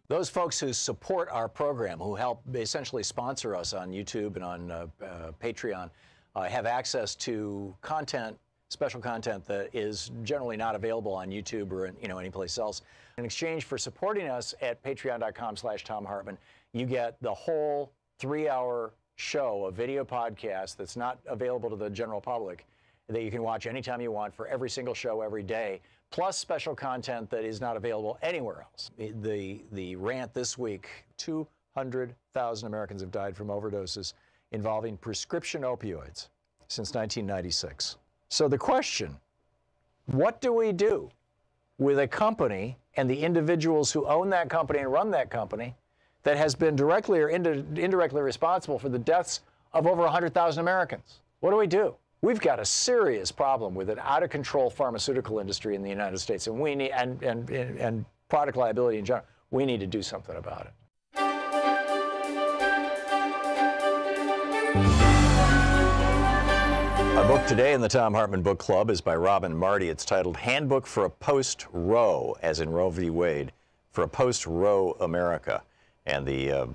Those folks who support our program, who help essentially sponsor us on YouTube and on Patreon, have access to content, special content that is generally not available on YouTube or anyplace else. In exchange for supporting us at patreon.com/Thom Hartmann, you get the whole 3-hour show, a video podcast that's not available to the general public, that you can watch anytime you want for every single show every day, plus special content that is not available anywhere else. The rant this week: 200,000 Americans have died from overdoses involving prescription opioids since 1996. So the question, what do we do with a company and the individuals who own that company and run that company that has been directly or indirectly responsible for the deaths of over 100,000 Americans? What do we do? We've got a serious problem with an out-of-control pharmaceutical industry in the United States, and we need, and product liability in general. We need to do something about it. Our book today in the Thom Hartmann Book Club is by Robin Marty. It's titled Handbook for a Post-Roe, as in Roe v. Wade, for a Post-Roe America. And the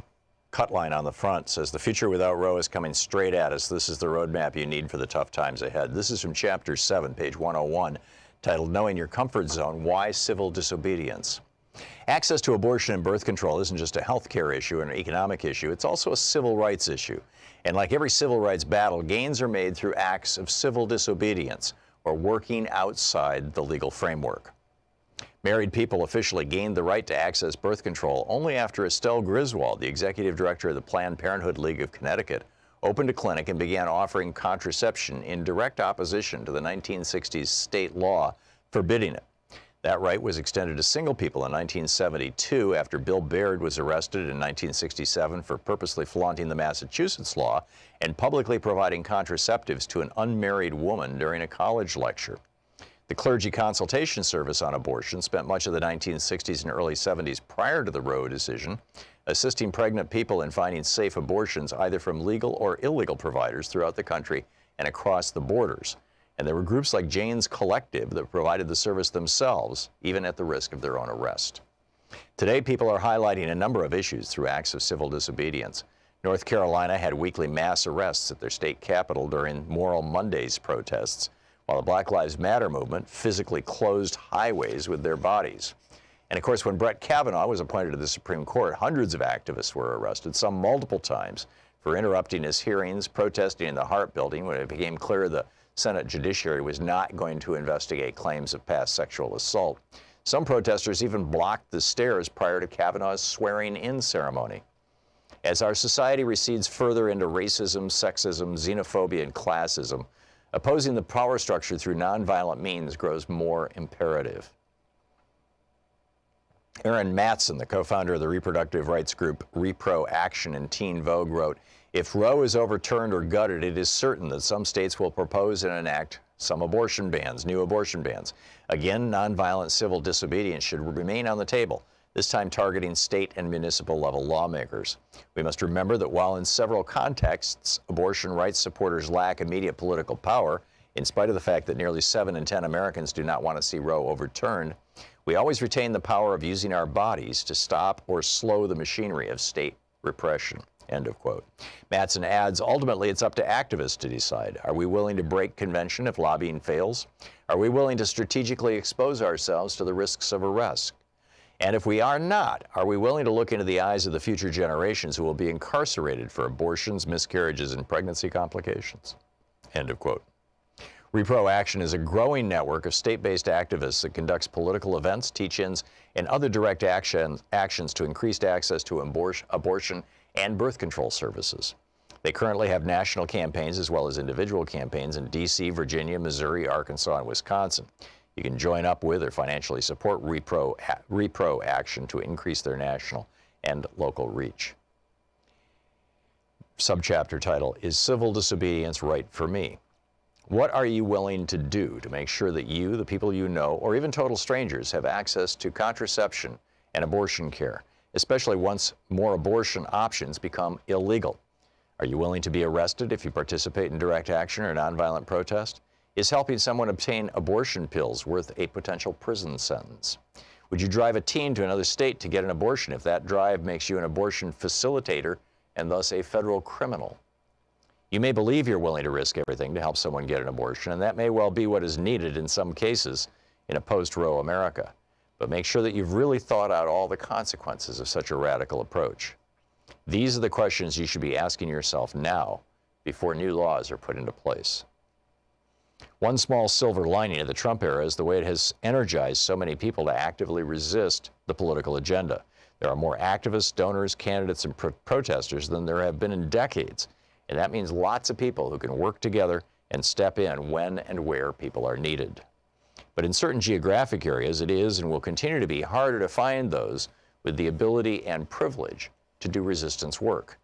cut line on the front says, "The future without Roe is coming straight at us. This is the roadmap you need for the tough times ahead." This is from Chapter 7, page 101, titled Knowing Your Comfort Zone, Why Civil Disobedience. Access to abortion and birth control isn't just a health care issue and an economic issue, it's also a civil rights issue. And like every civil rights battle, gains are made through acts of civil disobedience or working outside the legal framework. Married people officially gained the right to access birth control only after Estelle Griswold, the executive director of the Planned Parenthood League of Connecticut, opened a clinic and began offering contraception in direct opposition to the 1960s state law forbidding it. That right was extended to single people in 1972 after Bill Baird was arrested in 1967 for purposely flaunting the Massachusetts law and publicly providing contraceptives to an unmarried woman during a college lecture. The Clergy Consultation Service on Abortion spent much of the 1960s and early 70s prior to the Roe decision assisting pregnant people in finding safe abortions either from legal or illegal providers throughout the country and across the borders. And there were groups like Jane's Collective that provided the service themselves, even at the risk of their own arrest. Today, people are highlighting a number of issues through acts of civil disobedience. North Carolina had weekly mass arrests at their state capitol during Moral Mondays protests, while the Black Lives Matter movement physically closed highways with their bodies. And of course, when Brett Kavanaugh was appointed to the Supreme Court, hundreds of activists were arrested, some multiple times, for interrupting his hearings, protesting in the Hart Building when it became clear the Senate Judiciary was not going to investigate claims of past sexual assault. Some protesters even blocked the stairs prior to Kavanaugh's swearing-in ceremony. As our society recedes further into racism, sexism, xenophobia, and classism, opposing the power structure through nonviolent means grows more imperative. Aaron Mattson, the co-founder of the reproductive rights group Repro Action in Teen Vogue, wrote, "If Roe is overturned or gutted, it is certain that some states will propose and enact some abortion bans, new abortion bans. Again, nonviolent civil disobedience should remain on the table, this time targeting state and municipal level lawmakers. We must remember that while in several contexts abortion rights supporters lack immediate political power, in spite of the fact that nearly 7 in 10 Americans do not want to see Roe overturned, we always retain the power of using our bodies to stop or slow the machinery of state repression." End of quote. Mattson adds, ultimately, it's up to activists to decide. Are we willing to break convention if lobbying fails? Are we willing to strategically expose ourselves to the risks of arrest? And if we are not, are we willing to look into the eyes of the future generations who will be incarcerated for abortions, miscarriages, and pregnancy complications? End of quote. Repro Action is a growing network of state-based activists that conducts political events, teach-ins, and other direct actions to increased access to abortion and birth control services. They currently have national campaigns as well as individual campaigns in D.C., Virginia, Missouri, Arkansas, and Wisconsin. You can join up with or financially support Repro Action to increase their national and local reach. Subchapter title, Is Civil Disobedience Right for Me? What are you willing to do to make sure that you, the people you know, or even total strangers have access to contraception and abortion care, especially once more abortion options become illegal? Are you willing to be arrested if you participate in direct action or nonviolent protest? Is helping someone obtain abortion pills worth a potential prison sentence? Would you drive a teen to another state to get an abortion if that drive makes you an abortion facilitator and thus a federal criminal? You may believe you're willing to risk everything to help someone get an abortion, and that may well be what is needed in some cases in a post-Roe America. But make sure that you've really thought out all the consequences of such a radical approach. These are the questions you should be asking yourself now before new laws are put into place. One small silver lining of the Trump era is the way it has energized so many people to actively resist the political agenda. There are more activists, donors, candidates, and protesters than there have been in decades. And that means lots of people who can work together and step in when and where people are needed. But in certain geographic areas, it is and will continue to be harder to find those with the ability and privilege to do resistance work.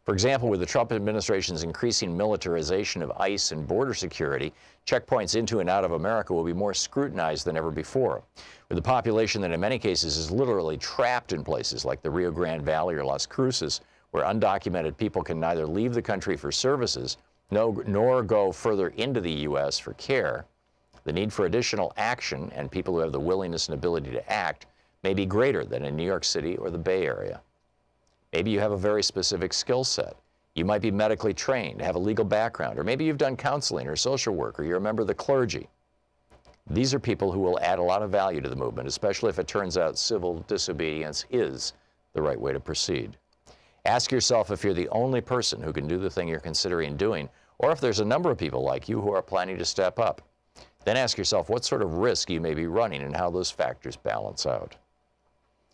For example, with the Trump administration's increasing militarization of ICE and border security, checkpoints into and out of America will be more scrutinized than ever before. With a population that in many cases is literally trapped in places like the Rio Grande Valley or Las Cruces, where undocumented people can neither leave the country for services nor go further into the U.S. for care, the need for additional action and people who have the willingness and ability to act may be greater than in New York City or the Bay Area. Maybe you have a very specific skill set. You might be medically trained, have a legal background, or maybe you've done counseling or social work, or you're a member of the clergy. These are people who will add a lot of value to the movement, especially if it turns out civil disobedience is the right way to proceed. Ask yourself if you're the only person who can do the thing you're considering doing, or if there's a number of people like you who are planning to step up. Then ask yourself what sort of risk you may be running and how those factors balance out.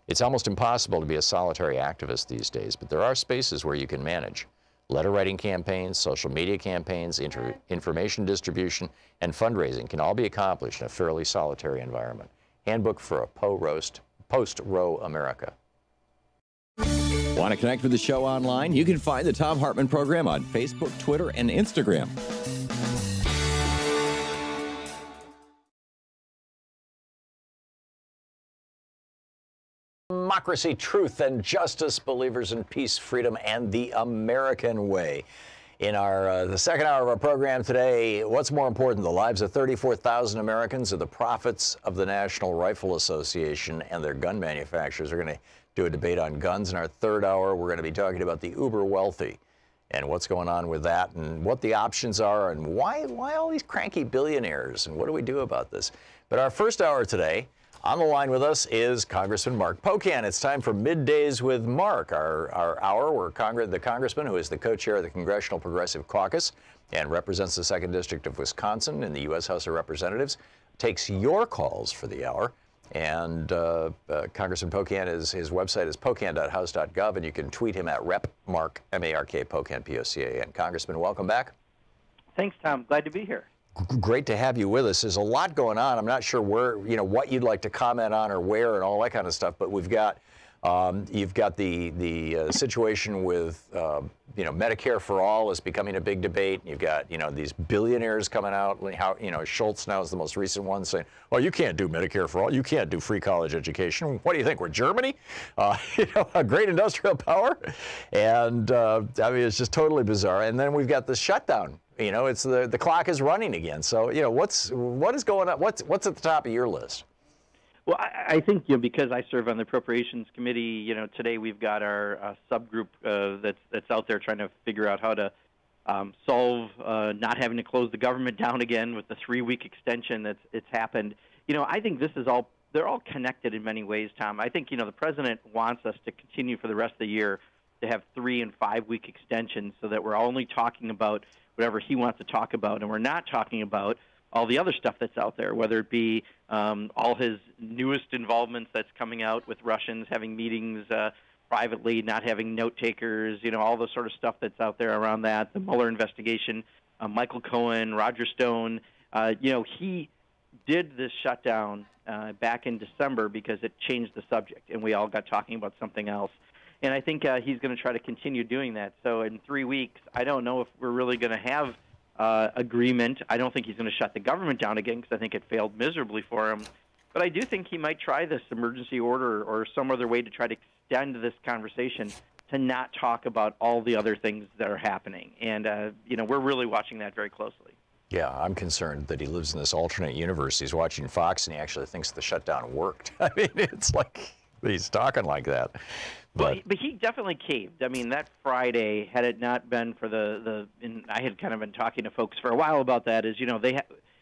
It's almost impossible to be a solitary activist these days, but there are spaces where you can manage. Letter writing campaigns, social media campaigns, information distribution, and fundraising can all be accomplished in a fairly solitary environment. Handbook for a post-Roe America. Want to connect with the show online? You can find the Thom Hartmann Program on Facebook, Twitter, and Instagram. Democracy, truth, and justice, believers in peace, freedom, and the American way. In the second hour of our program today, what's more important, the lives of 34,000 Americans or the profits of the National Rifle Association and their gun manufacturers? We're going to do a debate on guns. In our third hour, we're going to be talking about the uber wealthy and what's going on with that and what the options are and why all these cranky billionaires and what do we do about this? But our first hour today, on the line with us is Congressman Mark Pocan. It's time for Middays with Mark, our hour where the congressman, who is the co-chair of the Congressional Progressive Caucus and represents the 2nd District of Wisconsin in the U.S. House of Representatives, takes your calls for the hour. And Congressman Pocan, his website is pocan.house.gov, and you can tweet him at repmark, M-A-R-K, Pocan, P-O-C-A-N. Congressman, welcome back. Thanks, Tom. Glad to be here. Great to have you with us. There's a lot going on. I'm not sure where, what you'd like to comment on or where and all that kind of stuff, but you've got the situation with, Medicare for all is becoming a big debate. You've got, these billionaires coming out, how, Schultz now is the most recent one saying, well, you can't do Medicare for all. You can't do free college education. What do you think? We're Germany? A great industrial power. And it's just totally bizarre. And then we've got the shutdown. It's the clock is running again. So, what is going on? What's at the top of your list? Well, I think, because I serve on the Appropriations Committee, today we've got our subgroup that's out there trying to figure out how to solve not having to close the government down again with the 3-week extension that's happened. I think this is they're all connected in many ways, Tom. I think, the president wants us to continue for the rest of the year to have 3- and 5-week extensions so that we're only talking about whatever he wants to talk about, and we're not talking about all the other stuff that's out there, whether it be all his newest involvements that's coming out with Russians having meetings privately, not having note takers, all the sort of stuff that's out there around that, the Mueller investigation, Michael Cohen, Roger Stone. He did this shutdown back in December because it changed the subject, and we all got talking about something else. And I think he's going to try to continue doing that. So in 3 weeks, I don't know if we're really going to have agreement. I don't think he's going to shut the government down again because I think it failed miserably for him. But I do think he might try this emergency order or some other way to try to extend this conversation to not talk about all the other things that are happening. And, we're really watching that very closely. Yeah, I'm concerned that he lives in this alternate universe. He's watching Fox and he actually thinks the shutdown worked. I mean, it's like he's talking like that. But he definitely caved. I mean, that Friday, had it not been for and I had kind of been talking to folks for a while about that, is,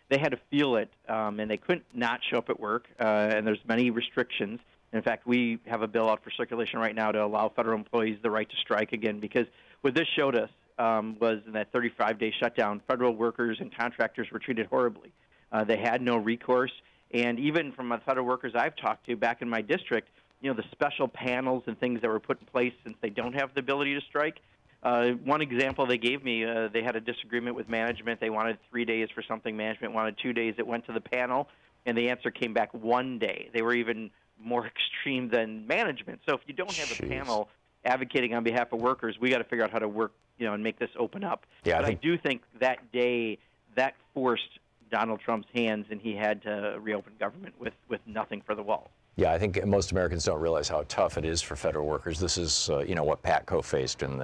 they had to feel it, and they couldn't not show up at work, and there's many restrictions. In fact, we have a bill out for circulation right now to allow federal employees the right to strike again, because what this showed us was in that 35-day shutdown, federal workers and contractors were treated horribly. They had no recourse, and even from the federal workers I've talked to back in my district, the special panels and things that were put in place since they don't have the ability to strike. One example they gave me, they had a disagreement with management. They wanted 3 days for something. Management wanted 2 days. It went to the panel, and the answer came back 1 day. They were even more extreme than management. So if you don't have a panel advocating on behalf of workers, we got to figure out how to work, and make this open up. Yeah, but I do think that day that forced Donald Trump's hands, and he had to reopen government with nothing for the wall. Yeah, I think most Americans don't realize how tough it is for federal workers. This is, what Patco faced and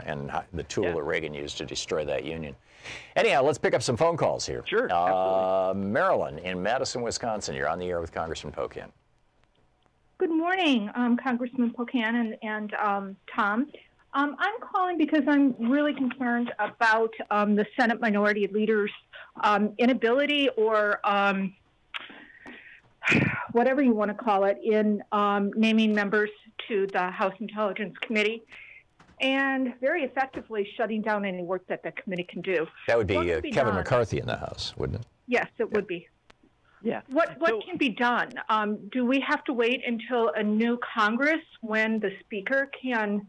the tool that Reagan used to destroy that union. Anyhow, let's pick up some phone calls here. Sure, absolutely. Marilyn in Madison, Wisconsin. You're on the air with Congressman Pocan. Good morning, Congressman Pocan and Tom. I'm calling because I'm really concerned about the Senate Minority Leader's inability or whatever you want to call it, in naming members to the House Intelligence Committee and very effectively shutting down any work that that committee can do. That would be Kevin McCarthy in the House, wouldn't it? Yes, it would be. Yeah. What can be done? Do we have to wait until a new Congress when the Speaker can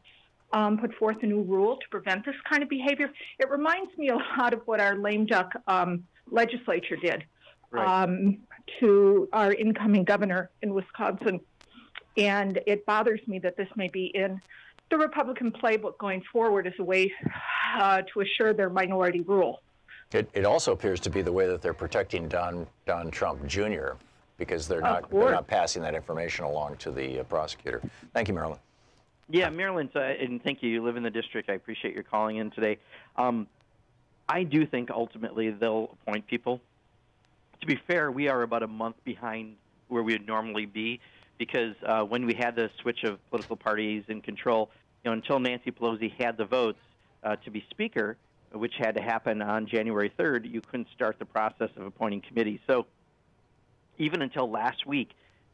put forth a new rule to prevent this kind of behavior? It reminds me a lot of what our lame duck legislature did. Right. To our incoming governor in Wisconsin. And it bothers me that this may be in the Republican playbook going forward as a way to assure their minority rule. It also appears to be the way that they're protecting Don Trump Jr. because they're not passing that information along to the prosecutor. Thank you, Marilyn. Yeah, Marilyn, and thank you. You live in the district. I appreciate your calling in today. I do think ultimately they'll appoint people. To be fair, we are about a month behind where we would normally be because when we had the switch of political parties in control, until Nancy Pelosi had the votes to be Speaker, which had to happen on January 3rd, you couldn't start the process of appointing committees. So even until last week,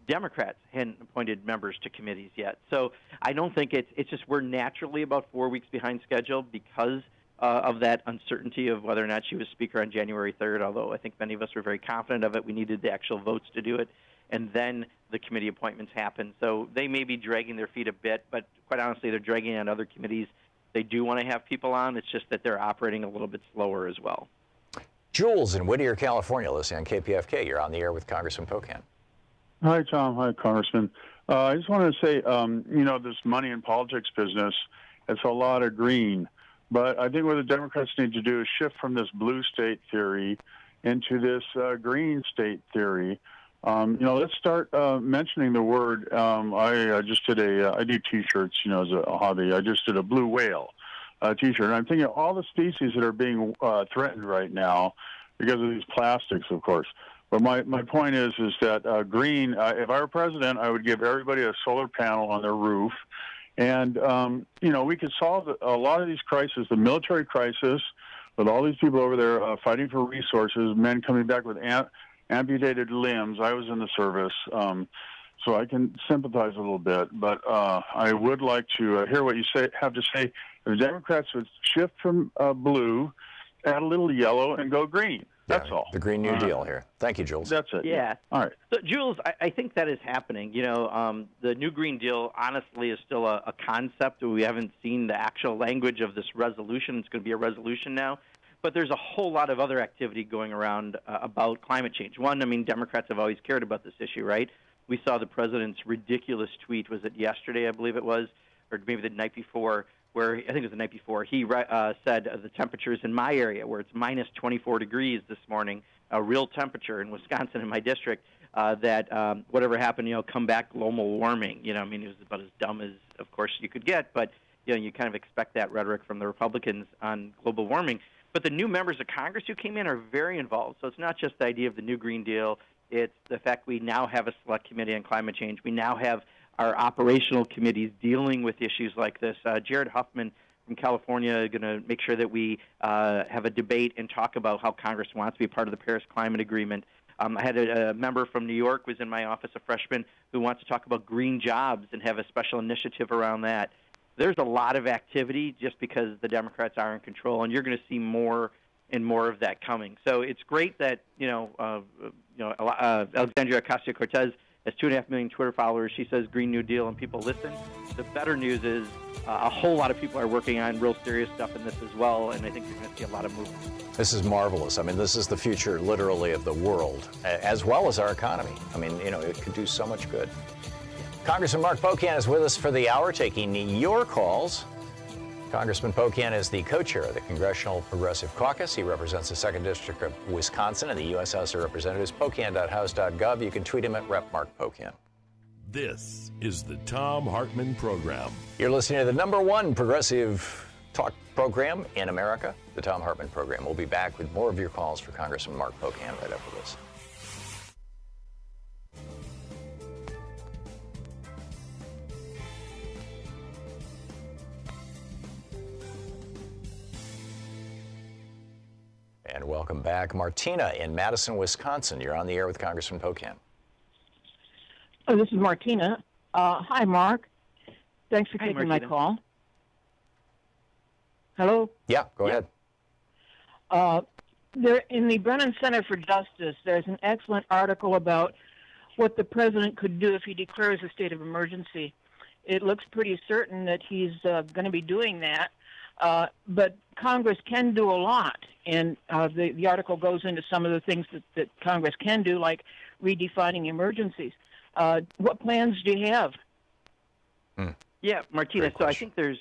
Democrats hadn't appointed members to committees yet. So I don't think it's just we're naturally about 4 weeks behind schedule because of that uncertainty of whether or not she was Speaker on January 3rd, although I think many of us were very confident of it. We needed the actual votes to do it, and then the committee appointments happened. So they may be dragging their feet a bit, but quite honestly, they're dragging on other committees. They do want to have people on. It's just that they're operating a little bit slower as well. Jules in Whittier, California, listening on KPFK. You're on the air with Congressman Pocan. Hi, Tom. Hi, Congressman. I just wanted to say, this money in politics business, it's a lot of green. But I think what the Democrats need to do is shift from this blue state theory into this green state theory. Let's start mentioning the word. I just did I do T-shirts, as a hobby. I just did a blue whale T-shirt. And I'm thinking of all the species that are being threatened right now because of these plastics, of course. But my point is that green, if I were president, I would give everybody a solar panel on their roof. And, we could solve a lot of these crises, the military crisis, with all these people over there fighting for resources, men coming back with amputated limbs. I was in the service, so I can sympathize a little bit. But I would like to hear what you have to say. The Democrats would shift from blue, add a little yellow, and go green. That's all. The Green New Deal here. Thank you, Jules. That's it. Yeah. All right. So, Jules, I think that is happening. The new Green Deal, honestly, is still a concept. We haven't seen the actual language of this resolution. It's going to be a resolution now. But there's a whole lot of other activity going around about climate change. One, Democrats have always cared about this issue, right? We saw the president's ridiculous tweet. Was it yesterday, I believe it was, or maybe the night before, where I think it was the night before, he said the temperatures in my area, where it's minus 24 degrees this morning, a real temperature in Wisconsin in my district, that whatever happened, come back global warming. It was about as dumb as, of course, you could get, but you kind of expect that rhetoric from the Republicans on global warming. But the new members of Congress who came in are very involved. So it's not just the idea of the new Green Deal. It's the fact we now have a select committee on climate change. We now have our operational committees dealing with issues like this. Jared Huffman from California is going to make sure that we have a debate and talk about how Congress wants to be part of the Paris Climate Agreement. I had a member from New York was in my office, a freshman, who wants to talk about green jobs and have a special initiative around that. There's a lot of activity just because the Democrats are in control, and you're going to see more and more of that coming. So it's great that Alexandria Ocasio-Cortez has 2.5 million Twitter followers. She says Green New Deal, and people listen. The better news is a whole lot of people are working on real serious stuff in this as well, and I think you're going to see a lot of movement. This is marvelous. I mean, this is the future, literally, of the world, as well as our economy. I mean, it could do so much good. Congressman Mark Pocan is with us for the hour, taking your calls. Congressman Pocan is the co-chair of the Congressional Progressive Caucus. He represents the 2nd District of Wisconsin in the U.S. House of Representatives. Pocan.house.gov. You can tweet him at Rep. Mark Pocan. This is the Thom Hartmann Program. You're listening to the #1 progressive talk program in America, the Thom Hartmann Program. We'll be back with more of your calls for Congressman Mark Pocan right after this. And welcome back. Martina in Madison, Wisconsin. You're on the air with Congressman Pocan. Oh, this is Martina. Hi, Mark. Thanks for taking my call. Hello? Yeah, go ahead. There, in the Brennan Center for Justice, there's an excellent article about what the president could do if he declares a state of emergency. It looks pretty certain that he's going to be doing that, but Congress can do a lot. And the article goes into some of the things that Congress can do, like redefining emergencies. What plans do you have? Yeah, Martina, so I think there's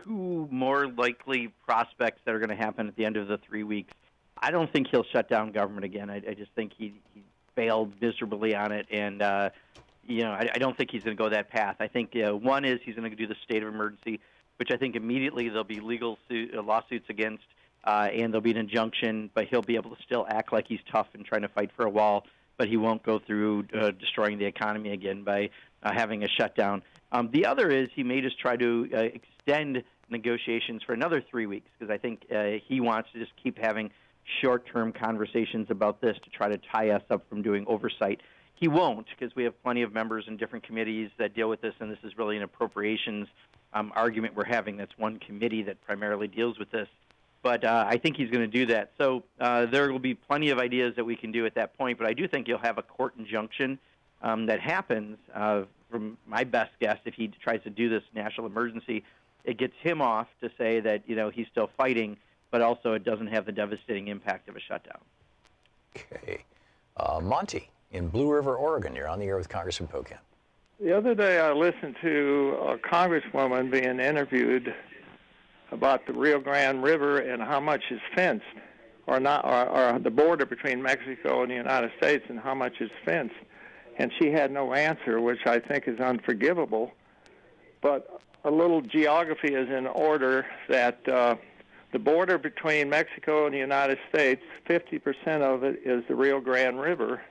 two more likely prospects that are going to happen at the end of the 3 weeks. I don't think he'll shut down government again. I just think he failed miserably on it, and I don't think he's going to go that path. I think one is he's going to do the state of emergency, which I think immediately there'll be legal lawsuits against, and there'll be an injunction, but he'll be able to still act like he's tough and trying to fight for a wall, but he won't go through destroying the economy again by having a shutdown. The other is he may just try to extend negotiations for another 3 weeks, because I think he wants to just keep having short-term conversations about this to try to tie us up from doing oversight. He won't, because we have plenty of members in different committees that deal with this, and this is really an appropriations argument we're having. That's one committee that primarily deals with this. But I think he's going to do that. So there will be plenty of ideas that we can do at that point, but I do think you'll have a court injunction that happens. From my best guess, if he tries to do this national emergency, it gets him off to say that he's still fighting, but also it doesn't have the devastating impact of a shutdown. Okay. Monty in Blue River, Oregon. You're on the air with Congressman Pocan. The other day I listened to a congresswoman being interviewed about the Rio Grande River and how much is fenced, or not, or the border between Mexico and the United States and how much is fenced. And she had no answer, which I think is unforgivable. But a little geography is in order that the border between Mexico and the United States, 50% of it is the Rio Grande River.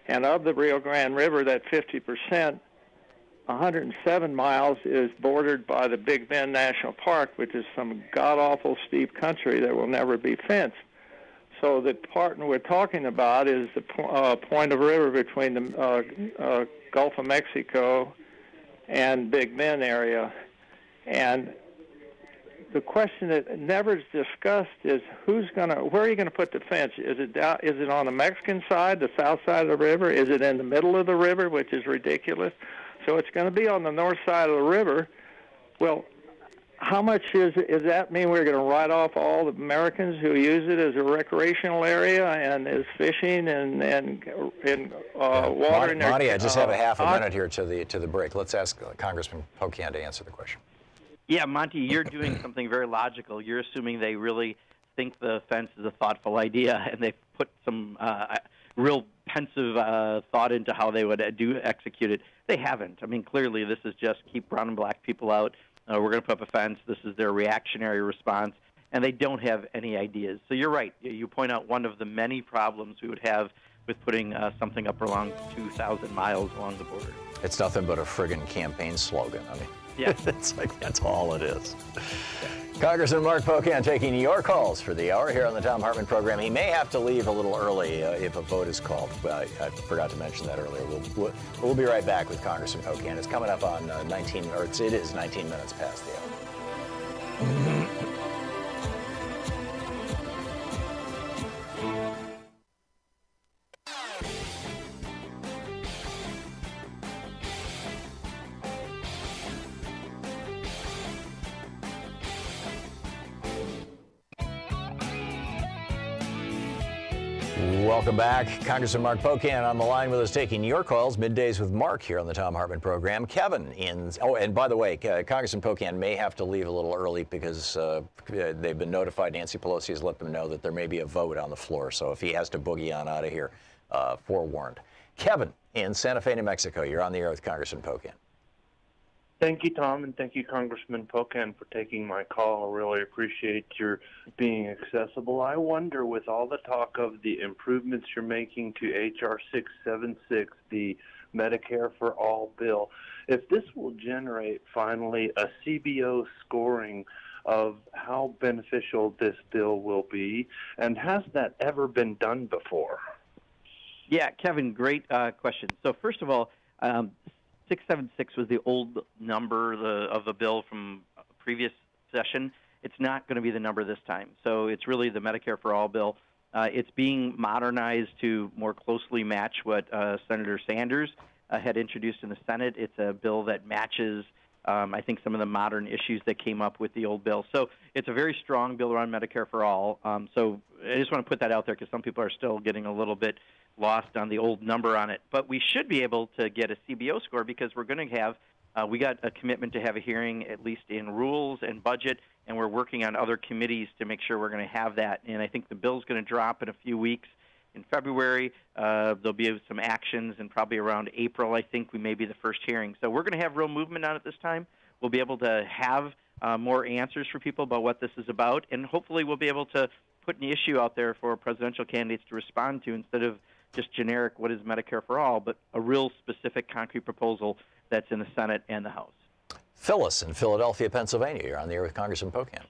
And of the Rio Grande River, that 50%, 107 miles is bordered by the Big Bend National Park, which is some god-awful steep country that will never be fenced. So the part we're talking about is the point of river between the Gulf of Mexico and Big Bend area. And the question that never is discussed is where are you going to put the fence? Is it on the Mexican side, the south side of the river? Is it in the middle of the river, which is ridiculous? So it's going to be on the north side of the river. Well, how much does that mean we're going to write off all the Americans who use it as a recreational area and as fishing and water? Marty, I just have a half a minute here to the break. Let's ask Congressman Pocan to answer the question. Yeah, Monty, you're doing something very logical. You're assuming they really think the fence is a thoughtful idea, and they've put some real pensive thought into how they would execute it. They haven't. I mean, clearly this is just keep brown and black people out. We're going to put up a fence. This is their reactionary response. and they don't have any ideas. So you're right. You point out one of the many problems we would have with putting something up along 2,000 miles along the border. It's nothing but a friggin' campaign slogan. I mean, yeah, that's all it is. Congressman Mark Pocan taking your calls for the hour here on the Thom Hartmann Program. He may have to leave a little early if a vote is called. I forgot to mention that earlier. We'll be right back with Congressman Pocan. It's coming up on it is 19 minutes past the hour. Welcome back. Congressman Mark Pocan on the line with us, taking your calls. Middays with Mark here on the Thom Hartmann Program. Kevin and by the way, Congressman Pocan may have to leave a little early because they've been notified. Nancy Pelosi has let them know that there may be a vote on the floor. So if he has to boogie on out of here, forewarned. Kevin in Santa Fe, New Mexico, you're on the air with Congressman Pocan. Thank you, Tom, and thank you, Congressman Pocan, for taking my call. I really appreciate your being accessible. I wonder, with all the talk of the improvements you're making to H.R. 676, the Medicare for All bill, if this will generate finally a CBO scoring of how beneficial this bill will be, and has that ever been done before? Yeah, Kevin, great question. So first of all, 676 was the old number of the bill from a previous session. It's not going to be the number this time. So it's really the Medicare for All bill. It's being modernized to more closely match what Senator Sanders had introduced in the Senate. It's a bill that matches, I think, some of the modern issues that came up with the old bill. So it's a very strong bill around Medicare for All. So I just want to put that out there because some people are still getting a little bit lost on the old number on it. But we should be able to get a CBO score because we're going to have, we got a commitment to have a hearing at least in rules and budget, and we're working on other committees to make sure we're going to have that. And I think the bill's going to drop in a few weeks. In February, there'll be some actions, and probably around April, I think, we may be the first hearing. So we're going to have real movement on it this time. We'll be able to have more answers for people about what this is about, and hopefully we'll be able to put an issue out there for presidential candidates to respond to instead of just generic, what is Medicare for All, but a real specific, concrete proposal that's in the Senate and the House. Phyllis in Philadelphia, Pennsylvania. You're on the air with Congressman Pocan.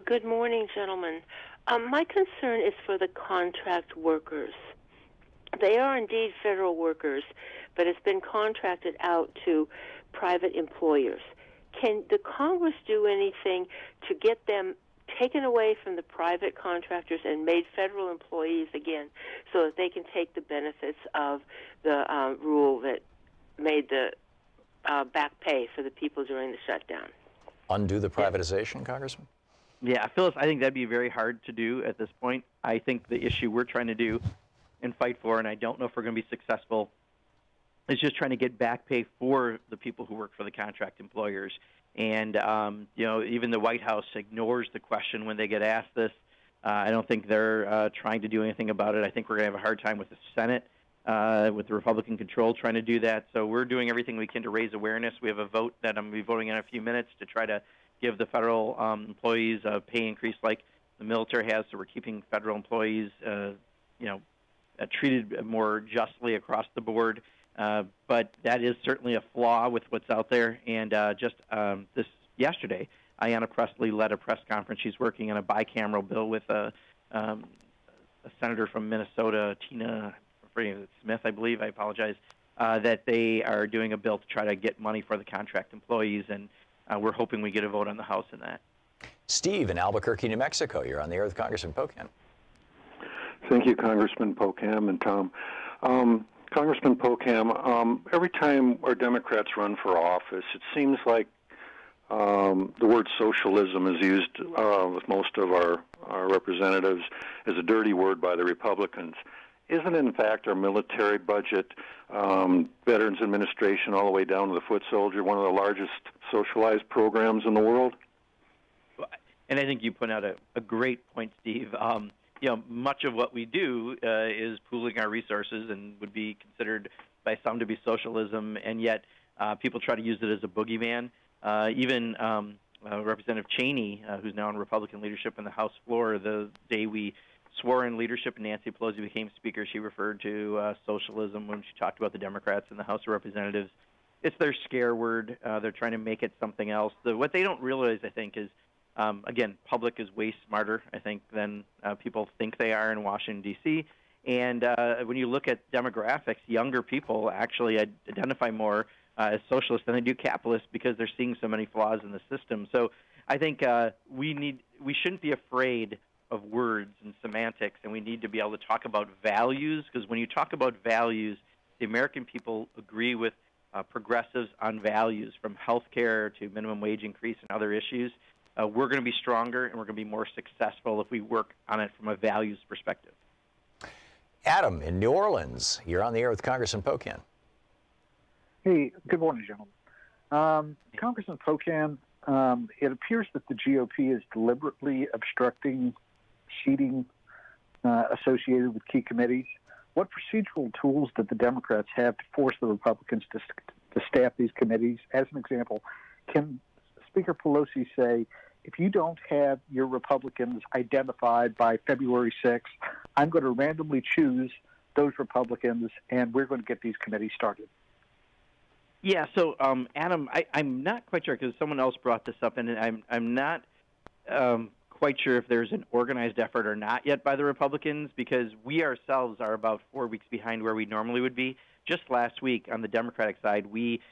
Good morning, gentlemen. My concern is for the contract workers. They are indeed federal workers, but it's been contracted out to private employers. Can the Congress do anything to get them taken away from the private contractors and made federal employees again so that they can take the benefits of the rule that made the back pay for the people during the shutdown? Undo the privatization, Congressman? Yeah, Phyllis, I think that'd be very hard to do at this point. I think the issue we're trying to do and fight for, and I don't know if we're going to be successful, is just trying to get back pay for the people who work for the contract employers. And, even the White House ignores the question when they get asked this. I don't think they're trying to do anything about it. I think we're going to have a hard time with the Senate, with the Republican control, trying to do that. So we're doing everything we can to raise awareness. We have a vote that I'm going to be voting in a few minutes to try to give the federal employees a pay increase like the military has. So we're keeping federal employees, treated more justly across the board. But that is certainly a flaw with what's out there. And this yesterday, Ayanna Pressley led a press conference. She's working on a bicameral bill with a senator from Minnesota, Tina Smith, I believe. I apologize. That they are doing a bill to try to get money for the contract employees, and we're hoping we get a vote on the House in that. Steve in Albuquerque, New Mexico. You're on the air with Congressman Pocan. Thank you, Congressman Pocan and Tom. Congressman Pocan, every time our Democrats run for office, it seems like the word socialism is used with most of our representatives as a dirty word by the Republicans. Isn't, in fact, our military budget, Veterans Administration, all the way down to the foot soldier, one of the largest socialized programs in the world? And I think you point out a great point, Steve. Much of what we do is pooling our resources and would be considered by some to be socialism, and yet people try to use it as a boogeyman. Even Representative Cheney, who's now in Republican leadership in the House floor, the day we swore in leadership and Nancy Pelosi became Speaker, she referred to socialism when she talked about the Democrats in the House of Representatives. It's their scare word. They're trying to make it something else. What they don't realize, I think, is, again, public is way smarter, I think, than people think they are in Washington, D.C., and when you look at demographics, younger people actually identify more as socialists than they do capitalists because they're seeing so many flaws in the system. So I think we shouldn't be afraid of words and semantics, and we need to be able to talk about values, because when you talk about values, the American people agree with progressives on values, from health care to minimum wage increase and other issues. We're going to be stronger and we're going to be more successful if we work on it from a values perspective. Adam in New Orleans, you're on the air with Congressman Pocan. Hey, good morning, gentlemen. Congressman Pocan, it appears that the GOP is deliberately obstructing seating associated with key committees. What procedural tools did the Democrats have to force the Republicans to staff these committees? As an example, can Speaker Pelosi say, if you don't have your Republicans identified by February 6th, I'm going to randomly choose those Republicans, and we're going to get these committees started? Yeah, so Adam, I'm not quite sure, because someone else brought this up, and I'm not quite sure if there's an organized effort or not yet by the Republicans, because we ourselves are about 4 weeks behind where we normally would be. Just last week on the Democratic side, we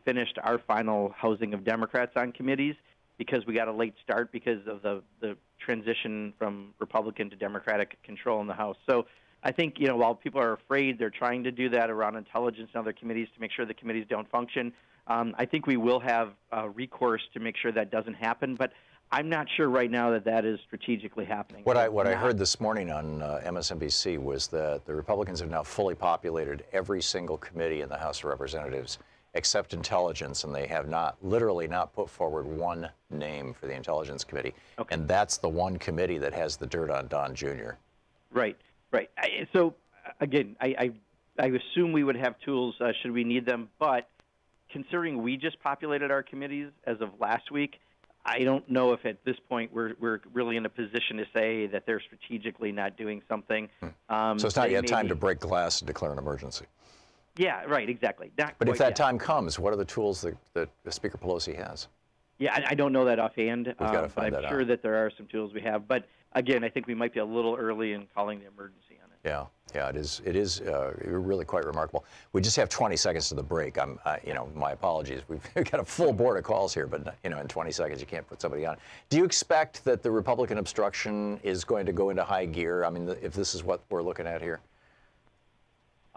finished our final housing of Democrats on committees because we got a late start because of the transition from Republican to Democratic control in the House. So I think, while people are afraid, they're trying to do that around intelligence and other committees to make sure the committees don't function. I think we will have recourse to make sure that doesn't happen, but I'm not sure right now that that is strategically happening. What I heard this morning on MSNBC was that the Republicans have now fully populated every single committee in the House of Representatives except Intelligence, and they have literally not put forward one name for the Intelligence Committee. Okay. And that's the one committee that has the dirt on Don Jr. Right. So, again, I assume we would have tools should we need them, but considering we just populated our committees as of last week, I don't know if at this point we're really in a position to say that they're strategically not doing something. So it's not yet time to break glass and declare an emergency. Yeah, right, exactly. But if that time comes, what are the tools that Speaker Pelosi has? Yeah, I don't know that offhand. We've got to find but that I'm sure out. that there are some tools we have. But again, I think we might be a little early in calling the emergency on it. Yeah, it is really quite remarkable. We just have 20 seconds to the break. My apologies. We've got a full board of calls here, but in 20 seconds you can't put somebody on. Do you expect that the Republican obstruction is going to go into high gear? I mean, if this is what we're looking at here.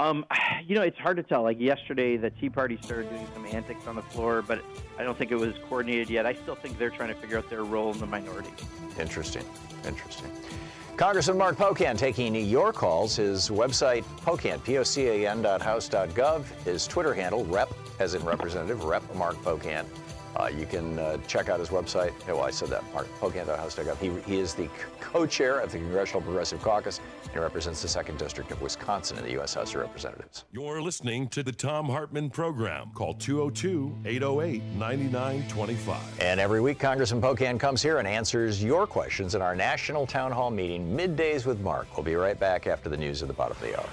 It's hard to tell. Like yesterday, the Tea Party started doing some antics on the floor, but I don't think it was coordinated yet. I still think they're trying to figure out their role in the minority. Interesting. Congressman Mark Pocan taking your calls. His website, Pocan, POCAN.house.gov. His Twitter handle, Rep, as in Representative, Rep Mark Pocan. You can check out his website. Well, I said that, markpocan.house.gov. He is the co-chair of the Congressional Progressive Caucus and represents the 2nd District of Wisconsin in the U.S. House of Representatives. You're listening to the Thom Hartmann Program. Call 202-808-9925. And every week, Congressman Pocan comes here and answers your questions in our National Town Hall meeting, Middays with Mark. We'll be right back after the news at the bottom of the hour.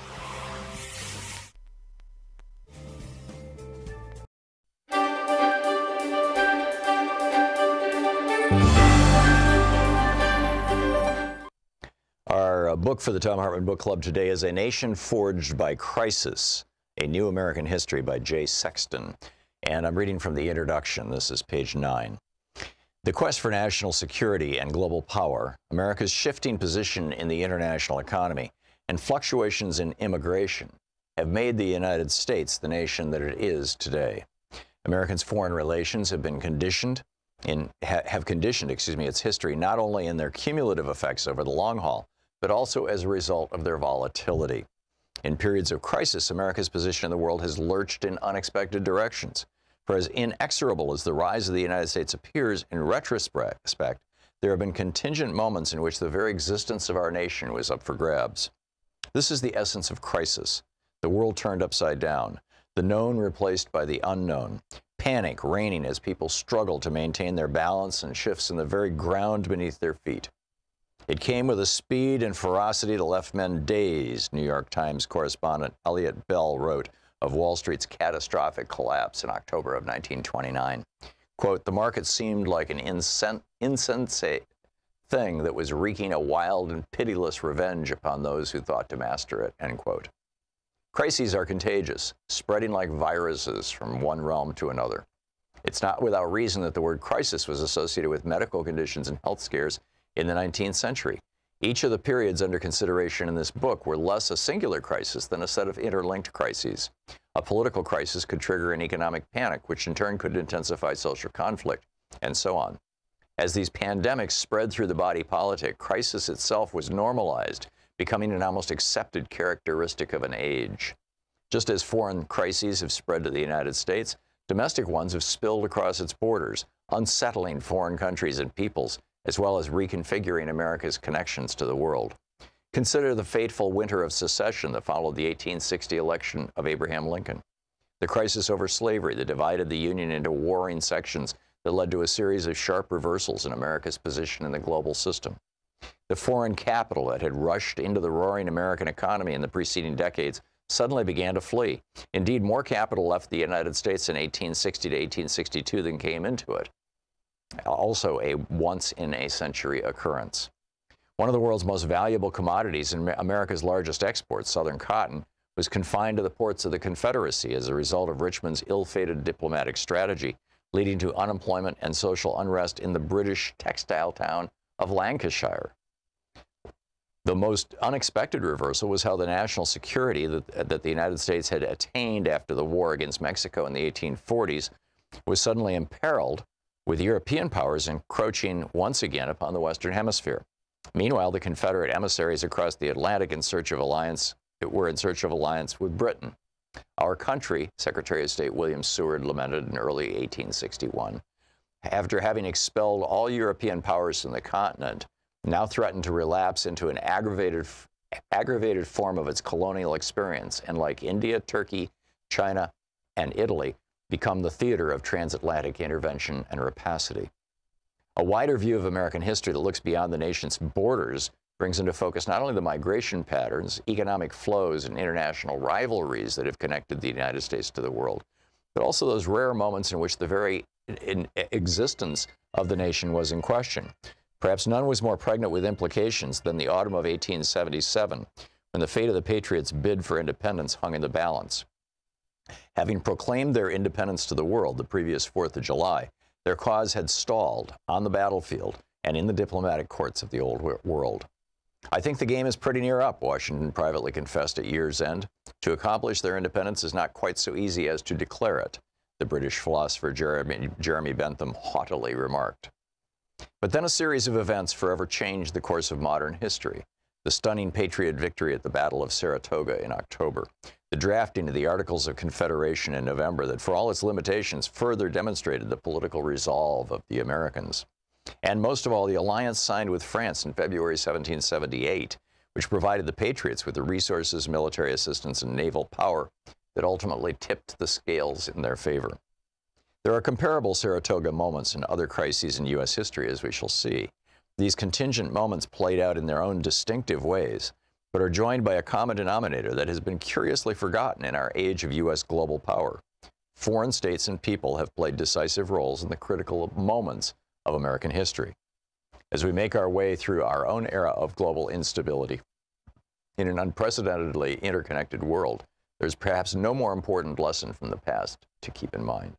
Our book for the Thom Hartmann Book Club today is A Nation Forged by Crisis, A New American History by Jay Sexton. And I'm reading from the introduction. This is page 9. The quest for national security and global power, America's shifting position in the international economy, and fluctuations in immigration have made the United States the nation that it is today. Americans' foreign relations have been conditioned its history not only in their cumulative effects over the long haul, but also as a result of their volatility. In periods of crisis, America's position in the world has lurched in unexpected directions. For as inexorable as the rise of the United States appears in retrospect, there have been contingent moments in which the very existence of our nation was up for grabs. This is the essence of crisis. The world turned upside down, the known replaced by the unknown, panic reigning as people struggled to maintain their balance and shifts in the very ground beneath their feet. It came with a speed and ferocity that left men dazed, New York Times correspondent Elliot Bell wrote of Wall Street's catastrophic collapse in October of 1929. Quote, "The market seemed like an insensate thing that was wreaking a wild and pitiless revenge upon those who thought to master it," end quote. Crises are contagious, spreading like viruses from one realm to another. It's not without reason that the word crisis was associated with medical conditions and health scares in the 19th century. Each of the periods under consideration in this book were less a singular crisis than a set of interlinked crises. A political crisis could trigger an economic panic, which in turn could intensify social conflict, and so on. As these pandemics spread through the body politic, crisis itself was normalized, becoming an almost accepted characteristic of an age. Just as foreign crises have spread to the United States, domestic ones have spilled across its borders, unsettling foreign countries and peoples, as well as reconfiguring America's connections to the world. Consider the fateful winter of secession that followed the 1860 election of Abraham Lincoln. The crisis over slavery that divided the Union into warring sections that led to a series of sharp reversals in America's position in the global system. The foreign capital that had rushed into the roaring American economy in the preceding decades suddenly began to flee. Indeed, more capital left the United States in 1860 to 1862 than came into it. Also a once-in-a-century occurrence. One of the world's most valuable commodities and America's largest exports, Southern cotton, was confined to the ports of the Confederacy as a result of Richmond's ill-fated diplomatic strategy, leading to unemployment and social unrest in the British textile town of Lancashire. The most unexpected reversal was how the national security that the United States had attained after the war against Mexico in the 1840s was suddenly imperiled, with European powers encroaching once again upon the Western Hemisphere. Meanwhile, the Confederate emissaries across the Atlantic were in search of alliance with Britain. Our country, Secretary of State William Seward lamented in early 1861, after having expelled all European powers from the continent, now threatened to relapse into an aggravated form of its colonial experience, and like India, Turkey, China, and Italy, become the theater of transatlantic intervention and rapacity. A wider view of American history that looks beyond the nation's borders brings into focus not only the migration patterns, economic flows, and international rivalries that have connected the United States to the world, but also those rare moments in which the very existence of the nation was in question. Perhaps none was more pregnant with implications than the autumn of 1877, when the fate of the Patriots' bid for independence hung in the balance. Having proclaimed their independence to the world the previous 4th of July, their cause had stalled on the battlefield and in the diplomatic courts of the old world. "I think the game is pretty near up," Washington privately confessed at year's end. "To accomplish their independence is not quite so easy as to declare it," the British philosopher Jeremy Bentham haughtily remarked. But then a series of events forever changed the course of modern history. The stunning Patriot victory at the Battle of Saratoga in October, the drafting of the Articles of Confederation in November that, for all its limitations, further demonstrated the political resolve of the Americans. And most of all, the alliance signed with France in February 1778, which provided the Patriots with the resources, military assistance, and naval power that ultimately tipped the scales in their favor. There are comparable Saratoga moments in other crises in U.S. history, as we shall see. These contingent moments played out in their own distinctive ways, but are joined by a common denominator that has been curiously forgotten in our age of U.S. global power. Foreign states and people have played decisive roles in the critical moments of American history. As we make our way through our own era of global instability, in an unprecedentedly interconnected world, there's perhaps no more important lesson from the past to keep in mind.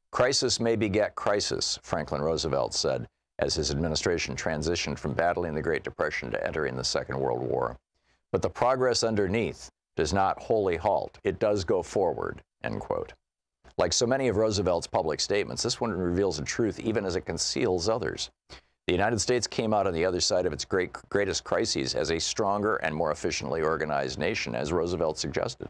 "Crisis may beget crisis," Franklin Roosevelt said, as his administration transitioned from battling the Great Depression to entering the Second World War. "But the progress underneath does not wholly halt. It does go forward," end quote. Like so many of Roosevelt's public statements, this one reveals a truth even as it conceals others. The United States came out on the other side of its greatest crises as a stronger and more efficiently organized nation, as Roosevelt suggested.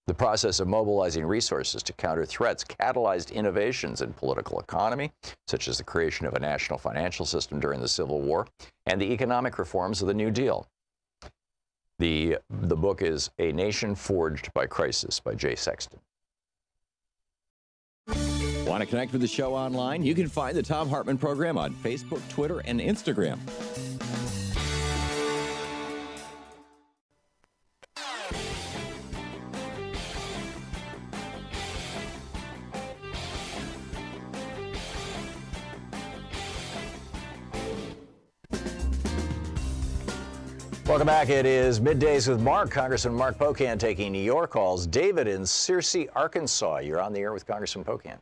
The process of mobilizing resources to counter threats catalyzed innovations in political economy, such as the creation of a national financial system during the Civil War, and the economic reforms of the New Deal. The book is A Nation Forged by Crisis by Jay Sexton. Want to connect with the show online? You can find the Thom Hartmann Program on Facebook, Twitter, and Instagram. Welcome back. It is Middays with Mark. Congressman Mark Pocan taking your calls. David in Searcy, Arkansas. You're on the air with Congressman Pocan.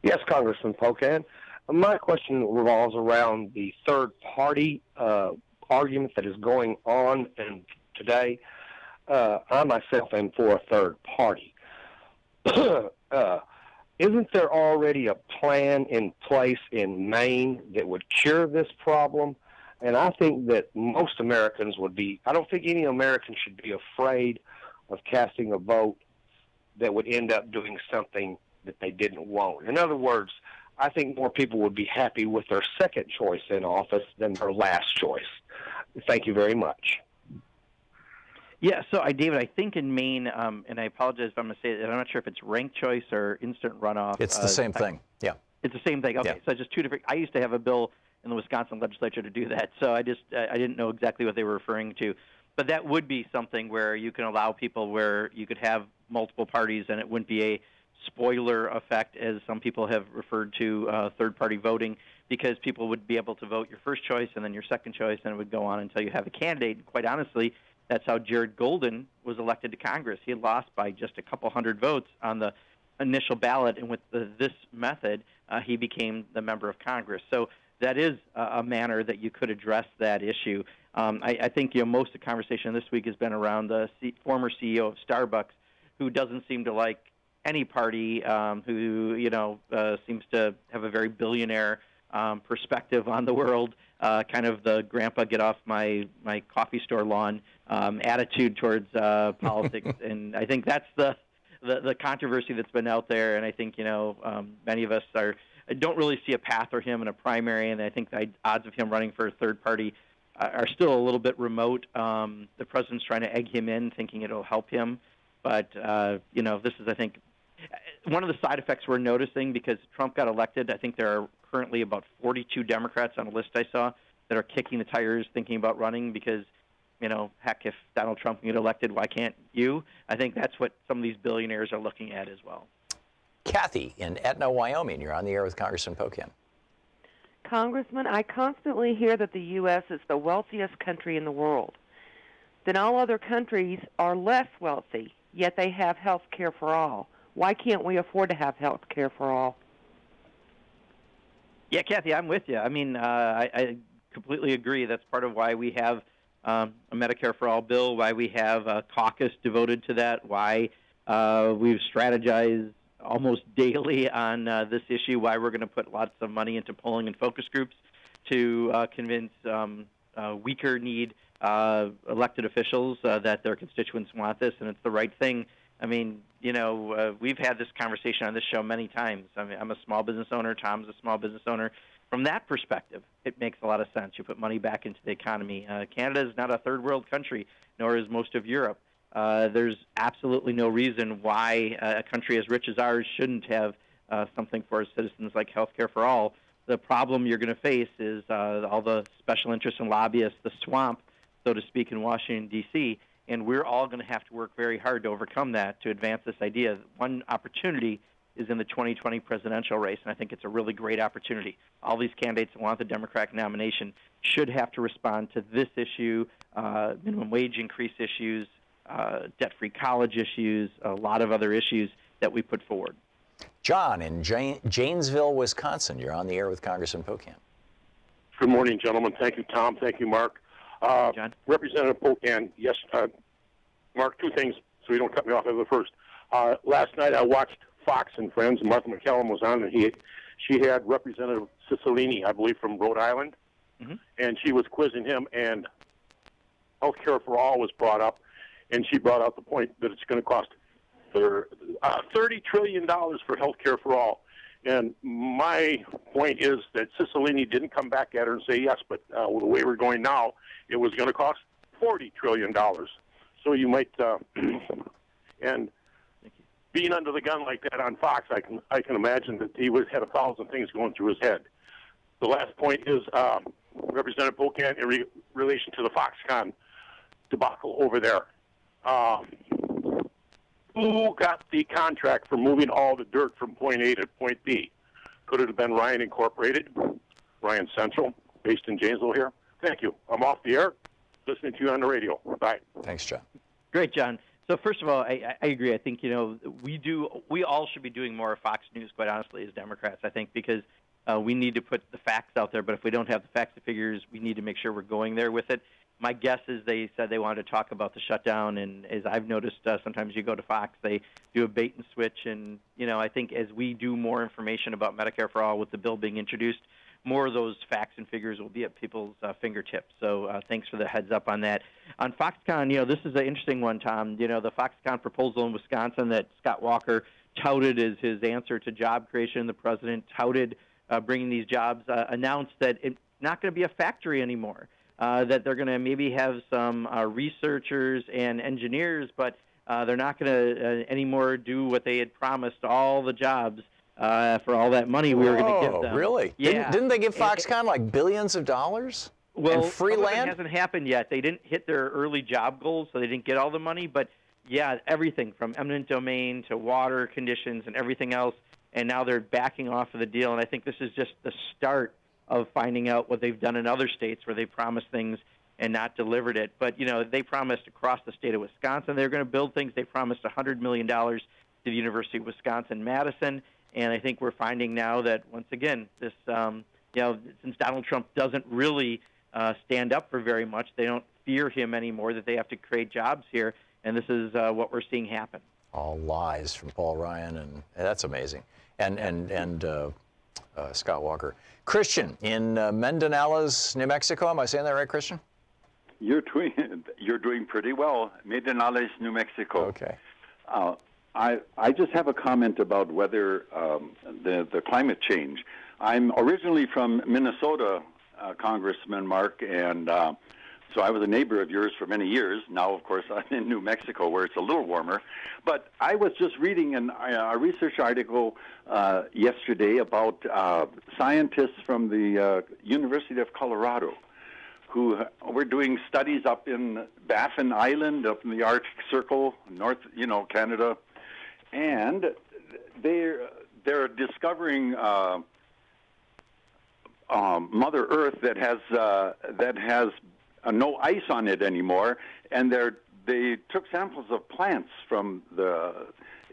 Yes, Congressman Pocan. My question revolves around the third-party argument that is going on today. I myself am for a third party. Isn't there already a plan in place in Maine that would cure this problem? And I think that most Americans would be, I don't think any American should be afraid of casting a vote that would end up doing something that they didn't want. In other words, I think more people would be happy with their second choice in office than their last choice. Thank you very much. Yeah, so David, I think in Maine, and I apologize if I'm going to say it, I'm not sure if it's ranked choice or instant runoff. It's the same thing. Yeah. It's the same thing. Okay, yeah. So just two different. I used to have a bill in the Wisconsin legislature to do that, so I didn't know exactly what they were referring to. But that would be something where you can allow people where you could have multiple parties and it wouldn't be a spoiler effect, as some people have referred to third-party voting, because people would be able to vote your first choice and then your second choice, and it would go on until you have a candidate. And quite honestly, that's how Jared Golden was elected to Congress. He had lost by just a couple hundred votes on the initial ballot, and with this method, he became the member of Congress. So that is a manner that you could address that issue. I think most of the conversation this week has been around the former CEO of Starbucks, who doesn't seem to like any party, who seems to have a very billionaire perspective on the world, kind of the grandpa get off my coffee store lawn attitude towards politics. And I think that's the controversy that's been out there. And I think many of us don't really see a path for him in a primary, and I think the odds of him running for a third party are still a little bit remote. The president's trying to egg him in, thinking it'll help him. But, this is, I think, one of the side effects we're noticing because Trump got elected. I think there are currently about 42 Democrats on a list I saw that are kicking the tires thinking about running because, heck, if Donald Trump can get elected, why can't you? I think that's what some of these billionaires are looking at as well. Kathy in Etna, Wyoming. You're on the air with Congressman Pocan. Congressman, I constantly hear that the U.S. is the wealthiest country in the world. Then all other countries are less wealthy, yet they have health care for all. Why can't we afford to have health care for all? Yeah, Kathy, I'm with you. I mean, I completely agree. That's part of why we have a Medicare for All bill, why we have a caucus devoted to that, why we've strategized almost daily on this issue, why we're going to put lots of money into polling and focus groups to convince weaker-need elected officials that their constituents want this, and it's the right thing. I mean, we've had this conversation on this show many times. I mean, I'm a small business owner. Tom's a small business owner. From that perspective, it makes a lot of sense. You put money back into the economy. Canada is not a third-world country, nor is most of Europe. There's absolutely no reason why a country as rich as ours shouldn't have something for its citizens like health care for all. The problem you're going to face is all the special interests and lobbyists, the swamp, so to speak, in Washington, D.C., and we're all going to have to work very hard to overcome that, to advance this idea. One opportunity is in the 2020 presidential race, and I think it's a really great opportunity. All these candidates that want the Democratic nomination should have to respond to this issue, minimum wage increase issues, debt-free college issues, a lot of other issues that we put forward. John in Janesville, Wisconsin. You're on the air with Congressman Pocan. Good morning, gentlemen. Thank you, Tom. Thank you, Mark. John? Representative Pocan, yes, Mark, two things so you don't cut me off at the first. Last night I watched Fox and Friends, and Martha McCallum was on, and she had Representative Cicilline, I believe, from Rhode Island, and she was quizzing him, and health care for all was brought up, and she brought out the point that it's going to cost $30 trillion for health care for all. And my point is that Cicilline didn't come back at her and say yes, but the way we're going now, it was going to cost $40 trillion. So you might, and being under the gun like that on Fox, I can imagine that he had 1,000 things going through his head. The last point is Representative Pocan in relation to the Foxconn debacle over there. Who got the contract for moving all the dirt from point A to point B? Could it have been Ryan Incorporated, Ryan Central, based in Janesville here? Thank you. I'm off the air, listening to you on the radio. Bye. Thanks, John. Great, John. So first of all, I agree. I think, we all should be doing more of Fox News, quite honestly, as Democrats, I think, because we need to put the facts out there. But if we don't have the facts and figures, we need to make sure we're going there with it. My guess is they said they wanted to talk about the shutdown, and as I've noticed, sometimes you go to Fox, they do a bait and switch. And, I think as we do more information about Medicare for All with the bill being introduced, more of those facts and figures will be at people's fingertips. So thanks for the heads up on that. On Foxconn, this is an interesting one, Tom. The Foxconn proposal in Wisconsin that Scott Walker touted as his answer to job creation. The president touted bringing these jobs, announced that it's not going to be a factory anymore, that they're going to maybe have some researchers and engineers, but they're not going to anymore do what they had promised, all the jobs. For all that money we were going to give them. Really? Yeah. Didn't they give Foxconn like billions of dollars? Well, and free land? It hasn't happened yet. They didn't hit their early job goals, so they didn't get all the money. But, yeah, everything from eminent domain to water conditions and everything else, and now they're backing off of the deal. And I think this is just the start of finding out what they've done in other states where they promised things and not delivered it. But, they promised across the state of Wisconsin they were going to build things. They promised $100 million to the University of Wisconsin-Madison. And I think we're finding now that, once again, this, since Donald Trump doesn't really stand up for very much, they don't fear him anymore, that they have to create jobs here. And this is what we're seeing happen. All lies from Paul Ryan, and that's amazing. And Scott Walker. Christian in Medinales, New Mexico. Am I saying that right, Christian? You're doing pretty well. Medinales, New Mexico. Okay. I just have a comment about whether the climate change. I'm originally from Minnesota, Congressman Mark, and so I was a neighbor of yours for many years. Now, of course, I'm in New Mexico where it's a little warmer. But I was just reading a research article yesterday about scientists from the University of Colorado who were doing studies up in Baffin Island, up in the Arctic Circle, North, Canada. And they're discovering Mother Earth that has no ice on it anymore, and they took samples of plants from the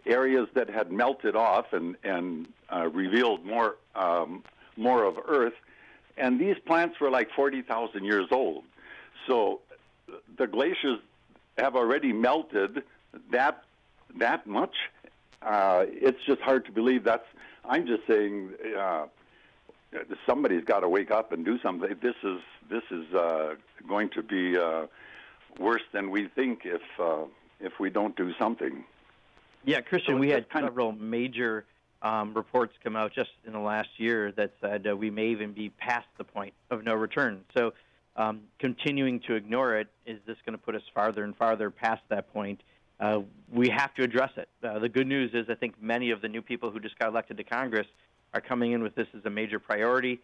areas that had melted off and revealed more of Earth, and these plants were like 40,000 years old. So the glaciers have already melted that much. It's just hard to believe. I'm just saying somebody's got to wake up and do something. This is going to be worse than we think if we don't do something. Yeah, Christian, we had several major reports come out just in the last year that said we may even be past the point of no return. So continuing to ignore it, is this going to put us farther and farther past that point? We have to address it. The good news is I think many of the new people who just got elected to Congress are coming in with this as a major priority.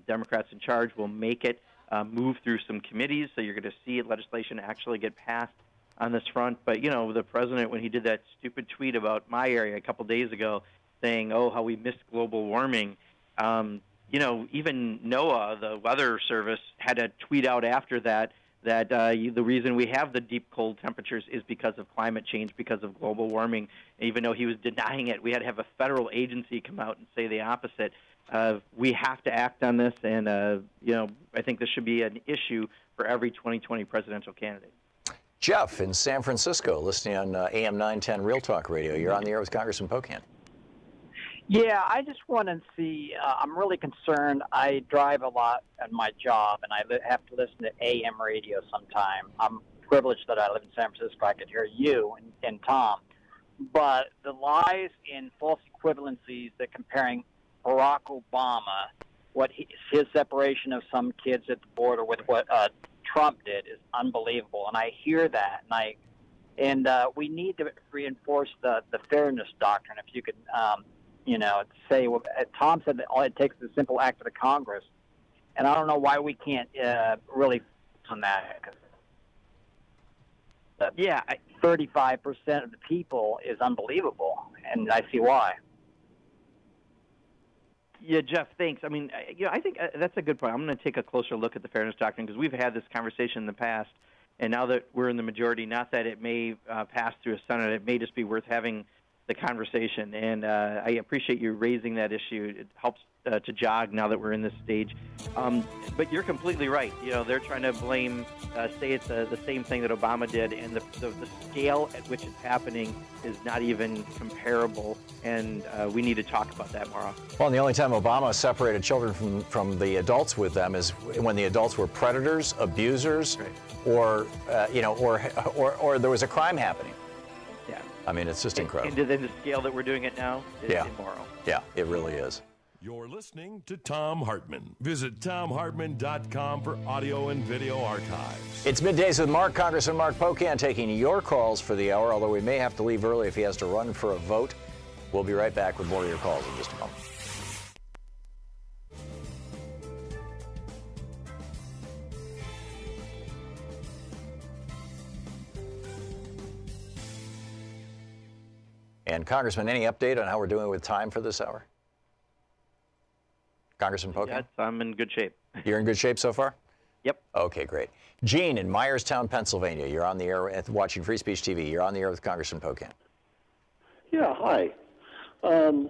Democrats in charge will make it move through some committees, so you're going to see legislation actually get passed on this front. But, the president, when he did that stupid tweet about my area a couple days ago saying, how we missed global warming, even NOAA, the weather service, had a tweet out after that the reason we have the deep cold temperatures is because of climate change, because of global warming. Even though he was denying it, we had to have a federal agency come out and say the opposite. We have to act on this, and I think this should be an issue for every 2020 presidential candidate. Jeff in San Francisco, listening on AM 910 Real Talk Radio. You're on the air with Congressman Pocan. Yeah, I just want to see, I'm really concerned. I drive a lot at my job, and I have to listen to AM radio sometime. I'm privileged that I live in San Francisco. I could hear you and Tom. But the lies and false equivalencies that comparing Barack Obama, his separation of some kids at the border with what Trump did is unbelievable. And I hear that, and And we need to reinforce the fairness doctrine. If you could, say, well, Tom said that all it takes is a simple act of the Congress. And I don't know why we can't really on that. 35% of the people is unbelievable, and I see why. Yeah, Jeff, thanks. I mean, I think that's a good point. I'm going to take a closer look at the fairness doctrine because we've had this conversation in the past, and now that we're in the majority, not that it may pass through a Senate, it may just be worth having the conversation. And I appreciate you raising that issue. It helps to jog now that we're in this stage. But you're completely right. They're trying to blame, say it's the same thing that Obama did, and the scale at which it's happening is not even comparable, and we need to talk about that more often. Well, and the only time Obama separated children from the adults with them is when the adults were predators, abusers, right, or there was a crime happening. Yeah. I mean, it's just incredible. And then the scale that we're doing it now is immoral. Yeah, it really is. You're listening to Thom Hartmann. Visit thomhartmann.com for audio and video archives. It's Middays with Mark. Congressman Mark Pocan taking your calls for the hour, although we may have to leave early if he has to run for a vote. We'll be right back with more of your calls in just a moment. And Congressman, any update on how we're doing with time for this hour? Congressman Pocan? Yes, I'm in good shape. You're in good shape so far? Yep. Okay, great. Gene in Myerstown, Pennsylvania. You're on the air watching Free Speech TV. You're on the air with Congressman Pocan. Yeah, hi. 2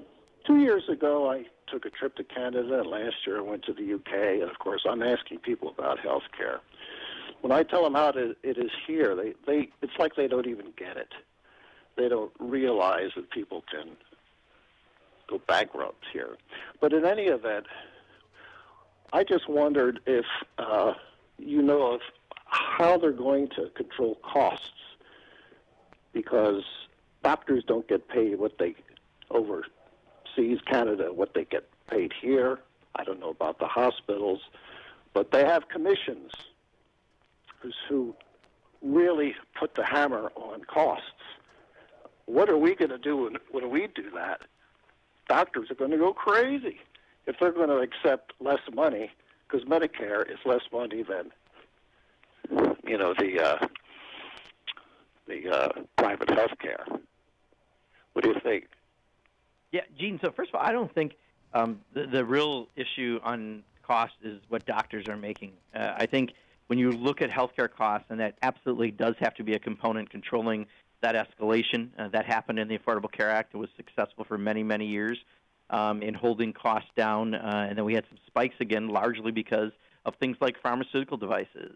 years ago, I took a trip to Canada. Last year, I went to the UK. And, of course, I'm asking people about health care. When I tell them how it is here, it's like they don't even get it. They don't realize that people can go bankrupt here. But in any event, I just wondered if you know of how they're going to control costs, because doctors don't get paid what they overseas, Canada, what they get paid here. I don't know about the hospitals, but they have commissions who really put the hammer on costs. What are we going to do when we do that? Doctors are going to go crazy if they're going to accept less money, because Medicare is less money than, the private health care. What do you think? Yeah, Gene, so first of all, I don't think the real issue on cost is what doctors are making. I think when you look at healthcare costs, and that absolutely does have to be a component controlling that escalation that happened in the Affordable Care Act. It was successful for many, many years in holding costs down. And then we had some spikes again, largely because of things like pharmaceutical devices,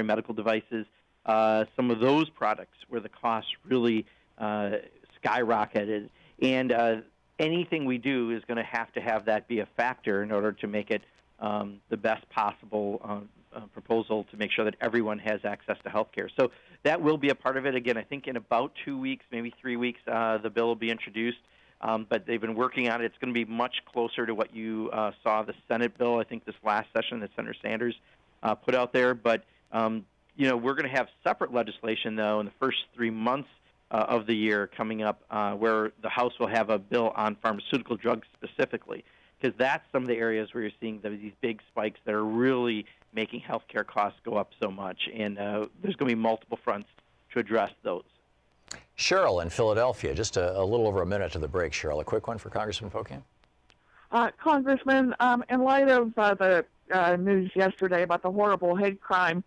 medical devices. Some of those products where the costs really skyrocketed. And anything we do is going to have that be a factor in order to make it the best possible proposal to make sure that everyone has access to health care. So that will be a part of it. Again, I think in about 2 weeks, maybe 3 weeks, the bill will be introduced. But they've been working on it. It's going to be much closer to what you saw the Senate bill, I think, this last session that Senator Sanders put out there. But, we're going to have separate legislation, though, in the first 3 months of the year coming up where the House will have a bill on pharmaceutical drugs specifically, because that's some of the areas where you're seeing these big spikes that are really making health care costs go up so much. And there's going to be multiple fronts to address those. Cheryl in Philadelphia, just a little over a minute to the break. Cheryl, a quick one for Congressman Pocan. Congressman, in light of the news yesterday about the horrible hate crime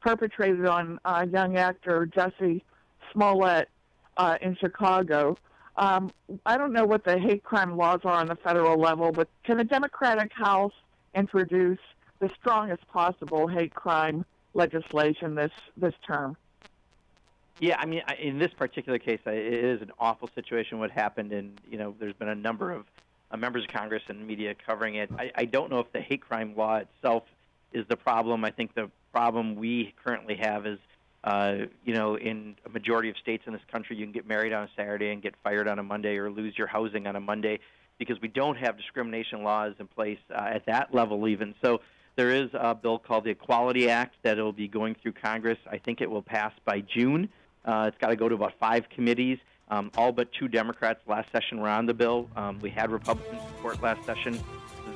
perpetrated on young actor Jussie Smollett in Chicago, I don't know what the hate crime laws are on the federal level, but can the Democratic House introduce the strongest possible hate crime legislation this term? Yeah, I mean, in this particular case, it is an awful situation what happened, and, there's been a number of members of Congress and media covering it. I don't know if the hate crime law itself is the problem. I think the problem we currently have is, in a majority of states in this country, you can get married on a Saturday and get fired on a Monday or lose your housing on a Monday because we don't have discrimination laws in place at that level even. So there is a bill called the Equality Act that will be going through Congress. I think it will pass by June. It's got to go to about 5 committees. All but 2 Democrats last session were on the bill. We had Republican support last session.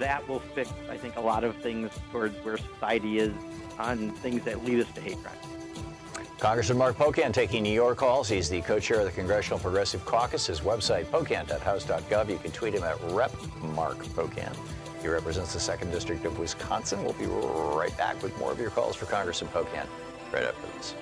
That will fix, I think, a lot of things towards where society is on things that lead us to hate crime. Congressman Mark Pocan taking your calls. He's the co-chair of the Congressional Progressive Caucus. His website, pocan.house.gov. You can tweet him at @RepMarkPocan. He represents the 2nd District of Wisconsin. We'll be right back with more of your calls for Congressman Pocan right after this.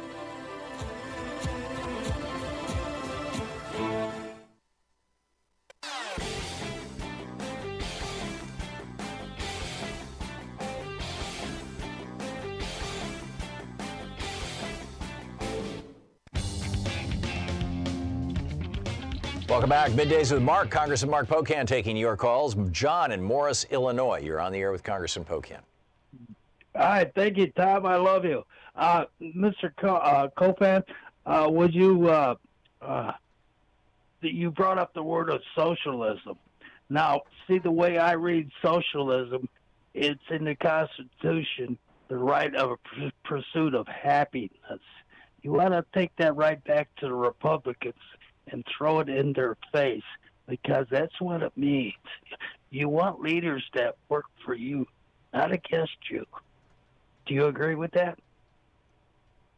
Welcome back. Middays with Mark. Congressman Mark Pocan taking your calls. John in Morris, Illinois. You're on the air with Congressman Pocan. All right. Thank you, Tom. I love you. Mr. Copan, would you, you brought up the word of socialism. Now, see, the way I read socialism, it's in the Constitution, the right of a pursuit of happiness. You want to take that right back to the Republicans and throw it in their face, because that's what it means. You want leaders that work for you, not against you. Do you agree with that?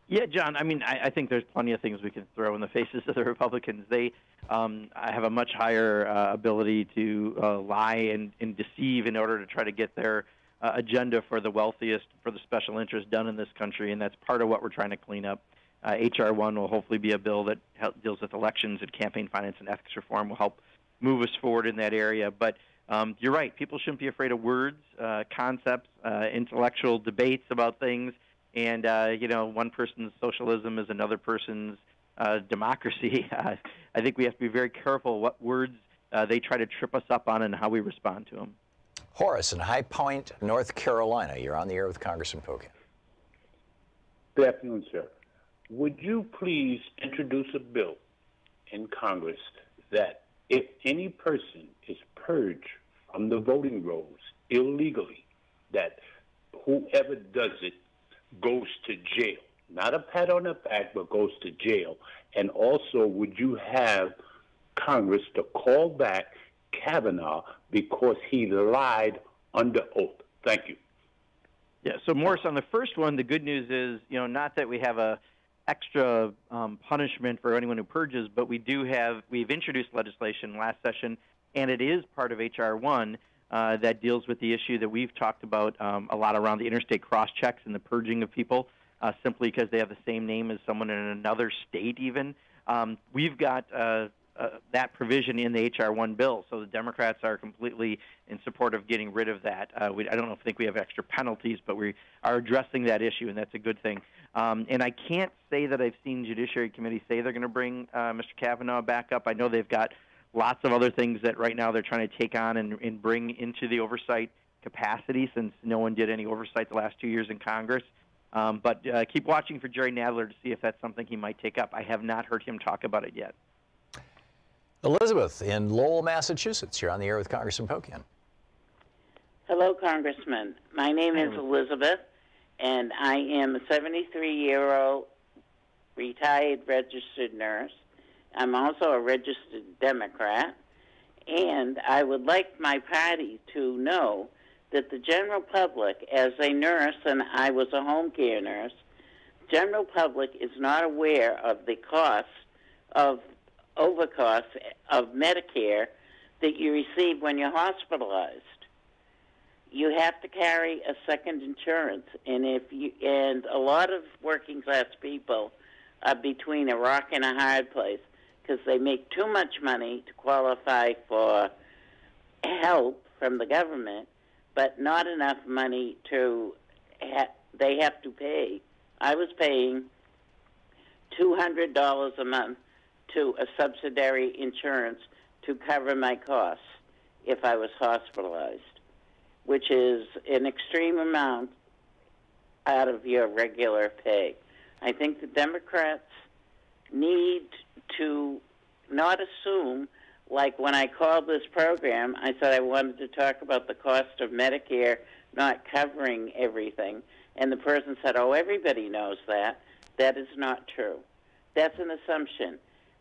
Yeah, John, I mean, I think there's plenty of things we can throw in the faces of the Republicans. They have a much higher ability to lie and deceive in order to try to get their agenda for the wealthiest, for the special interests done in this country, and that's part of what we're trying to clean up. H.R. 1 will hopefully be a bill that deals with elections and campaign finance and ethics reform, will help move us forward in that area. But you're right. People shouldn't be afraid of words, concepts, intellectual debates about things. And, one person's socialism is another person's democracy. I think we have to be very careful what words they try to trip us up on and how we respond to them. Horace in High Point, North Carolina. You're on the air with Congressman Pocan. Good afternoon, sir. Would you please introduce a bill in Congress that if any person is purged from the voting rolls illegally, that whoever does it goes to jail? Not a pat on the back, but goes to jail. And also, would you have Congress to call back Kavanaugh because he lied under oath? Thank you. Yeah, so Morris, on the first one, the good news is, not that we have a extra punishment for anyone who purges, but we've introduced legislation last session, and it is part of H.R. 1 that deals with the issue that we've talked about a lot around the interstate cross-checks and the purging of people simply because they have the same name as someone in another state even. We've got that provision in the H.R. 1 bill, so the Democrats are completely in support of getting rid of that. I don't think we have extra penalties, but we are addressing that issue, and that's a good thing. And I can't say that I've seen Judiciary Committee say they're going to bring Mr. Kavanaugh back up. I know they've got lots of other things that right now they're trying to take on and bring into the oversight capacity, since no one did any oversight the last 2 years in Congress. But keep watching for Jerry Nadler to see if that's something he might take up. I have not heard him talk about it yet. Elizabeth in Lowell, Massachusetts. You're on the air with Congressman Pocan. Hello, Congressman. My name is Elizabeth, and I am a 73-year-old retired registered nurse. I'm also a registered Democrat, and I would like my party to know that the general public, as a nurse, and I was a home care nurse, general public is not aware of the cost of overcosts of Medicare that you receive when you're hospitalized. You have to carry a second insurance, and a lot of working class people are between a rock and a hard place because they make too much money to qualify for help from the government, but not enough money to they have to pay. I was paying $200 a month to a subsidiary insurance to cover my costs if I was hospitalized, which is an extreme amount out of your regular pay. I think the Democrats need to not assume like when I called this program, I said I wanted to talk about the cost of Medicare not covering everything. And the person said, oh, everybody knows that. That is not true. That's an assumption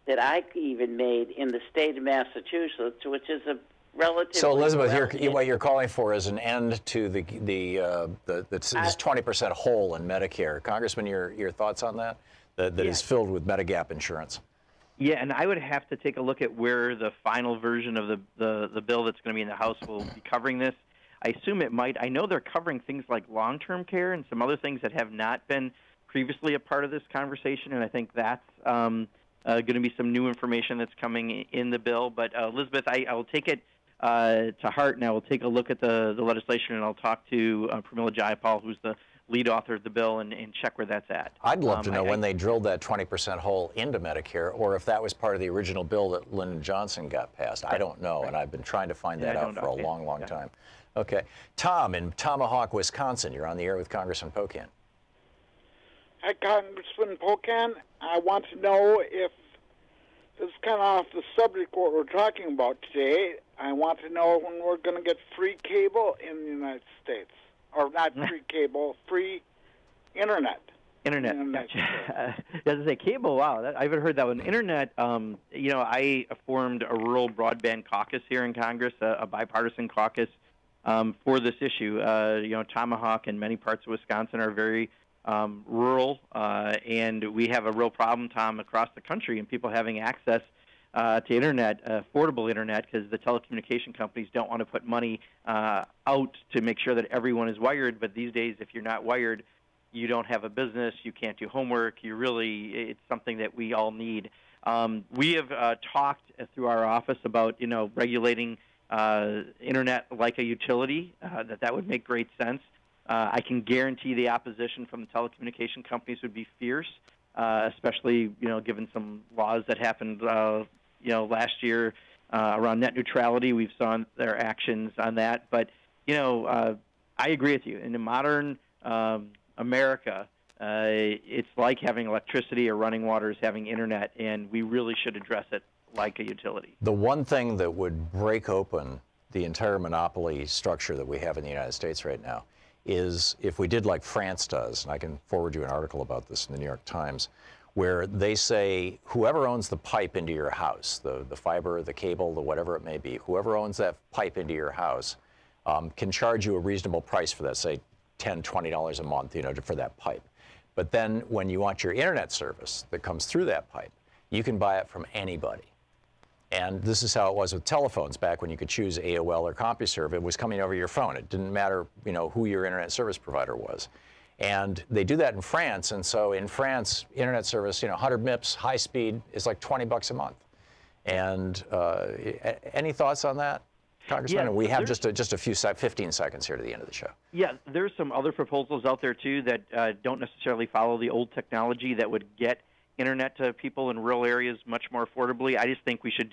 that I even made in the state of Massachusetts, which is a relatively... So, Elizabeth, what you're calling for is an end to this 20% hole in Medicare. Congressman, your thoughts on that? That is filled with Medigap insurance. Yeah, and I would have to take a look at where the final version of the bill that's going to be in the House will be covering this. I assume it might. I know they're covering things like long-term care and some other things that have not been previously a part of this conversation, and I think that's going to be some new information that's coming in the bill. But, Elizabeth, I will take it to heart, and I will take a look at the legislation, and I'll talk to Pramila Jayapal, who's the lead author of the bill, and check where that's at. I'd love to know when they drilled that 20% hole into Medicare, or if that was part of the original bill that Lyndon Johnson got passed. I don't know, and I've been trying to find that out for a long, long time. Okay. Tom in Tomahawk, Wisconsin, you're on the air with Congressman Pocan. Hi, Congressman Pocan. I want to know if, this is kind of off the subject what we're talking about today, I want to know when we're going to get free cable in the United States. Or not free cable, free internet. Internet. Gotcha. As I say, cable, wow, I haven't heard that one. Internet, I formed a rural broadband caucus here in Congress, a bipartisan caucus for this issue. Tomahawk and many parts of Wisconsin are very rural, and we have a real problem, Tom, across the country, and people having access to internet, affordable internet, because the telecommunication companies don't want to put money out to make sure that everyone is wired. But these days, if you're not wired, you don't have a business, you can't do homework. It's something that we all need. We have talked through our office about, regulating internet like a utility. That would make great sense. I can guarantee the opposition from the telecommunication companies would be fierce, especially, given some laws that happened last year around net neutrality. We've saw their actions on that. But, I agree with you. In the modern America, it's like having electricity or running water is having internet, and we really should address it like a utility. The one thing that would break open the entire monopoly structure that we have in the United States right now is if we did like France does, and I can forward you an article about this in the New York Times, where they say whoever owns the pipe into your house, the fiber, the cable, the whatever it may be, whoever owns that pipe into your house can charge you a reasonable price for that, say $10, $20 a month, for that pipe. But then when you want your internet service that comes through that pipe, you can buy it from anybody. And this is how it was with telephones back when you could choose AOL or CompuServe. It was coming over your phone. It didn't matter, who your internet service provider was. And they do that in France. And so in France, internet service, 100 MIPS, high speed, is like $20 a month. And any thoughts on that, Congressman? And we have just a few 15 seconds here to the end of the show. Yeah, there's some other proposals out there, too, that don't necessarily follow the old technology that would get internet to people in rural areas much more affordably. I just think we should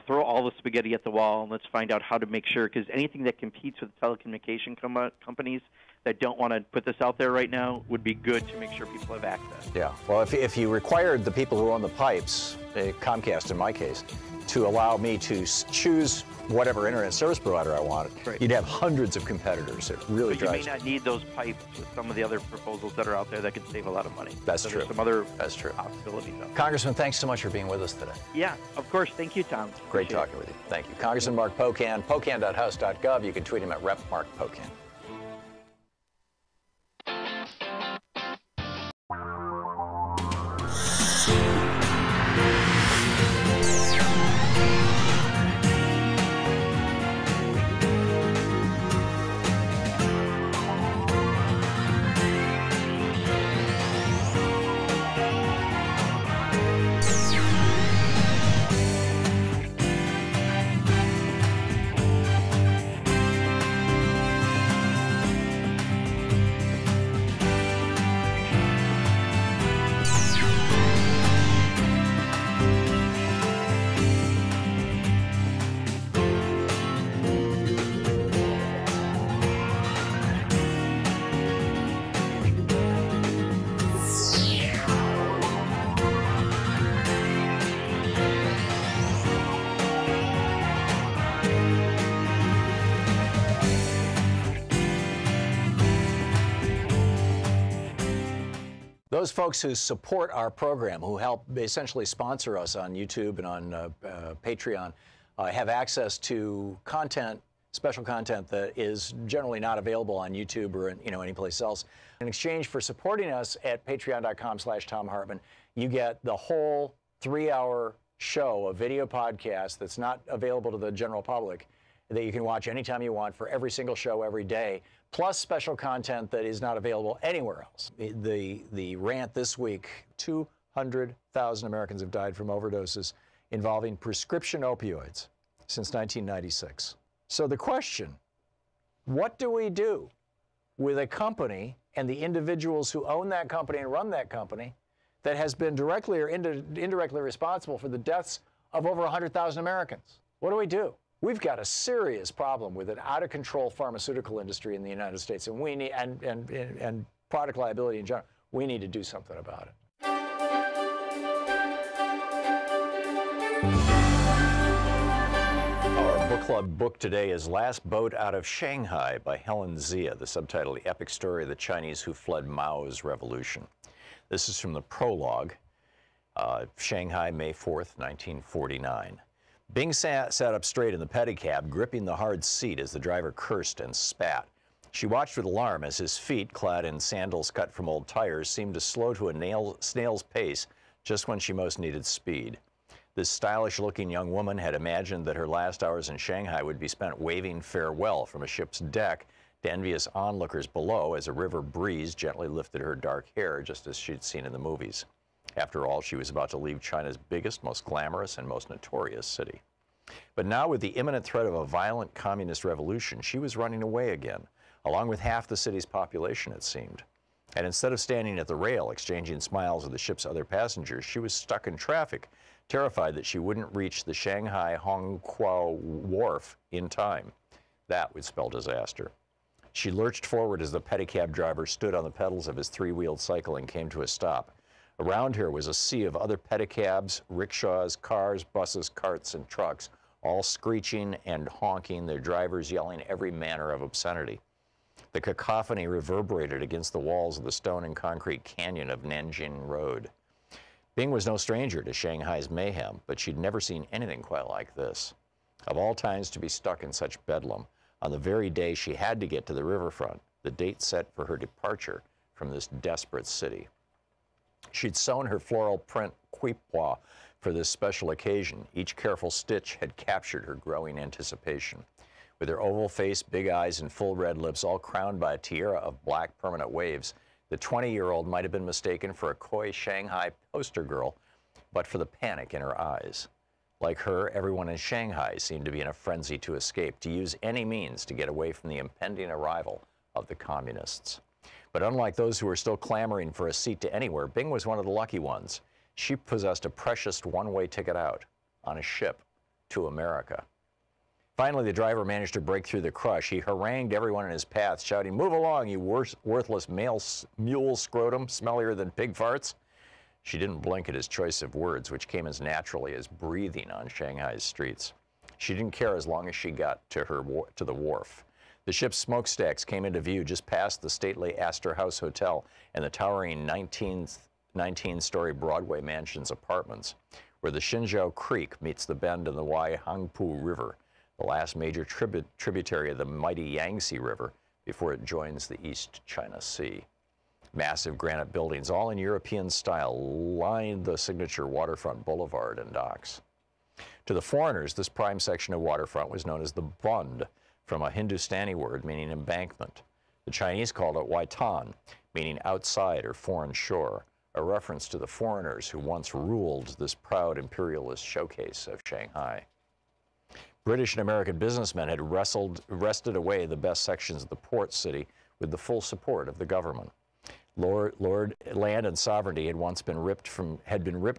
throw all the spaghetti at the wall, and let's find out how to make sure, because anything that competes with telecommunication companies that don't want to put this out there right now would be good to make sure people have access. Yeah, well, if you required the people who own the pipes, Comcast in my case, to allow me to choose whatever internet service provider I wanted, you'd have hundreds of competitors. It really drives. You may not need those pipes with some of the other proposals that are out there that could save a lot of money. That's true. There's some other possibilities out there. Congressman, thanks so much for being with us today. Yeah, of course. Thank you, Tom. Great talking with you. Thank you. Congressman Mark Pocan, pocan.house.gov. You can tweet him at Rep. Mark Pocan. those folks who support our program, who help essentially sponsor us on YouTube and on Patreon, have access to content, special content that is generally not available on YouTube or anyplace else. In exchange for supporting us at patreon.com/Thom Hartmann, you get the whole 3-hour show, a video podcast that's not available to the general public, that you can watch anytime you want for every single show every day, plus special content that is not available anywhere else. The rant this week, 200,000 Americans have died from overdoses involving prescription opioids since 1996. So the question, what do we do with a company and the individuals who own that company and run that company that has been directly or indirectly responsible for the deaths of over 100,000 Americans? What do we do? We've got a serious problem with an out-of-control pharmaceutical industry in the United States, and we need and product liability in general. We need to do something about it. Our book club book today is Last Boat Out of Shanghai by Helen Zia, the subtitle, The Epic Story of the Chinese Who Fled Mao's Revolution. This is from the prologue, Shanghai, May 4th, 1949. Bing sat up straight in the pedicab, gripping the hard seat as the driver cursed and spat. She watched with alarm as his feet, clad in sandals cut from old tires, seemed to slow to a snail's pace just when she most needed speed. This stylish-looking young woman had imagined that her last hours in Shanghai would be spent waving farewell from a ship's deck to envious onlookers below as a river breeze gently lifted her dark hair, just as she'd seen in the movies. After all, she was about to leave China's biggest, most glamorous, and most notorious city. But now, with the imminent threat of a violent communist revolution, she was running away again, along with half the city's population, it seemed. And instead of standing at the rail exchanging smiles with the ship's other passengers, she was stuck in traffic, terrified that she wouldn't reach the Shanghai Hongqiao wharf in time. That would spell disaster. She lurched forward as the pedicab driver stood on the pedals of his three-wheeled cycle and came to a stop. Around her was a sea of other pedicabs, rickshaws, cars, buses, carts, and trucks, all screeching and honking, their drivers yelling every manner of obscenity. The cacophony reverberated against the walls of the stone and concrete canyon of Nanjing Road. Bing was no stranger to Shanghai's mayhem, but she'd never seen anything quite like this. Of all times to be stuck in such bedlam, on the very day she had to get to the riverfront, the date set for her departure from this desperate city. She'd sewn her floral print quipois for this special occasion. Each careful stitch had captured her growing anticipation. With her oval face, big eyes, and full red lips, all crowned by a tiara of black permanent waves, the 20-year-old might have been mistaken for a coy Shanghai poster girl, but for the panic in her eyes. Like her, everyone in Shanghai seemed to be in a frenzy to escape, to use any means to get away from the impending arrival of the communists. But unlike those who were still clamoring for a seat to anywhere, Bing was one of the lucky ones. She possessed a precious one-way ticket out on a ship to America. Finally, the driver managed to break through the crush. He harangued everyone in his path, shouting, "Move along, you worthless mule scrotum, smellier than pig farts." She didn't blink at his choice of words, which came as naturally as breathing on Shanghai's streets. She didn't care as long as she got to the wharf. The ship's smokestacks came into view just past the stately Astor House Hotel and the towering 19-story Broadway Mansion's apartments, where the Xinjiao Creek meets the bend in the Huangpu River, the last major tributary of the mighty Yangtze River before it joins the East China Sea. Massive granite buildings, all in European style, lined the signature waterfront boulevard and docks. To the foreigners, this prime section of waterfront was known as the Bund, from a Hindustani word meaning embankment. The Chinese called it Waitan, meaning outside or foreign shore, a reference to the foreigners who once ruled this proud imperialist showcase of Shanghai. British and American businessmen had wrested away the best sections of the port city with the full support of the government. Land and sovereignty had been ripped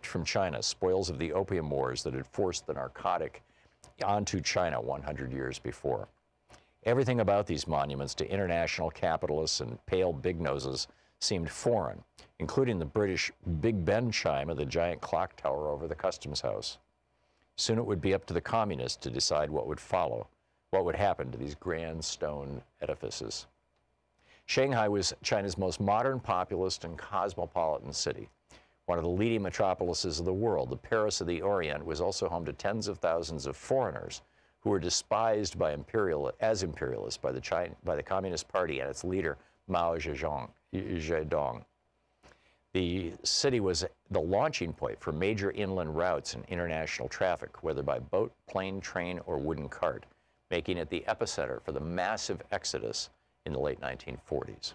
from China, spoils of the opium wars that had forced the narcotic onto China 100 years before. Everything about these monuments to international capitalists and pale big noses seemed foreign, including the British Big Ben chime of the giant clock tower over the customs house. Soon it would be up to the communists to decide what would follow, what would happen to these grand stone edifices. Shanghai was China's most modern, populous, and cosmopolitan city. One of the leading metropolises of the world, the Paris of the Orient was also home to tens of thousands of foreigners who were despised by imperialists by the Communist Party and its leader, Mao Zedong. The city was the launching point for major inland routes and international traffic, whether by boat, plane, train, or wooden cart, making it the epicenter for the massive exodus in the late 1940s.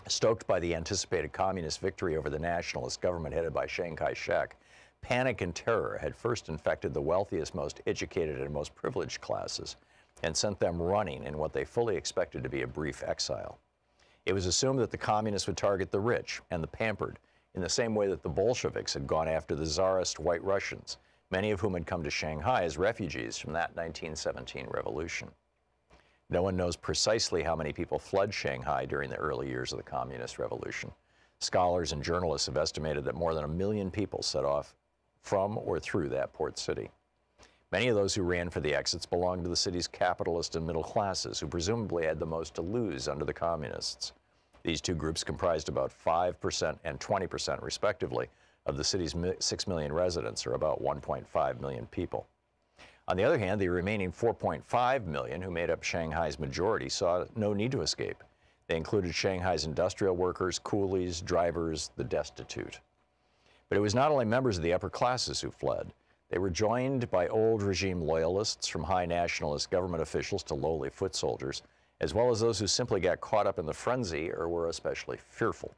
Stoked by the anticipated communist victory over the nationalist government headed by Chiang Kai-shek, panic and terror had first infected the wealthiest, most educated, and most privileged classes and sent them running in what they fully expected to be a brief exile. It was assumed that the communists would target the rich and the pampered in the same way that the Bolsheviks had gone after the Tsarist White Russians, many of whom had come to Shanghai as refugees from that 1917 revolution. No one knows precisely how many people fled Shanghai during the early years of the Communist Revolution. Scholars and journalists have estimated that more than 1 million people set off from or through that port city. Many of those who ran for the exits belonged to the city's capitalist and middle classes, who presumably had the most to lose under the communists. These two groups comprised about 5% and 20%, respectively, of the city's 6 million residents, or about 1.5 million people. On the other hand, the remaining 4.5 million who made up Shanghai's majority saw no need to escape. They included Shanghai's industrial workers, coolies, drivers, the destitute. But it was not only members of the upper classes who fled. They were joined by old regime loyalists, from high nationalist government officials to lowly foot soldiers, as well as those who simply got caught up in the frenzy or were especially fearful.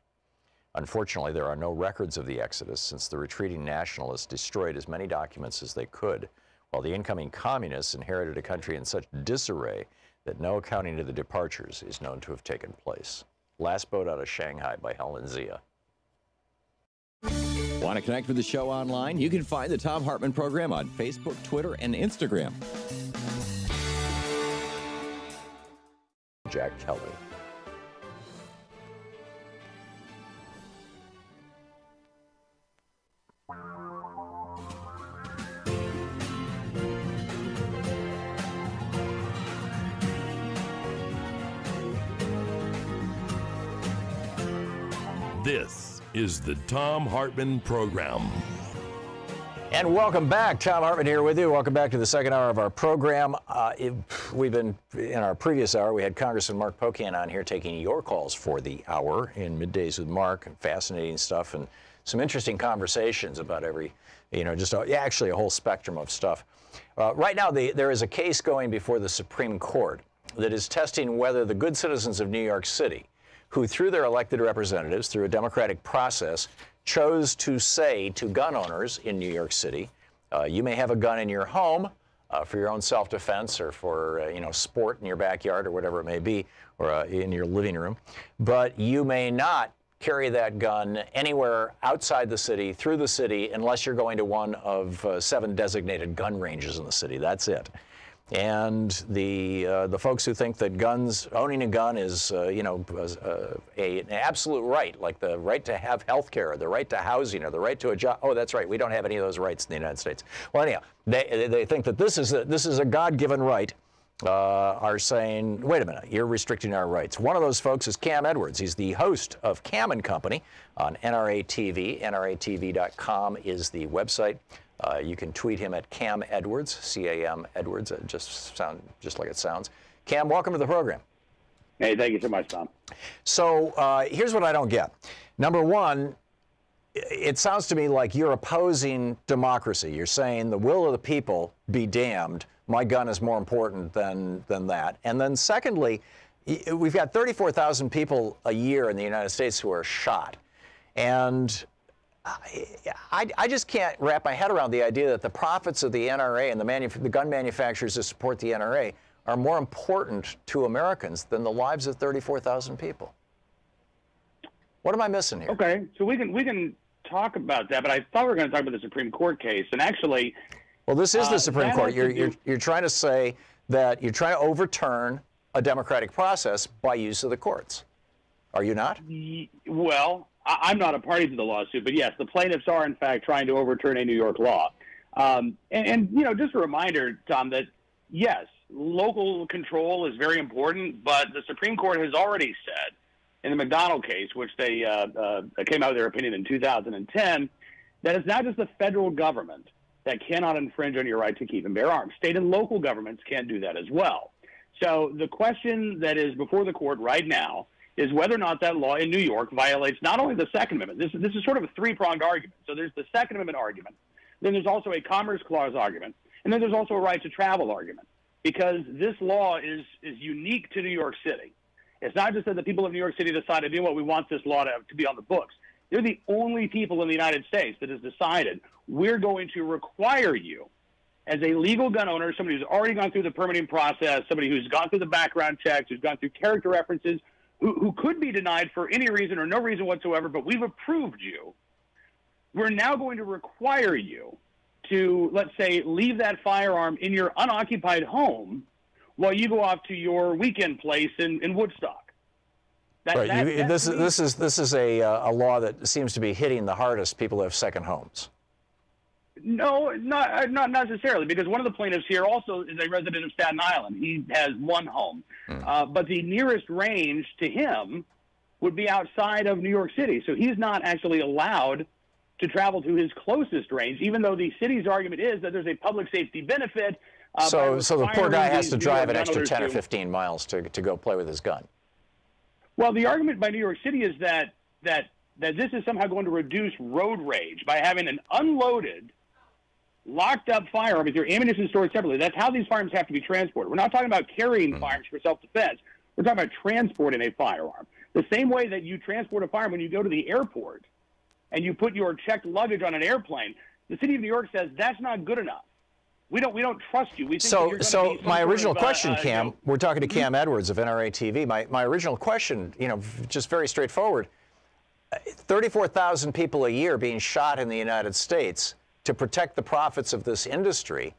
Unfortunately, there are no records of the exodus, since the retreating nationalists destroyed as many documents as they could, while the incoming communists inherited a country in such disarray that no accounting of the departures is known to have taken place. Last Boat Out of Shanghai by Helen Zia. Want to connect with the show online? You can find the Thom Hartmann Program on Facebook, Twitter, and Instagram. Jack Kelly. This is the Thom Hartmann Program. And welcome back. Thom Hartmann here with you. Welcome back to the second hour of our program. We've been, in our previous hour, we had Congressman Mark Pocan on here taking your calls for the hour in Middays with Mark, and fascinating stuff and some interesting conversations about actually a whole spectrum of stuff. Right now, there is a case going before the Supreme Court that is testing whether the good citizens of New York City, who through their elected representatives, through a democratic process, chose to say to gun owners in New York City, you may have a gun in your home for your own self-defense or for sport in your backyard or whatever it may be, or in your living room, but you may not carry that gun anywhere outside the city, through the city, unless you're going to one of 7 designated gun ranges in the city. That's it. And the folks who think that owning a gun is, an absolute right, like the right to have health care, or the right to housing, or the right to a job. Oh, that's right. We don't have any of those rights in the United States. Well, anyhow, they think that this is a God-given right. Are saying, wait a minute, you're restricting our rights. One of those folks is Cam Edwards. He's the host of Cam and Company on NRA TV. NRATV.com is the website. You can tweet him at Cam Edwards, C-A-M Edwards. It just like it sounds. Cam, welcome to the program. Hey, thank you so much, Tom. So here's what I don't get. Number one, it sounds to me like you're opposing democracy. You're saying the will of the people be damned. My gun is more important than that. And then secondly, we've got 34,000 people a year in the United States who are shot. And I just can't wrap my head around the idea that the profits of the NRA and the gun manufacturers that support the NRA are more important to Americans than the lives of 34,000 people. What am I missing here? Okay, so we can talk about that, but I thought we were going to talk about the Supreme Court case, and actually, well, this is the Supreme Court. You're trying to say that you're trying to overturn a democratic process by use of the courts. Are you not? Well, I'm not a party to the lawsuit, but yes, the plaintiffs are in fact trying to overturn a New York law. And just a reminder, Tom, that yes, local control is very important, but the Supreme Court has already said in the McDonald case, which they came out with their opinion in 2010, that it's not just the federal government that cannot infringe on your right to keep and bear arms. State and local governments can't do that as well. So the question that is before the court right now is whether or not that law in New York violates not only the Second Amendment. This is sort of a three-pronged argument. So there's the Second Amendment argument, then there's also a Commerce Clause argument, and then there's also a right to travel argument, because this law is unique to New York City. It's not just that the people of New York City decided, you know what, we want this law to be on the books. They're the only people in the United States that has decided we're going to require you as a legal gun owner, somebody who's already gone through the permitting process, somebody who's gone through the background checks, who's gone through character references, who could be denied for any reason or no reason whatsoever, but we've approved you. We're now going to require you to, let's say, leave that firearm in your unoccupied home while you go off to your weekend place in Woodstock. This is a law that seems to be hitting the hardest people who have second homes. No, not necessarily, because one of the plaintiffs here also is a resident of Staten Island. He has one home, but the nearest range to him would be outside of New York City, so he's not actually allowed to travel to his closest range, even though the city's argument is that there's a public safety benefit. So the poor guy has to drive an extra 10 or 15 miles to go play with his gun. Well, the argument by New York City is that this is somehow going to reduce road rage by having an unloaded, locked up firearm with your ammunition stored separately. That's how these firearms have to be transported. We're not talking about carrying firearms for self-defense. We're talking about transporting a firearm. The same way that you transport a firearm when you go to the airport and you put your checked luggage on an airplane, the city of New York says that's not good enough. We don't trust you. We think that you're so be my original question, you Cam, know, we're talking to Cam Edwards of NRA TV. My original question, just very straightforward. 34,000 people a year being shot in the United States to protect the profits of this industry,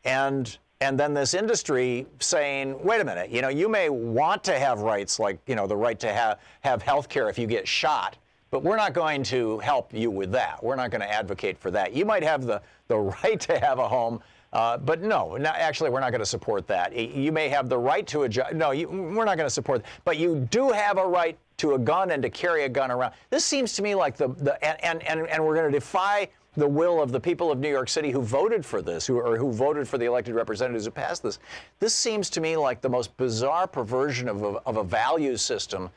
and then this industry saying, wait a minute, you may want to have rights like, the right to have health care if you get shot, but we're not going to help you with that. We're not going to advocate for that. You might have the right to have a home, but no, actually, we're not going to support that. You may have the right to a job. No, we're not going to support that. But you do have a right to a gun and to carry a gun around. This seems to me like and we're going to defy the will of the people of New York City who voted for this, who voted for the elected representatives who passed this. This seems to me like the most bizarre perversion of a value system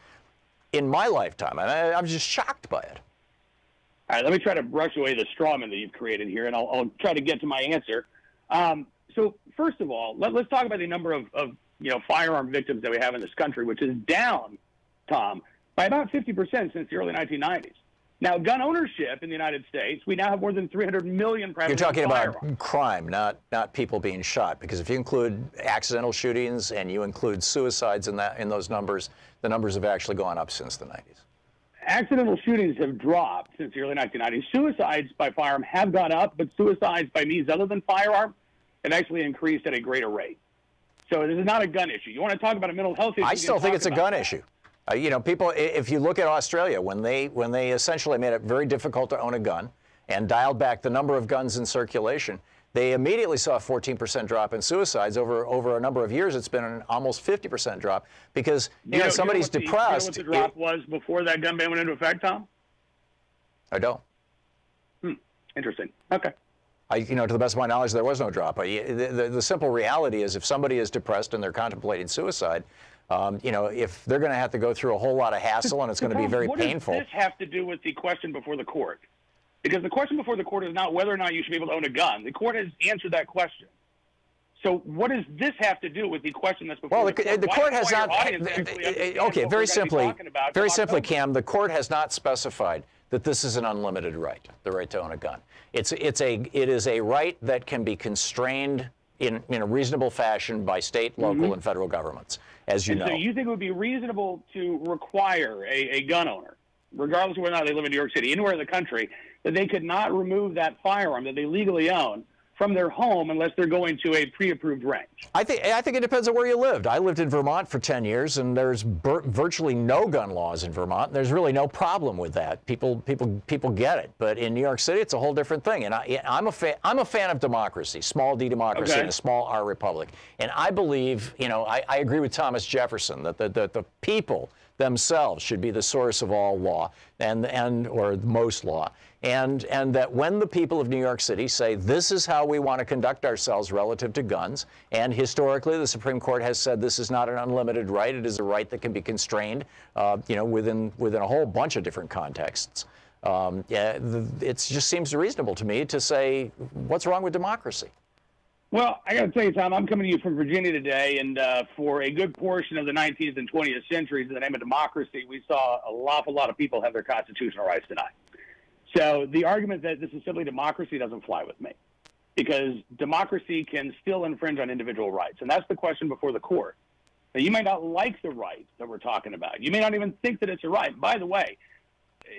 in my lifetime. And I'm just shocked by it. All right, let me try to brush away the straw man that you've created here, and I'll try to get to my answer. So first of all, let's talk about the number of firearm victims that we have in this country, which is down, Tom, by about 50% since the early 1990s. Now, gun ownership in the United States, we now have more than 300 million private You're talking firearms. about crime, not people being shot, because if you include accidental shootings and you include suicides in those numbers, the numbers have actually gone up since the 90s. Accidental shootings have dropped since the early 1990s. Suicides by firearm have gone up, but suicides by means other than firearm have actually increased at a greater rate. So this is not a gun issue. You want to talk about a mental health issue? I still think it's a gun issue. People, if you look at Australia, when they essentially made it very difficult to own a gun and dialed back the number of guns in circulation, they immediately saw a 14% drop in suicides. Over a number of years, it's been an almost 50% drop because somebody's depressed. You know what the drop was before that gun ban went into effect, Tom? I don't. Interesting. Okay. To the best of my knowledge, there was no drop. The simple reality is if somebody is depressed and they're contemplating suicide, if they're going to have to go through a whole lot of hassle and it's going to be very painful. What does this have to do with the question before the court? Because the question before the court is not whether or not you should be able to own a gun. The court has answered that question. So what does this have to do with the question that's before the court? Well, the court has not. Okay, very simply, Cam, the court has not specified that this is an unlimited right, the right to own a gun. It is a right that can be constrained in a reasonable fashion by state, local, and federal governments, as you know. So you think it would be reasonable to require a gun owner, regardless of whether or not they live in New York City, anywhere in the country, that they could not remove that firearm that they legally own from their home unless they're going to a pre-approved range. I think it depends on where you lived. I lived in Vermont for 10 years, and there's virtually no gun laws in Vermont. There's really no problem with that. People get it. But in New York City, it's a whole different thing. And I'm a fan of democracy, small d democracy, and a small r republic. And I believe, I agree with Thomas Jefferson that the people themselves should be the source of all law or most law. And that when the people of New York City say this is how we want to conduct ourselves relative to guns, and historically the Supreme Court has said this is not an unlimited right, it is a right that can be constrained, within a whole bunch of different contexts. It just seems reasonable to me to say, what's wrong with democracy? Well, I got to tell you, Tom, I'm coming to you from Virginia today, and for a good portion of the 19th and 20th centuries, in the name of democracy, we saw an awful lot of people have their constitutional rights denied. So the argument that this is simply democracy doesn't fly with me, because democracy can still infringe on individual rights, and that's the question before the court. Now, you may not like the right that we're talking about. You may not even think that it's a right. By the way,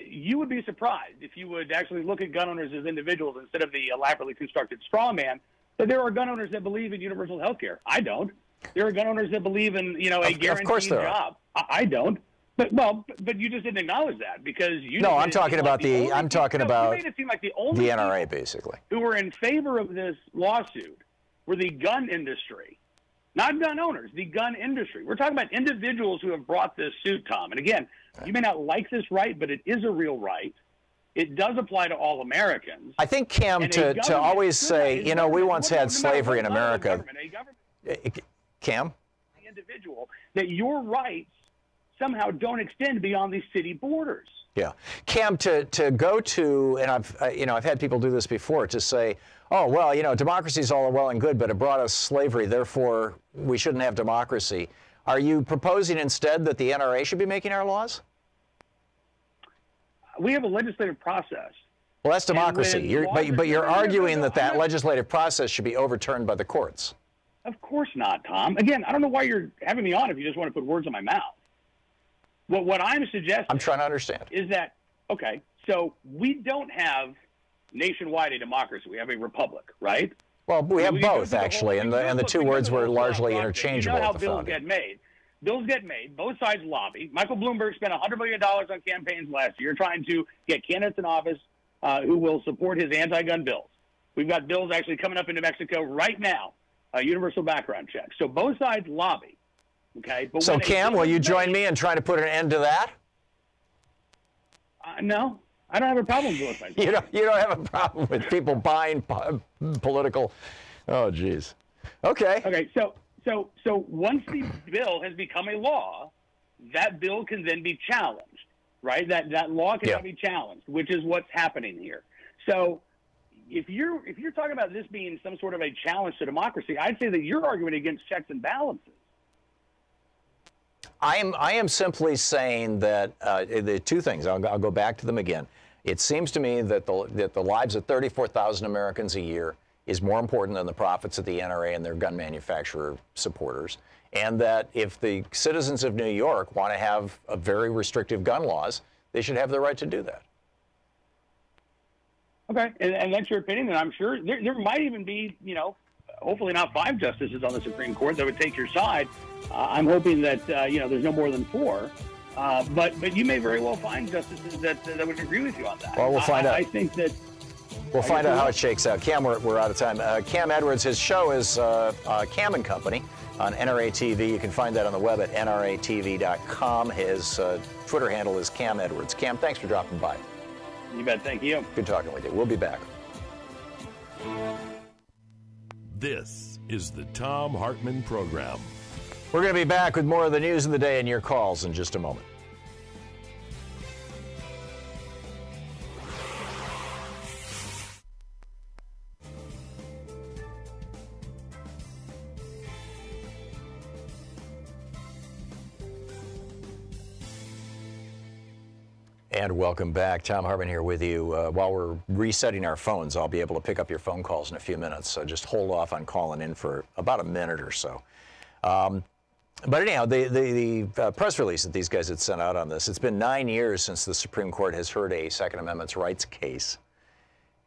you would be surprised if you would actually look at gun owners as individuals instead of the elaborately constructed straw man, that there are gun owners that believe in universal health care. I don't. There are gun owners that believe in, a guaranteed job. I don't. But you just didn't acknowledge that because you. No, I'm talking about you made it seem like the only NRA, basically, who were in favor of this lawsuit were the gun industry, not gun owners, the gun industry. We're talking about individuals who have brought this suit, Tom. And again, you may not like this right, but it is a real right. It does apply to all Americans. I think, Cam, to always say, we once had slavery in America. Cam? The individual, that your rights somehow don't extend beyond these city borders. Yeah. Cam, to go to, and I've had people do this before, to say, oh, well, democracy is all well and good, but it brought us slavery, therefore we shouldn't have democracy. Are you proposing instead that the NRA should be making our laws? We have a legislative process. Well, that's democracy. But you're arguing that legislative process should be overturned by the courts. Of course not, Tom. Again, I don't know why you're having me on if you just want to put words in my mouth. What I'm suggesting... I'm trying to understand. ...is that, okay, so we don't have nationwide a democracy. We have a republic, right? Well, we have both, actually, and the two words were largely interchangeable. You know how at the bills get made. Bills get made. Both sides lobby. Michael Bloomberg spent $100 million on campaigns last year trying to get candidates in office who will support his anti-gun bills. We've got bills actually coming up in New Mexico right now, universal background checks. So both sides lobby. Okay. But so, Cam, will you join me in trying to put an end to that? No, I don't have a problem with it. You don't have a problem with people buying political. Oh, geez. Okay. Okay. So once the bill has become a law, that bill can then be challenged, right? That law can now be challenged, which is what's happening here. So if you're talking about this being some sort of a challenge to democracy, I'd say that you're arguing against checks and balances. I am simply saying that the two things. I'll go back to them again. It seems to me that the lives of 34,000 Americans a year is more important than the profits of the NRA and their gun manufacturer supporters, and that if the citizens of New York want to have very restrictive gun laws, they should have the right to do that. Okay, and that's your opinion, and I'm sure there might even be, hopefully not 5 justices on the Supreme Court that would take your side. I'm hoping that, there's no more than 4. But you may very well find justices that would agree with you on that. Well, we'll find out. I think that... We'll find out how it shakes out. Cam, we're out of time. Cam Edwards, his show is Cam and Company on NRA TV. You can find that on the web at nratv.com. His Twitter handle is Cam Edwards. Cam, thanks for dropping by. You bet. Thank you. Good talking with you. We'll be back. This is the Thom Hartmann Program. We're going to be back with more of the news of the day and your calls in just a moment. And welcome back. Thom Hartmann here with you. While we're resetting our phones, I'll be able to pick up your phone calls in a few minutes, so just hold off on calling in for about a minute or so. But anyhow, the press release that these guys had sent out on this, it's been 9 years since the Supreme Court has heard a Second Amendment rights case.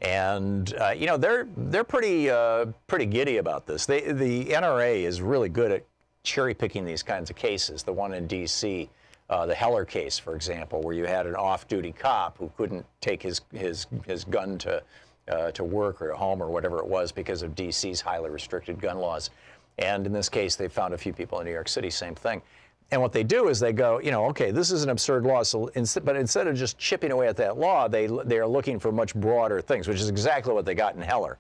And you know, they're pretty giddy about this. The NRA is really good at cherry picking these kinds of cases. The one in D.C., the Heller case, for example, where you had an off-duty cop who couldn't take his gun to work or to home or whatever it was because of D.C.'s highly restricted gun laws. And in this case, they found a few people in New York City, same thing. And what they do is they go, you know, okay, this is an absurd law, so but instead of just chipping away at that law, they are looking for much broader things, which is exactly what they got in Heller,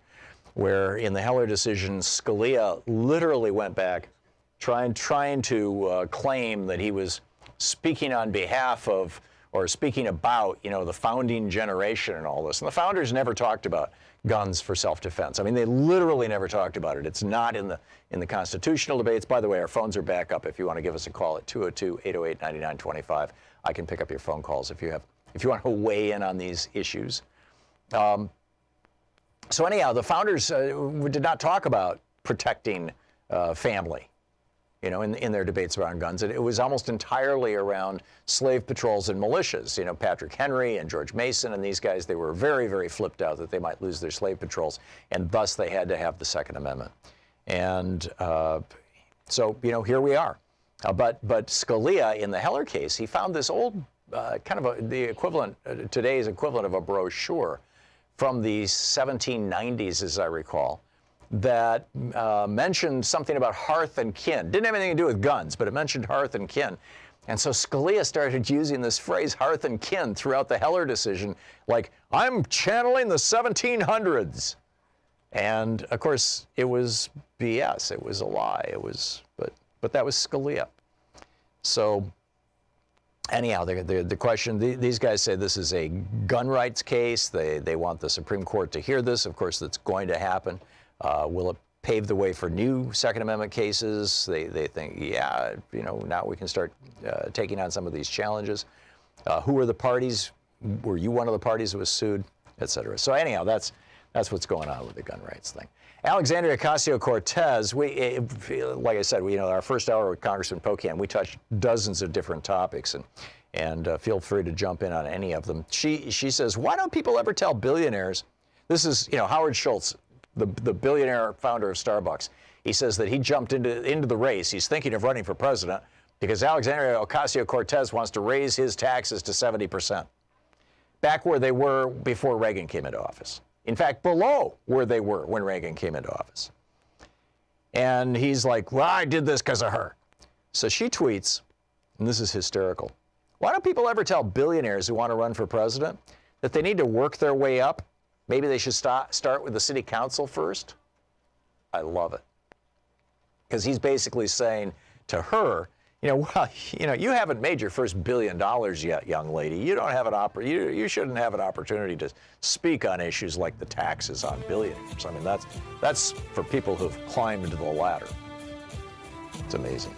where in the Heller decision, Scalia literally went back trying to claim that he was speaking on behalf of or speaking about, you know, the founding generation and all this. And the founders never talked about guns for self-defense. I mean, they literally never talked about it. It's not in the constitutional debates. By the way, our phones are back up if you want to give us a call at 202-808-9925. I can pick up your phone calls if you want to weigh in on these issues. So anyhow, the founders did not talk about protecting family, you know, in their debates around guns. It was almost entirely around slave patrols and militias. You know, Patrick Henry and George Mason and these guys, they were very, very flipped out that they might lose their slave patrols, and thus they had to have the Second Amendment. And so, you know, here we are. But Scalia, in the Heller case, he found this old, kind of the equivalent, today's equivalent of a brochure from the 1790s, as I recall, that mentioned something about hearth and kin. Didn't have anything to do with guns, but it mentioned hearth and kin. And so Scalia started using this phrase, hearth and kin, throughout the Heller decision, like, I'm channeling the 1700s. And, of course, it was BS. It was a lie. It was, but that was Scalia. So, anyhow, the question, these guys say this is a gun rights case. They want the Supreme Court to hear this. Of course, that's going to happen. Will it pave the way for new Second Amendment cases? They think, yeah, you know, now we can start taking on some of these challenges. Who are the parties? Were you one of the parties who was sued, et cetera? So anyhow, that's what's going on with the gun rights thing. Alexandria Ocasio-Cortez, like I said, you know, our first hour with Congressman Pocan, we touched dozens of different topics, and feel free to jump in on any of them. She says, why don't people ever tell billionaires? This is, you know, Howard Schultz, the billionaire founder of Starbucks. He says that he jumped into the race. He's thinking of running for president because Alexandria Ocasio-Cortez wants to raise his taxes to 70%, back where they were before Reagan came into office. In fact, below where they were when Reagan came into office. And he's like, well, I did this because of her. So she tweets, and this is hysterical, why don't people ever tell billionaires who want to run for president that they need to work their way up? Maybe they should start with the city council first? I love it. Because he's basically saying to her, you know, well, you know, you haven't made your first $1 billion yet, young lady. You don't have you shouldn't have an opportunity to speak on issues like the taxes on billionaires. I mean, that's for people who've climbed the ladder. It's amazing.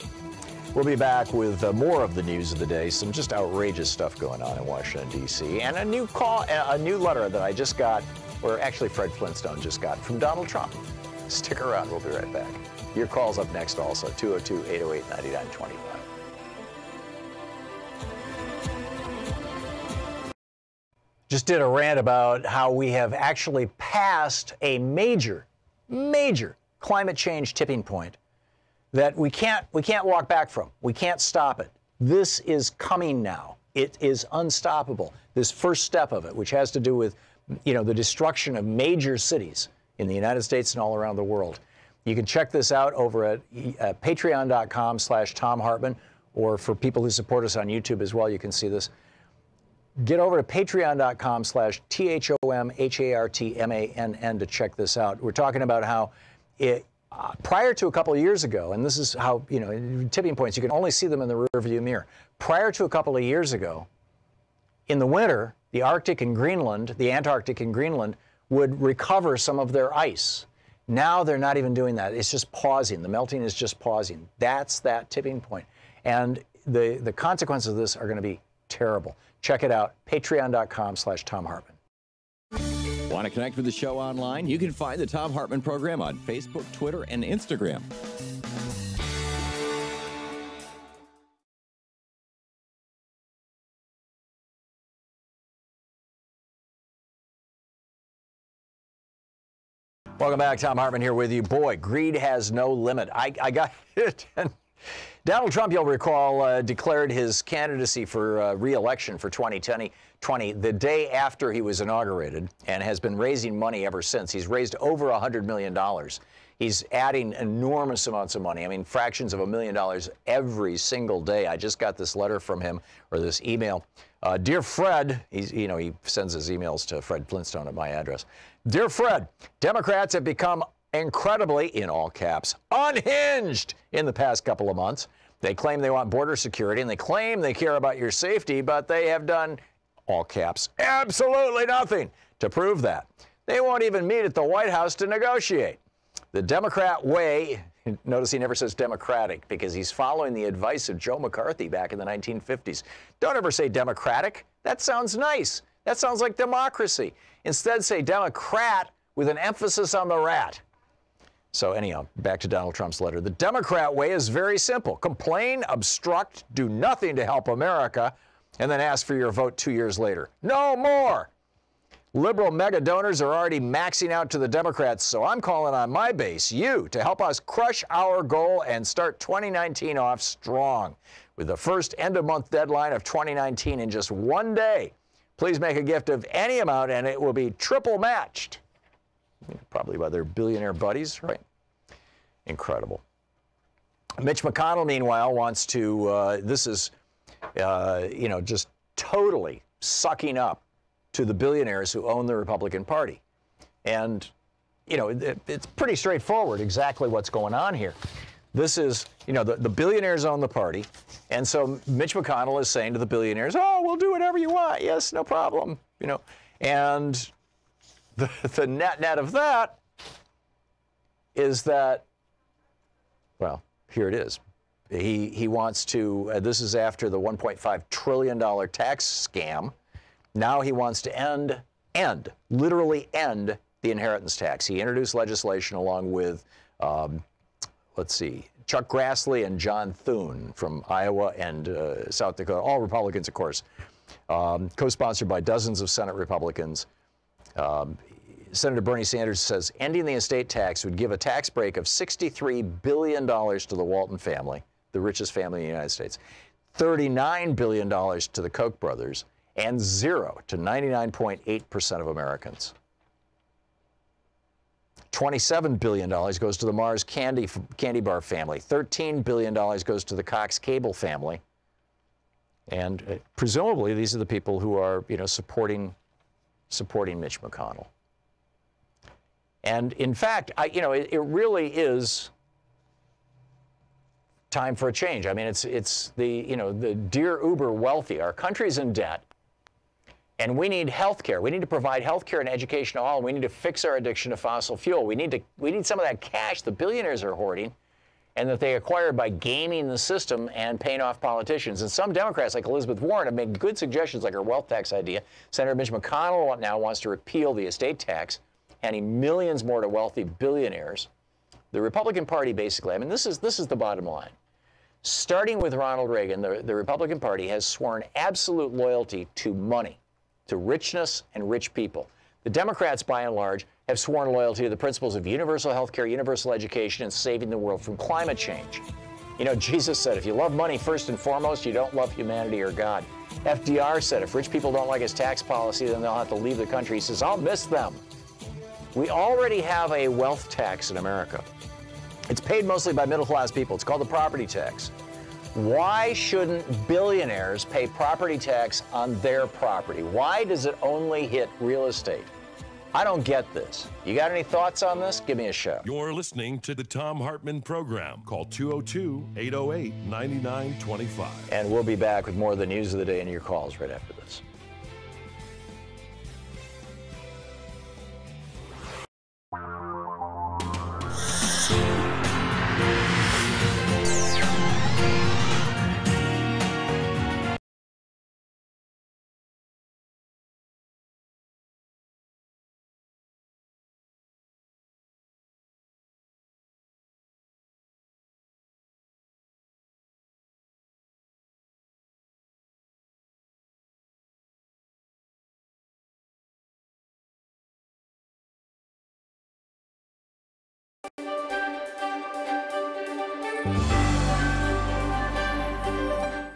We'll be back with more of the news of the day, some just outrageous stuff going on in Washington, D.C., and a new letter that I just got, or actually Fred Flintstone just got, from Donald Trump. Stick around. We'll be right back. Your call's up next also, 202-808-9925. Just did a rant about how we have actually passed a major climate change tipping point that we can't walk back from. We can't stop it. This is coming now. It is unstoppable. This first step of it, which has to do with, you know, the destruction of major cities in the United States and all around the world. You can check this out over at patreon.com/Thom Hartmann, or for people who support us on YouTube as well, you can see this. Get over to patreon.com/THOMHARTMANN to check this out. We're talking about how prior to a couple of years ago, and this is how, you know, tipping points, you can only see them in the rearview mirror. Prior to a couple of years ago, in the winter, the Arctic and Greenland, the Antarctic and Greenland, would recover some of their ice. Now they're not even doing that. It's just pausing. The melting is just pausing. That's that tipping point. And the consequences of this are going to be terrible. Check it out, patreon.com/Thom Hartmann. Want to connect with the show online? You can find the Thom Hartmann Program on Facebook, Twitter, and Instagram. Welcome back. Thom Hartmann here with you. Boy, greed has no limit. I got it. Donald Trump, you'll recall, declared his candidacy for re-election for 2020 the day after he was inaugurated, and has been raising money ever since. He's raised over $100 million. He's adding enormous amounts of money. I mean, fractions of $1 million every single day. I just got this letter from him, or this email. Dear Fred, he sends his emails to Fred Flintstone at my address. Dear Fred, Democrats have become incredibly, in all caps, unhinged in the past couple of months. They claim they want border security, and they claim they care about your safety, but they have done, all caps, absolutely nothing to prove that. They won't even meet at the White House to negotiate. The Democrat way, notice he never says Democratic, because he's following the advice of Joe McCarthy back in the 1950s. Don't ever say Democratic. That sounds nice. That sounds like democracy. Instead, say Democrat with an emphasis on the rat. So anyhow, back to Donald Trump's letter. The Democrat way is very simple. Complain, obstruct, do nothing to help America, and then ask for your vote 2 years later. No more. Liberal mega donors are already maxing out to the Democrats, so I'm calling on my base, you, to help us crush our goal and start 2019 off strong. With the first end-of-month deadline of 2019 in just 1 day, please make a gift of any amount, and it will be triple matched. Probably by their billionaire buddies, right? Incredible. Mitch McConnell, meanwhile, wants to, this is, just totally sucking up to the billionaires who own the Republican Party. And, it's pretty straightforward exactly what's going on here. This is, the billionaires own the party. And so Mitch McConnell is saying to the billionaires, oh, we'll do whatever you want. Yes, no problem. And the net of that is that, well, here it is. He wants to, this is after the $1.5 trillion tax scam. Now he wants to literally end the inheritance tax. He introduced legislation along with, Chuck Grassley and John Thune from Iowa and South Dakota, all Republicans, of course, co-sponsored by dozens of Senate Republicans. Senator Bernie Sanders says ending the estate tax would give a tax break of $63 billion to the Walton family, the richest family in the United States, $39 billion to the Koch brothers, and zero to 99.8% of Americans. $27 billion goes to the Mars candy bar family. $13 billion goes to the Cox cable family. And presumably, these are the people who are, supporting Mitch McConnell. And in fact, it really is time for a change. I mean, it's the dear uber wealthy. Our country's in debt. And we need health care. We need to provide health care and education to all. We need to fix our addiction to fossil fuel. We need some of that cash the billionaires are hoarding and that they acquired by gaming the system and paying off politicians. And some Democrats, like Elizabeth Warren, have made good suggestions, like her wealth tax idea. Senator Mitch McConnell now wants to repeal the estate tax, handing millions more to wealthy billionaires. The Republican Party, basically, I mean, this is the bottom line. Starting with Ronald Reagan, the Republican Party has sworn absolute loyalty to money, to richness and rich people. The Democrats, by and large, have sworn loyalty to the principles of universal health care, universal education, and saving the world from climate change. Jesus said, if you love money first and foremost, you don't love humanity or God. FDR said, if rich people don't like his tax policy, then they'll have to leave the country. He says, I'll miss them. We already have a wealth tax in America. It's paid mostly by middle-class people. It's called the property tax. Why shouldn't billionaires pay property tax on their property? Why does it only hit real estate? I don't get this. You got any thoughts on this? Give me a shout. You're listening to the Thom Hartmann Program. Call 202-808-9925. And we'll be back with more of the news of the day and your calls right after this.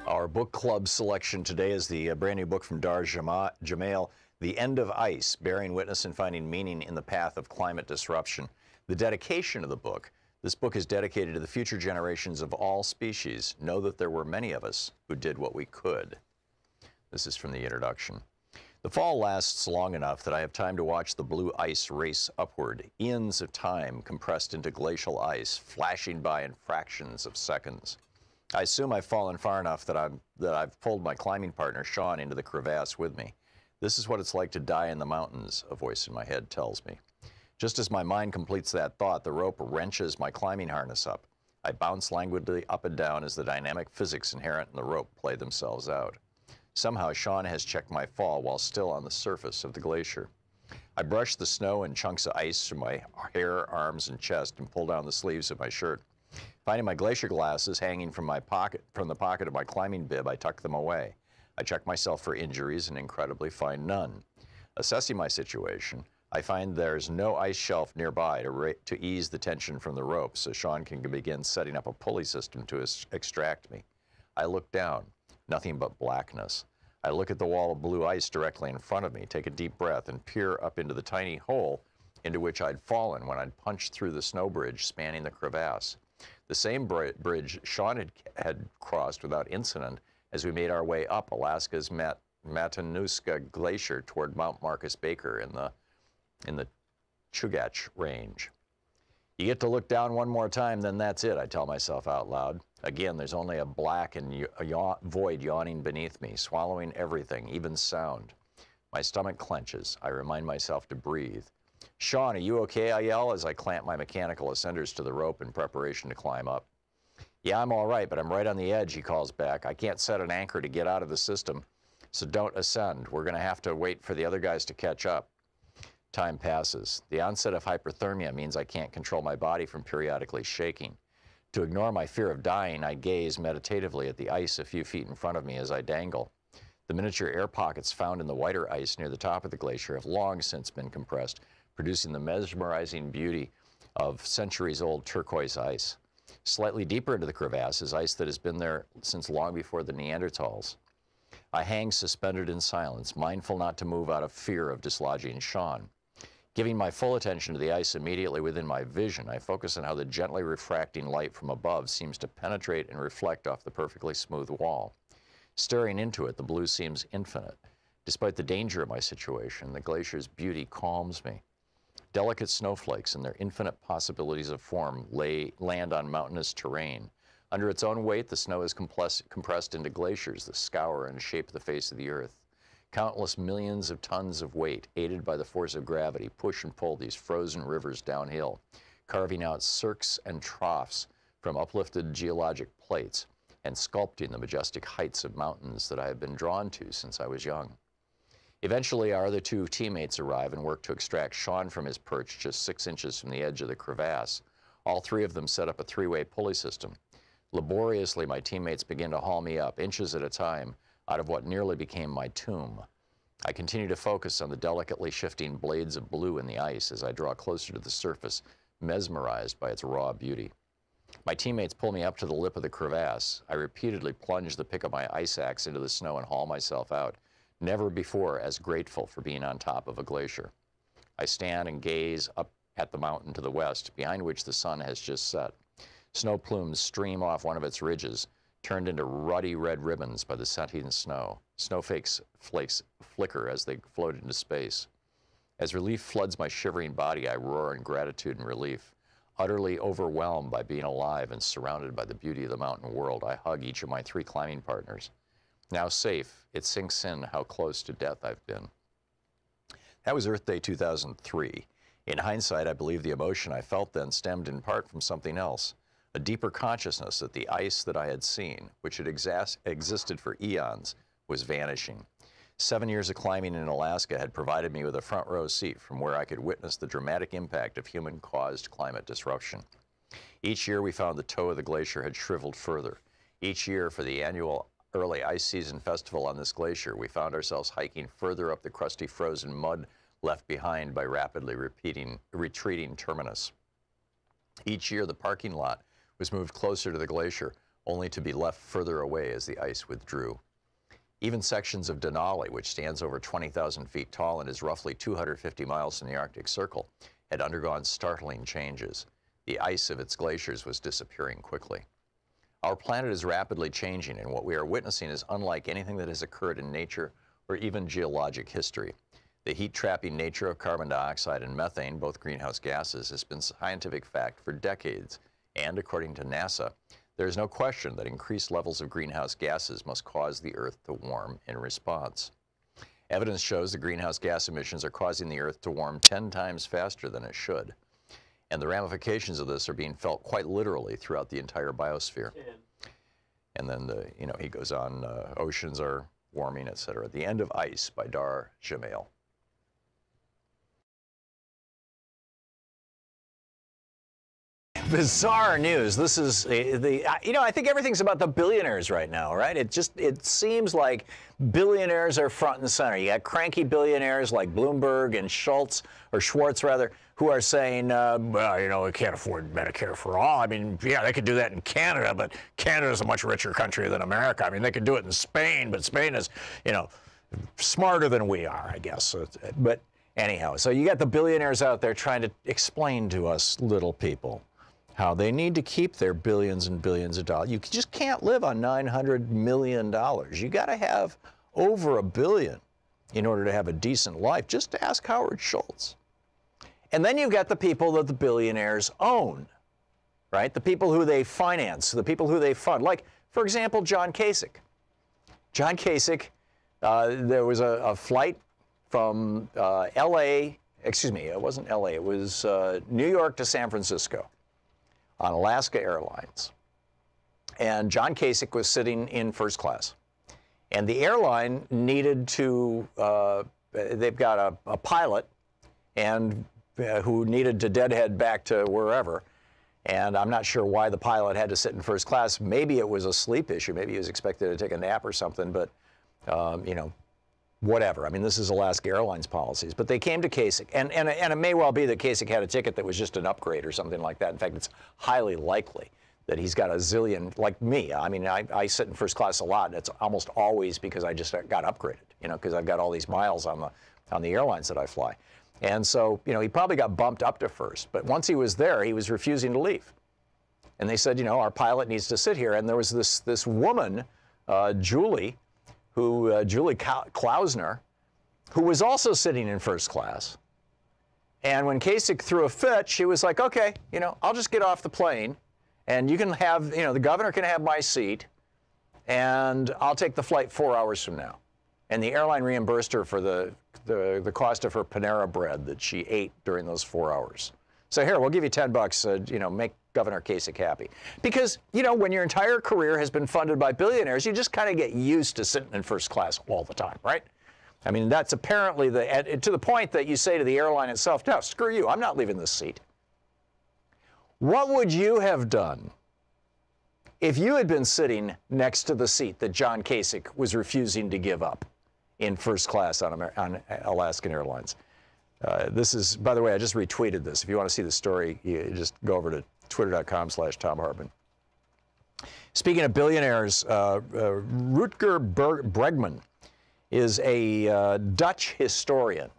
Our book club selection today is the brand new book from Dar Jamail, The End of Ice, Bearing Witness and Finding Meaning in the Path of Climate Disruption. The dedication of the book, this book is dedicated to the future generations of all species. Know that there were many of us who did what we could. This is from the introduction. The fall lasts long enough that I have time to watch the blue ice race upward, eons of time compressed into glacial ice, flashing by in fractions of seconds. I assume I've fallen far enough that I've pulled my climbing partner, Sean, into the crevasse with me. This is what it's like to die in the mountains, a voice in my head tells me. Just as my mind completes that thought, the rope wrenches my climbing harness up. I bounce languidly up and down as the dynamic physics inherent in the rope play themselves out. Somehow, Sean has checked my fall while still on the surface of the glacier. I brush the snow and chunks of ice from my hair, arms, and chest and pull down the sleeves of my shirt. Finding my glacier glasses hanging from the pocket of my climbing bib, I tuck them away. I check myself for injuries and incredibly find none. Assessing my situation, I find there's no ice shelf nearby to ease the tension from the rope, so Sean can begin setting up a pulley system to extract me. I look down, nothing but blackness. I look at the wall of blue ice directly in front of me, take a deep breath, and peer up into the tiny hole into which I'd fallen when I'd punched through the snow bridge spanning the crevasse. The same bridge Sean had crossed without incident as we made our way up Alaska's Matanuska Glacier toward Mount Marcus Baker in the Chugach Range. You get to look down one more time, then that's it, I tell myself out loud. Again, there's only a black and void yawning beneath me, swallowing everything, even sound. My stomach clenches. I remind myself to breathe. Sean, are you okay? I yell as I clamp my mechanical ascenders to the rope in preparation to climb up. Yeah, I'm all right, but I'm right on the edge, he calls back. I can't set an anchor to get out of the system, so don't ascend. We're going to have to wait for the other guys to catch up. Time passes. The onset of hyperthermia means I can't control my body from periodically shaking. To ignore my fear of dying, I gaze meditatively at the ice a few feet in front of me as I dangle. The miniature air pockets found in the whiter ice near the top of the glacier have long since been compressed, producing the mesmerizing beauty of centuries-old turquoise ice. Slightly deeper into the crevasse is ice that has been there since long before the Neanderthals. I hang suspended in silence, mindful not to move out of fear of dislodging Sean. Giving my full attention to the ice immediately within my vision, I focus on how the gently refracting light from above seems to penetrate and reflect off the perfectly smooth wall. Staring into it, the blue seems infinite. Despite the danger of my situation, the glacier's beauty calms me. Delicate snowflakes and their infinite possibilities of form land on mountainous terrain. Under its own weight, the snow is compressed into glaciers that scour and shape the face of the earth. Countless millions of tons of weight, aided by the force of gravity, push and pull these frozen rivers downhill, carving out cirques and troughs from uplifted geologic plates and sculpting the majestic heights of mountains that I have been drawn to since I was young. Eventually, our other two teammates arrive and work to extract Sean from his perch just 6 inches from the edge of the crevasse. All three of them set up a three-way pulley system. Laboriously, my teammates begin to haul me up, inches at a time, out of what nearly became my tomb. I continue to focus on the delicately shifting blades of blue in the ice as I draw closer to the surface, mesmerized by its raw beauty. My teammates pull me up to the lip of the crevasse. I repeatedly plunge the pick of my ice axe into the snow and haul myself out, never before as grateful for being on top of a glacier. I stand and gaze up at the mountain to the west, behind which the sun has just set. Snow plumes stream off one of its ridges, turned into ruddy red ribbons by the setting snow. Snowflakes flicker as they float into space. As relief floods my shivering body, I roar in gratitude and relief. Utterly overwhelmed by being alive and surrounded by the beauty of the mountain world, I hug each of my three climbing partners. Now safe, it sinks in how close to death I've been. That was Earth Day 2003. In hindsight, I believe the emotion I felt then stemmed in part from something else, a deeper consciousness that the ice that I had seen, which had existed for eons, was vanishing. 7 years of climbing in Alaska had provided me with a front row seat from where I could witness the dramatic impact of human-caused climate disruption. Each year we found the toe of the glacier had shriveled further. Each year for the annual early ice season festival on this glacier, we found ourselves hiking further up the crusty frozen mud left behind by rapidly retreating terminus. Each year the parking lot was moved closer to the glacier, only to be left further away as the ice withdrew. Even sections of Denali, which stands over 20,000 feet tall and is roughly 250 miles from the Arctic Circle, had undergone startling changes. The ice of its glaciers was disappearing quickly. Our planet is rapidly changing, and what we are witnessing is unlike anything that has occurred in nature or even geologic history. The heat-trapping nature of carbon dioxide and methane, both greenhouse gases, has been scientific fact for decades, and according to NASA, there is no question that increased levels of greenhouse gases must cause the Earth to warm in response. Evidence shows the greenhouse gas emissions are causing the Earth to warm 10 times faster than it should. And the ramifications of this are being felt quite literally throughout the entire biosphere. And then, he goes on, oceans are warming, etc. The End of Ice by Dar Jamail. Bizarre news. This is I think everything's about the billionaires right now, right? It seems like billionaires are front and center. You got cranky billionaires like Bloomberg and Schwartz, who are saying, well, we can't afford Medicare for all. I mean, yeah, they could do that in Canada, but Canada's a much richer country than America. I mean, they could do it in Spain, but Spain is, smarter than we are, I guess. But anyhow, so you got the billionaires out there trying to explain to us little people how they need to keep their billions and billions of dollars. You just can't live on $900 million. You got to have over $1 billion in order to have a decent life. Just ask Howard Schultz. And then you've got the people that the billionaires own, right? The people who they finance, the people who they fund. Like, for example, John Kasich. John Kasich, there was a flight from L.A., excuse me, it wasn't L.A., it was New York to San Francisco on Alaska Airlines. And John Kasich was sitting in first class. And the airline needed to, they've got a pilot and who needed to deadhead back to wherever. And I'm not sure why the pilot had to sit in first class. Maybe it was a sleep issue. Maybe he was expected to take a nap or something, but, whatever. I mean, this is Alaska Airlines policies. But they came to Kasich, and it may well be that Kasich had a ticket that was just an upgrade or something like that. In fact, it's highly likely that he's got a zillion, like me. I mean, I sit in first class a lot, and it's almost always because I just got upgraded, because I've got all these miles on the airlines that I fly. And so, he probably got bumped up to first. But once he was there, he was refusing to leave. And they said, our pilot needs to sit here. And there was this woman, Julie Klausner, who was also sitting in first class. And when Kasich threw a fit, she was like, okay, I'll just get off the plane, and you can have, the governor can have my seat, and I'll take the flight 4 hours from now. And the airline reimbursed her for the cost of her Panera bread that she ate during those 4 hours. So here, we'll give you $10, make Governor Kasich happy. Because, when your entire career has been funded by billionaires, you just kind of get used to sitting in first class all the time, right? I mean, that's apparently to the point that you say to the airline itself, no, screw you, I'm not leaving this seat. What would you have done if you had been sitting next to the seat that John Kasich was refusing to give up in first class on Alaskan Airlines? This is, by the way, I just retweeted this. If you want to see the story, you just go over to twitter.com/Thom Hartmann. Speaking of billionaires, Rutger Bregman is a Dutch historian.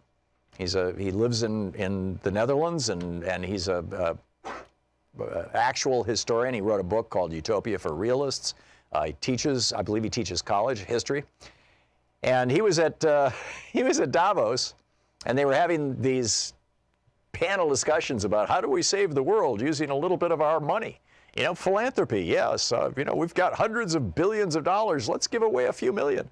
He lives in the Netherlands, and he's a actual historian. He wrote a book called Utopia for Realists. I believe he teaches college history. And he was at Davos, and they were having these panel discussions about how do we save the world using a little bit of our money. Philanthropy, yes. We've got hundreds of billions of dollars. Let's give away a few million.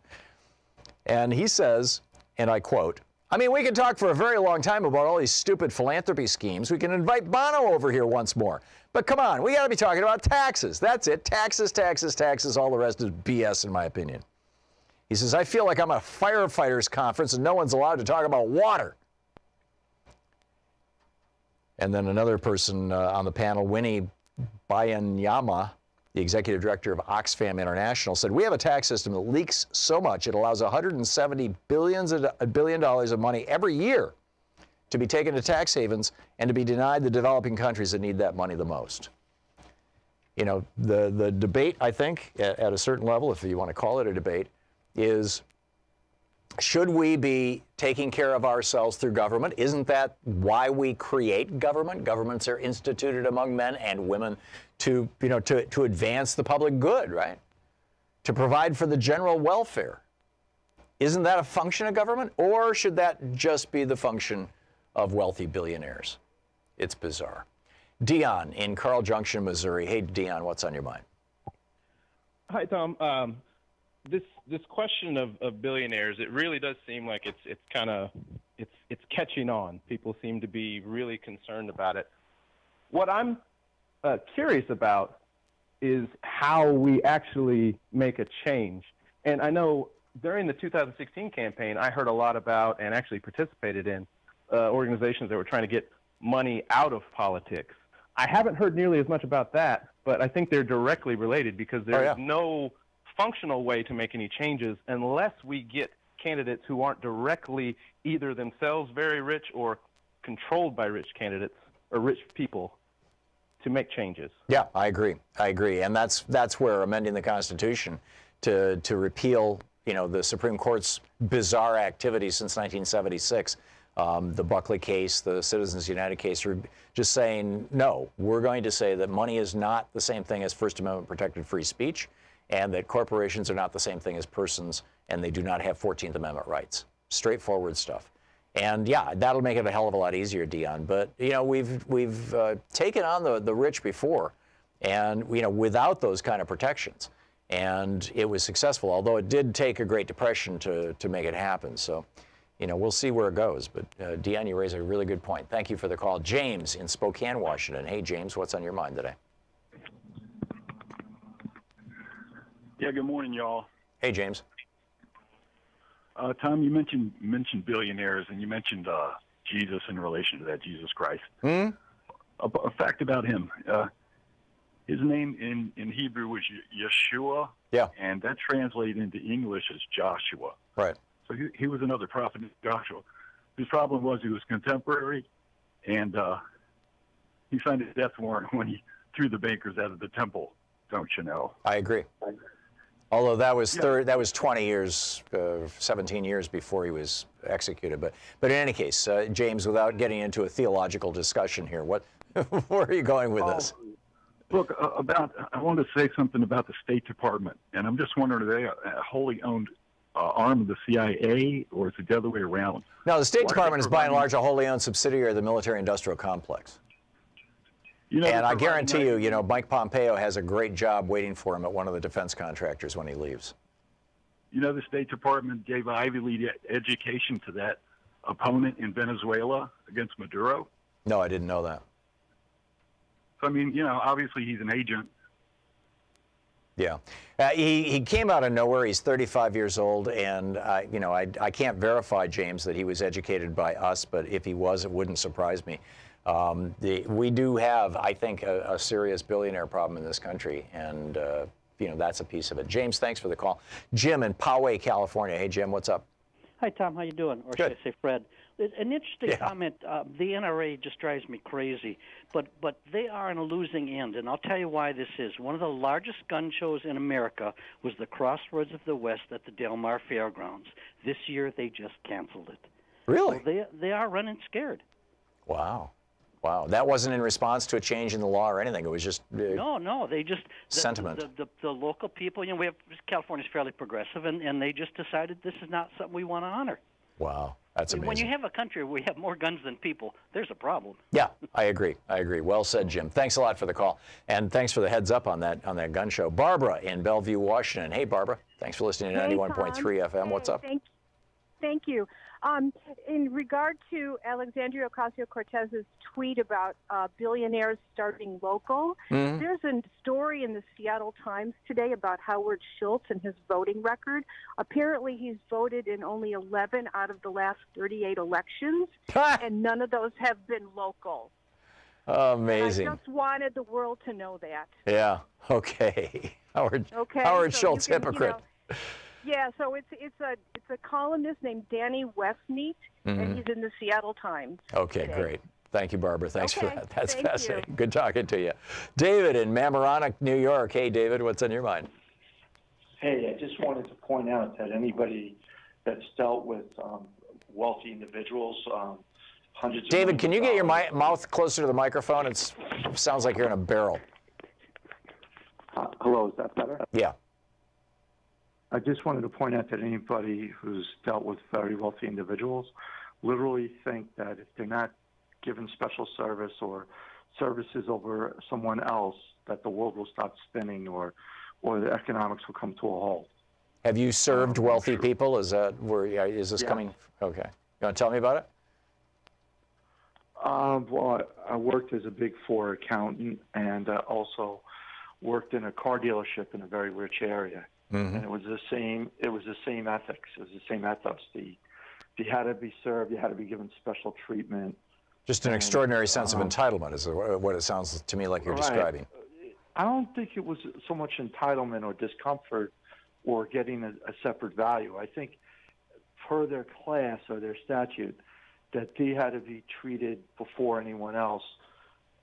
And he says, and I quote, I mean, we can talk for a very long time about all these stupid philanthropy schemes. We can invite Bono over here once more. But come on, we got to be talking about taxes. That's it. Taxes, taxes, taxes. All the rest is BS, in my opinion. He says, I feel like I'm at a firefighters conference and no one's allowed to talk about water. And then another person on the panel, Winnie Bayanyama, the executive director of Oxfam International, said, we have a tax system that leaks so much it allows $170 billion of money every year to be taken to tax havens and to be denied the developing countries that need that money the most. you know, the debate, I think, at a certain level, if you want to call it a debate, is should we be taking care of ourselves through government? Isn't that why we create government? Governments are instituted among men and women to, you know, to advance the public good, right? To provide for the general welfare. Isn't that a function of government? Or should that just be the function of wealthy billionaires? It's bizarre. Dion in Carl Junction, Missouri. Hey, Dion, what's on your mind? Hi, Tom. This question of billionaires, it really does seem like it's kind of it's catching on. People seem to be really concerned about it. What I'm curious about is how we actually make a change. And I know during the 2016 campaign, I heard a lot about and actually participated in organizations that were trying to get money out of politics. I haven't heard nearly as much about that, but I think they're directly related because there's no functional way to make any changes unless we get candidates who aren't directly either themselves very rich or controlled by rich candidates or rich people to make changes. Yeah, I agree. I agree. And that's where amending the Constitution to repeal, you know, the Supreme Court's bizarre activity since 1976, the Buckley case, the Citizens United case, are just saying, no, we're going to say that money is not the same thing as First Amendment protected free speech, and that corporations are not the same thing as persons, and they do not have 14th Amendment rights. Straightforward stuff. And yeah, that'll make it a hell of a lot easier, Dion. But you know, we've taken on the rich before, and you know, without those kind of protections, and it was successful. Although it did take a Great Depression to make it happen. So, you know, we'll see where it goes. But Dion, you raise a really good point. Thank you for the call, James in Spokane, Washington. Hey, James, what's on your mind today? Yeah, good morning, y'all. Hey, James. Tom, you mentioned billionaires, and you mentioned Jesus in relation to that, Jesus Christ. A fact about him. His name in Hebrew was Yeshua. Yeah. And that translated into English as Joshua. Right. So he was another prophet, Joshua. His problem was he was contemporary, and he signed a death warrant when he threw the bankers out of the temple, don't you know? I agree. Although that was that was 20 years, 17 years before he was executed. But in any case, James, without getting into a theological discussion here, where are you going with this? Look, I want to say something about the State Department, and I'm just wondering, are they a wholly owned arm of the CIA, or is it the other way around? No, the State Department is by and large a wholly owned subsidiary of the military-industrial complex. You know, and I guarantee you, you know, Mike Pompeo has a great job waiting for him at one of the defense contractors when he leaves. You know, the State Department gave Ivy League education to that opponent in Venezuela against Maduro. No, I didn't know that. So, I mean, you know, obviously he's an agent. Yeah. He came out of nowhere. He's 35 years old, and, you know, I can't verify, James, that he was educated by us, but if he was, it wouldn't surprise me. We do have, I think, a serious billionaire problem in this country, and, you know, that's a piece of it. James, thanks for the call. Jim in Poway, California. Hey, Jim, what's up? Hi, Tom. How you doing? Or should I say Fred? An interesting comment. The NRA just drives me crazy, but they are in a losing end, and I'll tell you why this is. One of the largest gun shows in America was the Crossroads of the West at the Del Mar Fairgrounds. This year, they just canceled it. Really? So they are running scared. Wow. Wow, that wasn't in response to a change in the law or anything. It was just no. They just sentiment. The local people, you know, California's fairly progressive, and they just decided this is not something we want to honor. Wow, that's amazing. When you have a country where we have more guns than people, there's a problem. Yeah, I agree. I agree. Well said, Jim. Thanks a lot for the call, and thanks for the heads up on that gun show. Barbara in Bellevue, Washington. Hey, Barbara. Thanks for listening to 91.3 FM. What's up? Thank you. In regard to Alexandria Ocasio-Cortez's tweet about billionaires starting local, there's a story in the Seattle Times today about Howard Schultz and his voting record. Apparently, he's voted in only 11 out of the last 38 elections, and none of those have been local. Amazing. And I just wanted the world to know that. Yeah. Okay. Howard Schultz, hypocrite. You know, yeah, so it's a columnist named Danny Westneat, and he's in the Seattle Times. Okay, today. great. Thank you, Barbara. Thanks for Okay, that. That's thank fascinating. you. Good talking to you. David in Mamaroneck, New York. Hey, David, what's on your mind? Hey, I just wanted to point out that anybody that's dealt with wealthy individuals, hundreds of David, millions can of you get your dollars- mouth closer to the microphone? It sounds like you're in a barrel. Hello, is that better? Yeah. I just wanted to point out that anybody who's dealt with very wealthy individuals literally think that if they're not given special service or services over someone else, that the world will stop spinning or the economics will come to a halt. Have you served wealthy people? Is this Yes. coming? Okay. You want to tell me about it? Well, I worked as a Big Four accountant and also worked in a car dealership in a very rich area. Mm-hmm. And it was the same. It was the same ethics. It was the same ethos. You had to be served. You had to be given special treatment. Just an extraordinary sense of entitlement is what it sounds to me like you're describing. I don't think it was so much entitlement or discomfort or getting a separate value. I think per their class or their statute that they had to be treated before anyone else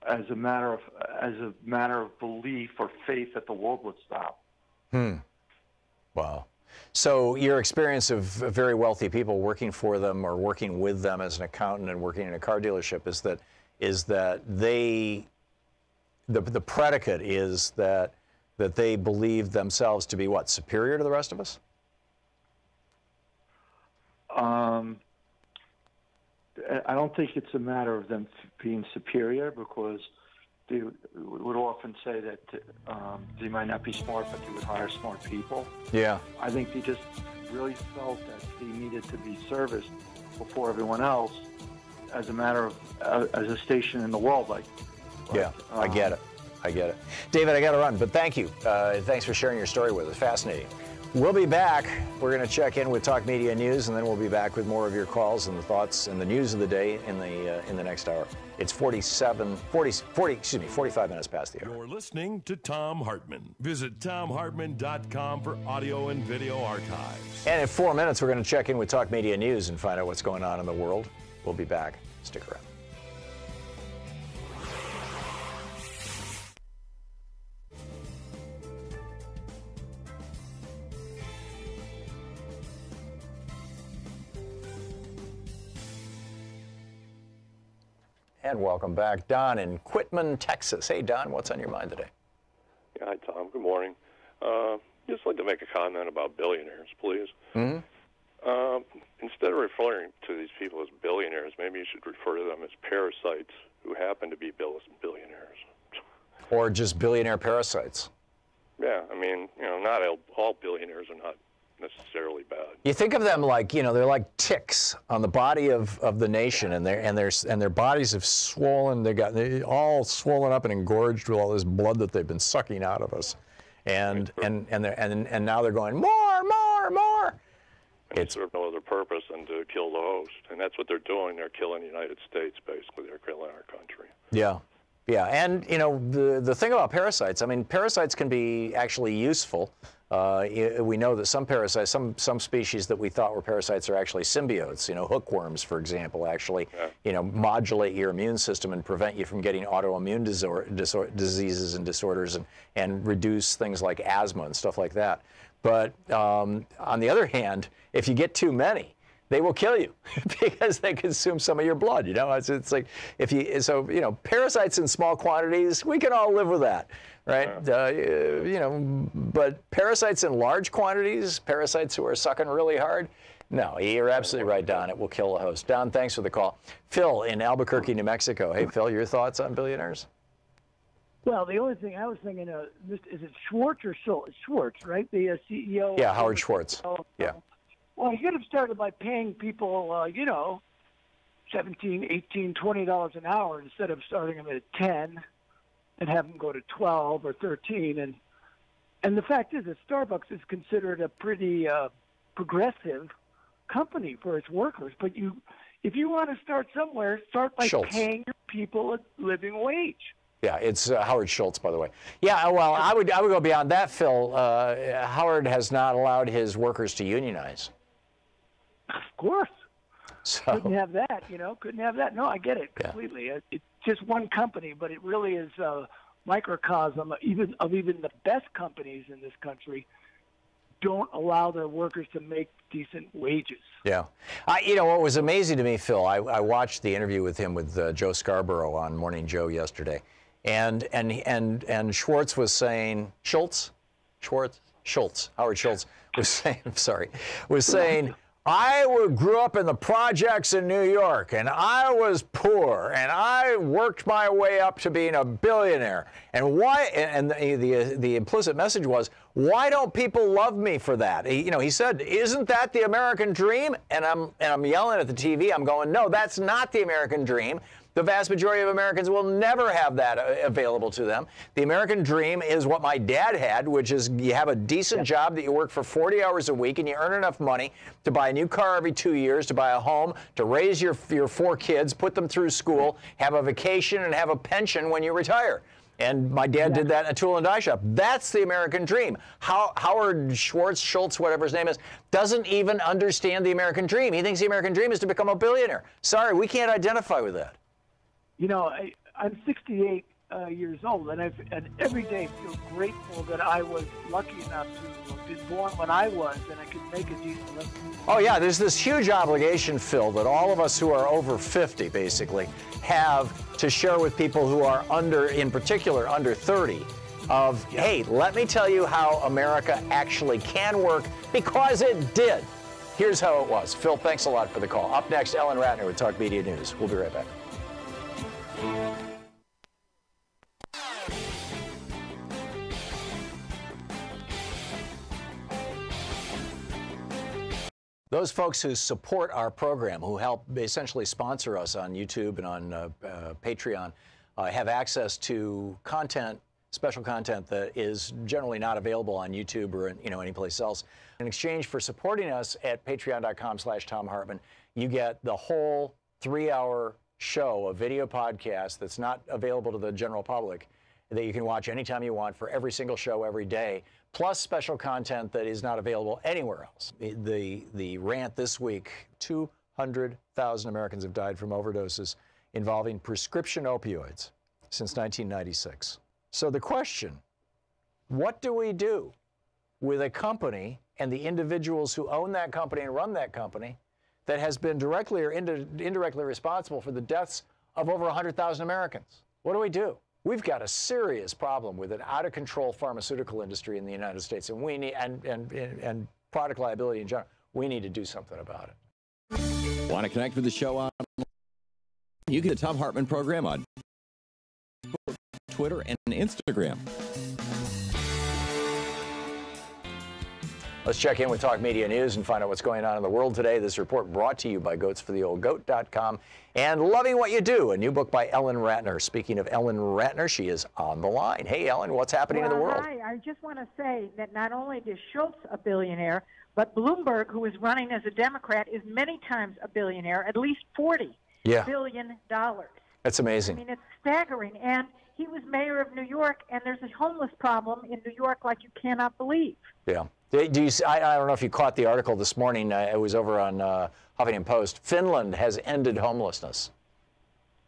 as a matter of belief or faith that the world would stop. Wow. So your experience of very wealthy people working for them or working with them as an accountant and working in a car dealership is that they the predicate is that they believe themselves to be what, superior to the rest of us? I don't think it's a matter of them being superior because they would often say that they might not be smart, but they would hire smart people. Yeah. I think they just really felt that they needed to be serviced before everyone else as a matter of, as a station in the world. Yeah, I get it. I get it. David, I got to run, but thank you. Thanks for sharing your story with us. Fascinating. We'll be back. We're going to check in with Talk Media News, and then we'll be back with more of your calls and the thoughts and the news of the day in the next hour. It's 45 minutes past the hour. You're listening to Thom Hartmann. Visit thomhartmann.com for audio and video archives. And in 4 minutes, we're going to check in with Talk Media News and find out what's going on in the world. We'll be back. Stick around. And welcome back. Don in Quitman, Texas. Hey, Don, what's on your mind today? Hi, Tom. Good morning. Just like to make a comment about billionaires, please. Mm-hmm. Instead of referring to these people as billionaires, maybe you should refer to them as parasites who happen to be billionaires. Or just billionaire parasites. Yeah, I mean, not all billionaires are not necessarily bad. You think of them like, they're like ticks on the body of the nation, and their bodies have swollen. They're all swollen up and engorged with all this blood that they've been sucking out of us, and now they're going more. And they serve no other purpose than to kill the host, and that's what they're doing. They're killing the United States, basically. They're killing our country. Yeah. Yeah, and the thing about parasites, I mean, parasites can be actually useful. We know that some parasites, some species that we thought were parasites are actually symbiotes. Hookworms, for example, actually, modulate your immune system and prevent you from getting autoimmune diseases and disorders and reduce things like asthma and stuff like that. But on the other hand, if you get too many, they will kill you because they consume some of your blood. It's like parasites in small quantities, we can all live with that, right? But parasites in large quantities, parasites who are sucking really hard, no, you're absolutely right, Don. It will kill the host. Don, thanks for the call. Phil in Albuquerque, New Mexico. Hey, Phil, your thoughts on billionaires? Well, the only thing I was thinking of, is it Schwartz or Schultz? Schwartz, right? The CEO. Yeah, Howard Schwartz. Yeah. Well, he could have started by paying people, $17, $18, $20 an hour instead of starting them at 10 and have them go to 12 or 13. And the fact is that Starbucks is considered a pretty progressive company for its workers. But if you want to start somewhere, start by paying your people a living wage. Yeah, it's Howard Schultz, by the way. Yeah, well, I would go beyond that, Phil. Howard has not allowed his workers to unionize. Of course. So couldn't have that, couldn't have that. No, I get it completely. It's just one company, but it really is a microcosm even the best companies in this country don't allow their workers to make decent wages. Yeah. What was amazing to me, Phil, I watched the interview with him with Joe Scarborough on Morning Joe yesterday, and Schwartz was saying, Howard Schultz was saying, I grew up in the projects in New York, and I was poor, and I worked my way up to being a billionaire. And why? And the implicit message was, why don't people love me for that? He said, isn't that the American dream? And I'm yelling at the TV. I'm going, no, that's not the American dream. The vast majority of Americans will never have that available to them. The American dream is what my dad had, which is you have a decent job that you work for 40 hours a week and you earn enough money to buy a new car every 2 years, to buy a home, to raise your 4 kids, put them through school, have a vacation, and have a pension when you retire. And my dad did that in a tool and die shop. That's the American dream. Howard Schultz, whatever his name is, doesn't even understand the American dream. He thinks the American dream is to become a billionaire. Sorry, we can't identify with that. I'm 68 years old, and every day feel grateful that I was lucky enough to have been born when I was, and I could make a decent living. Oh, yeah, there's this huge obligation, Phil, that all of us who are over 50, basically, have to share with people who are in particular, under 30, of, hey, let me tell you how America actually can work, because it did. Here's how it was. Phil, thanks a lot for the call. Up next, Ellen Ratner with Talk Media News. We'll be right back. Those folks who support our program, who help essentially sponsor us on YouTube and on Patreon, have access to content, special content that is generally not available on YouTube or anyplace else. In exchange for supporting us at patreon.com/Thom Hartmann, you get the whole 3-hour show, a video podcast that's not available to the general public, that you can watch anytime you want for every single show every day, plus special content that is not available anywhere else. The rant this week, 200,000 Americans have died from overdoses involving prescription opioids since 1996. So the question, what do we do with a company and the individuals who own that company and run that company that has been directly or indirectly responsible for the deaths of over 100,000 Americans? What do we do? We've got a serious problem with an out-of-control pharmaceutical industry in the United States, and we need and product liability in general. We need to do something about it. Want to connect with the show on? You get the Thom Hartmann Program on Facebook, Twitter, and Instagram. Let's check in with Talk Media News and find out what's going on in the world today. This report brought to you by goatsfortheoldgoat.com and Loving What You Do, a new book by Ellen Ratner. Speaking of Ellen Ratner, she is on the line. Hey, Ellen, what's happening in the world? Hi, I just want to say that not only is Schultz a billionaire, but Bloomberg, who is running as a Democrat, is many times a billionaire, at least $40 billion. That's amazing. I mean, it's staggering. And he was mayor of New York, and there's a homeless problem in New York like you cannot believe. Yeah. Do you? I don't know if you caught the article this morning. It was over on Huffington Post. Finland has ended homelessness.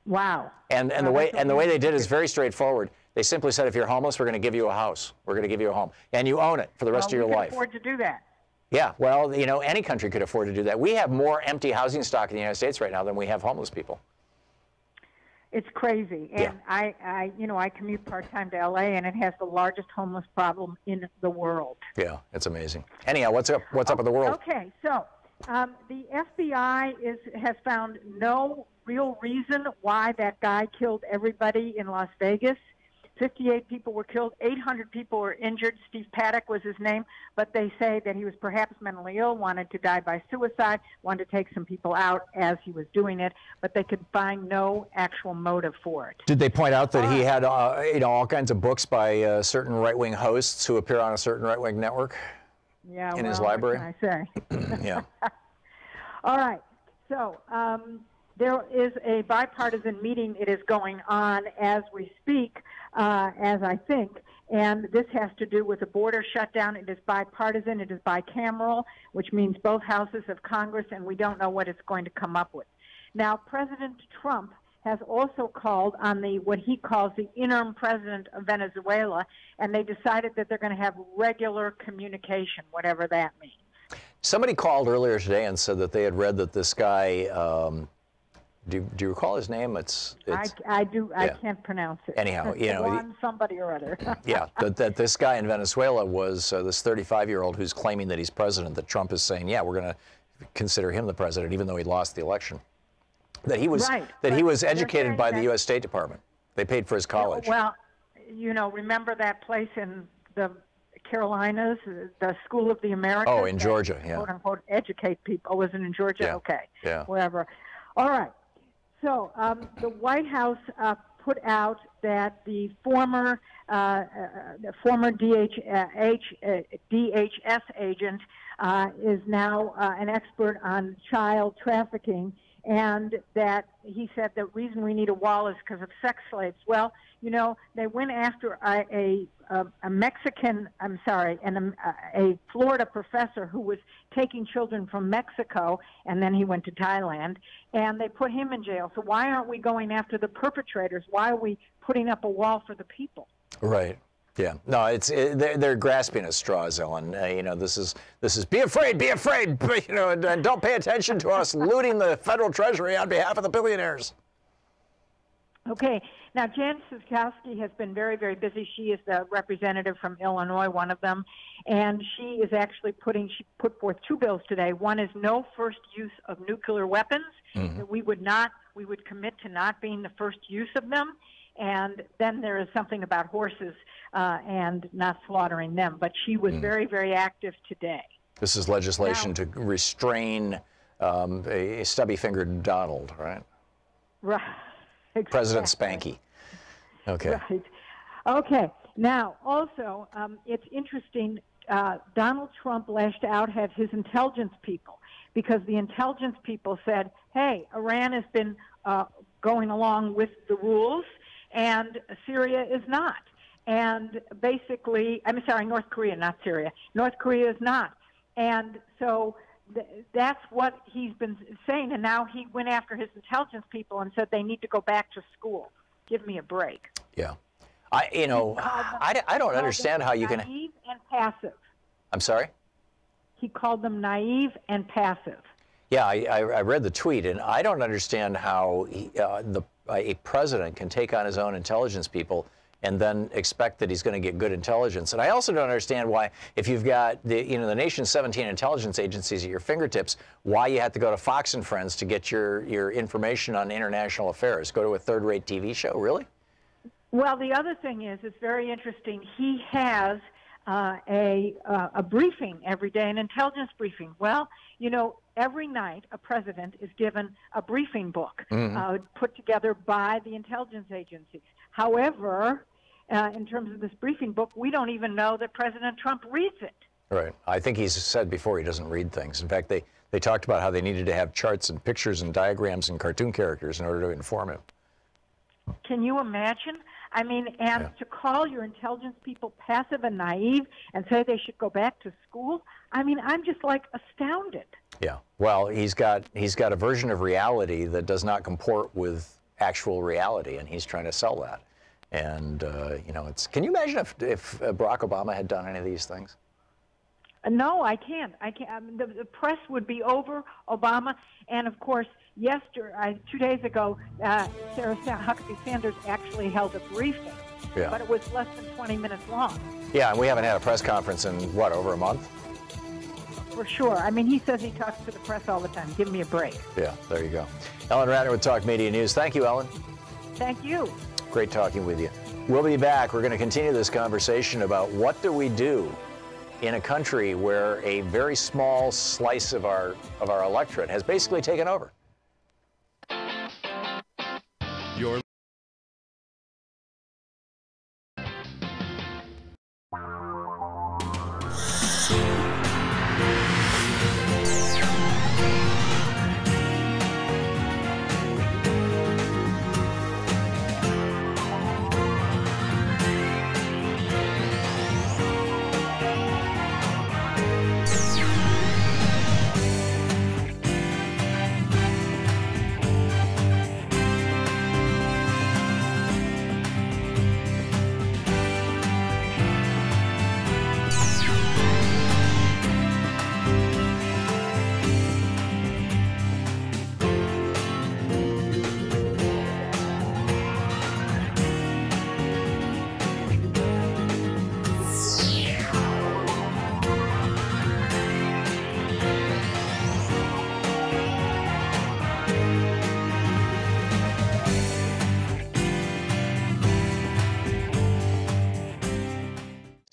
Wow. And the way they did is very straightforward. They simply said, if you're homeless, we're going to give you a house. We're going to give you a home, and you own it for the rest of your life. We can afford to do that. Yeah. Well, any country could afford to do that. We have more empty housing stock in the United States right now than we have homeless people. It's crazy, and I commute part-time to L.A., and it has the largest homeless problem in the world. Yeah, it's amazing. Anyhow, what's up in the world? Okay, so the FBI has found no real reason why that guy killed everybody in Las Vegas. 58 people were killed, 800 people were injured. Steve Paddock was his name, but they say that he was perhaps mentally ill, wanted to die by suicide, wanted to take some people out as he was doing it, but they could find no actual motive for it. Did they point out that he had all kinds of books by certain right-wing hosts who appear on a certain right-wing network? Yeah, in his library? What can I say? Yeah. All right. So there is a bipartisan meeting. It is going on as we speak, as I think, And this has to do with the border shutdown. It is bipartisan. It is bicameral, which means both houses of Congress, and we don't know what it's going to come up with. Now, President Trump has also called on what he calls the interim president of Venezuela, and they decided that they're going to have regular communication, whatever that means. Somebody called earlier today and said that they had read that this guy, do you recall his name? I do. Yeah. I can't pronounce it. Anyhow, you know, somebody or other. yeah, that this guy in Venezuela was this 35-year-old who's claiming that he's president. That Trump is saying, yeah, we're going to consider him the president, even though he lost the election. That he was he was educated by the U.S. State Department. They paid for his college. Well, you know, remember that place in the Carolinas, the School of the Americas? Oh, in Georgia, yeah. Quote unquote, educate people. Oh, was it in Georgia? Yeah. Okay. Yeah. Wherever. All right. So the White House put out that the former DHS agent is now an expert on child trafficking, and that he said the reason we need a wall is because of sex slaves. Well, you know, they went after a Florida professor who was taking children from Mexico, and then he went to Thailand, and they put him in jail. So why aren't we going after the perpetrators? Why are we putting up a wall for the people? Right. Yeah. No, they're grasping at straws, Ellen. You know, this is be afraid, you know, and don't pay attention to us looting the federal treasury on behalf of the billionaires. Okay. Now, Jan Suskowski has been very, very busy. She is the representative from Illinois, one of them, and she is actually put forth two bills today. One is no first use of nuclear weapons. That we would commit to not being the first use of them. And then there is something about horses and not slaughtering them. But she was very, very active today. This is legislation to restrain a stubby-fingered Donald, right? Right. Exactly. President Spanky. Okay. Right. Okay. Now, also, it's interesting. Donald Trump lashed out at his intelligence people because the intelligence people said, hey, Iran has been going along with the rules, and Syria is not. And basically, I'm sorry, North Korea, not Syria. North Korea is not. And so that's what he's been saying. And now he went after his intelligence people and said they need to go back to school. Give me a break. Yeah. I don't understand how you can. Naive and passive. I'm sorry? He called them naive and passive. Yeah, I read the tweet, and I don't understand how a president can take on his own intelligence people and then expect that he's going to get good intelligence. And I also don't understand why, if you've got the nation's 17 intelligence agencies at your fingertips, why you have to go to Fox and Friends to get your information on international affairs. Go to a third-rate TV show, really? Well, the other thing is, it's very interesting. He has a briefing every day, an intelligence briefing. Well, you know, every night a president is given a briefing book put together by the intelligence agencies. However, in terms of this briefing book, we don't even know that President Trump reads it. Right. I think he's said before he doesn't read things. In fact, they talked about how they needed to have charts and pictures and diagrams and cartoon characters in order to inform him. Can you imagine? I mean, and to call your intelligence people passive and naive and say they should go back to school, I mean, I'm just like astounded. Yeah. Well, he's got a version of reality that does not comport with actual reality, and he's trying to sell that. And you know, can you imagine if Barack Obama had done any of these things? No, I can't. I can't. The press would be over Obama, and of course, 2 days ago, Sarah Huckabee Sanders actually held a briefing, but it was less than 20 minutes long. Yeah, and we haven't had a press conference in what, over a month? For sure. I mean, he says he talks to the press all the time. Give me a break. Yeah, there you go. Ellen Ratner with Talk Media News. Thank you, Ellen. Thank you. Great talking with you. We'll be back. We're going to continue this conversation about what do we do in a country where a very small slice of our electorate has basically taken over. You're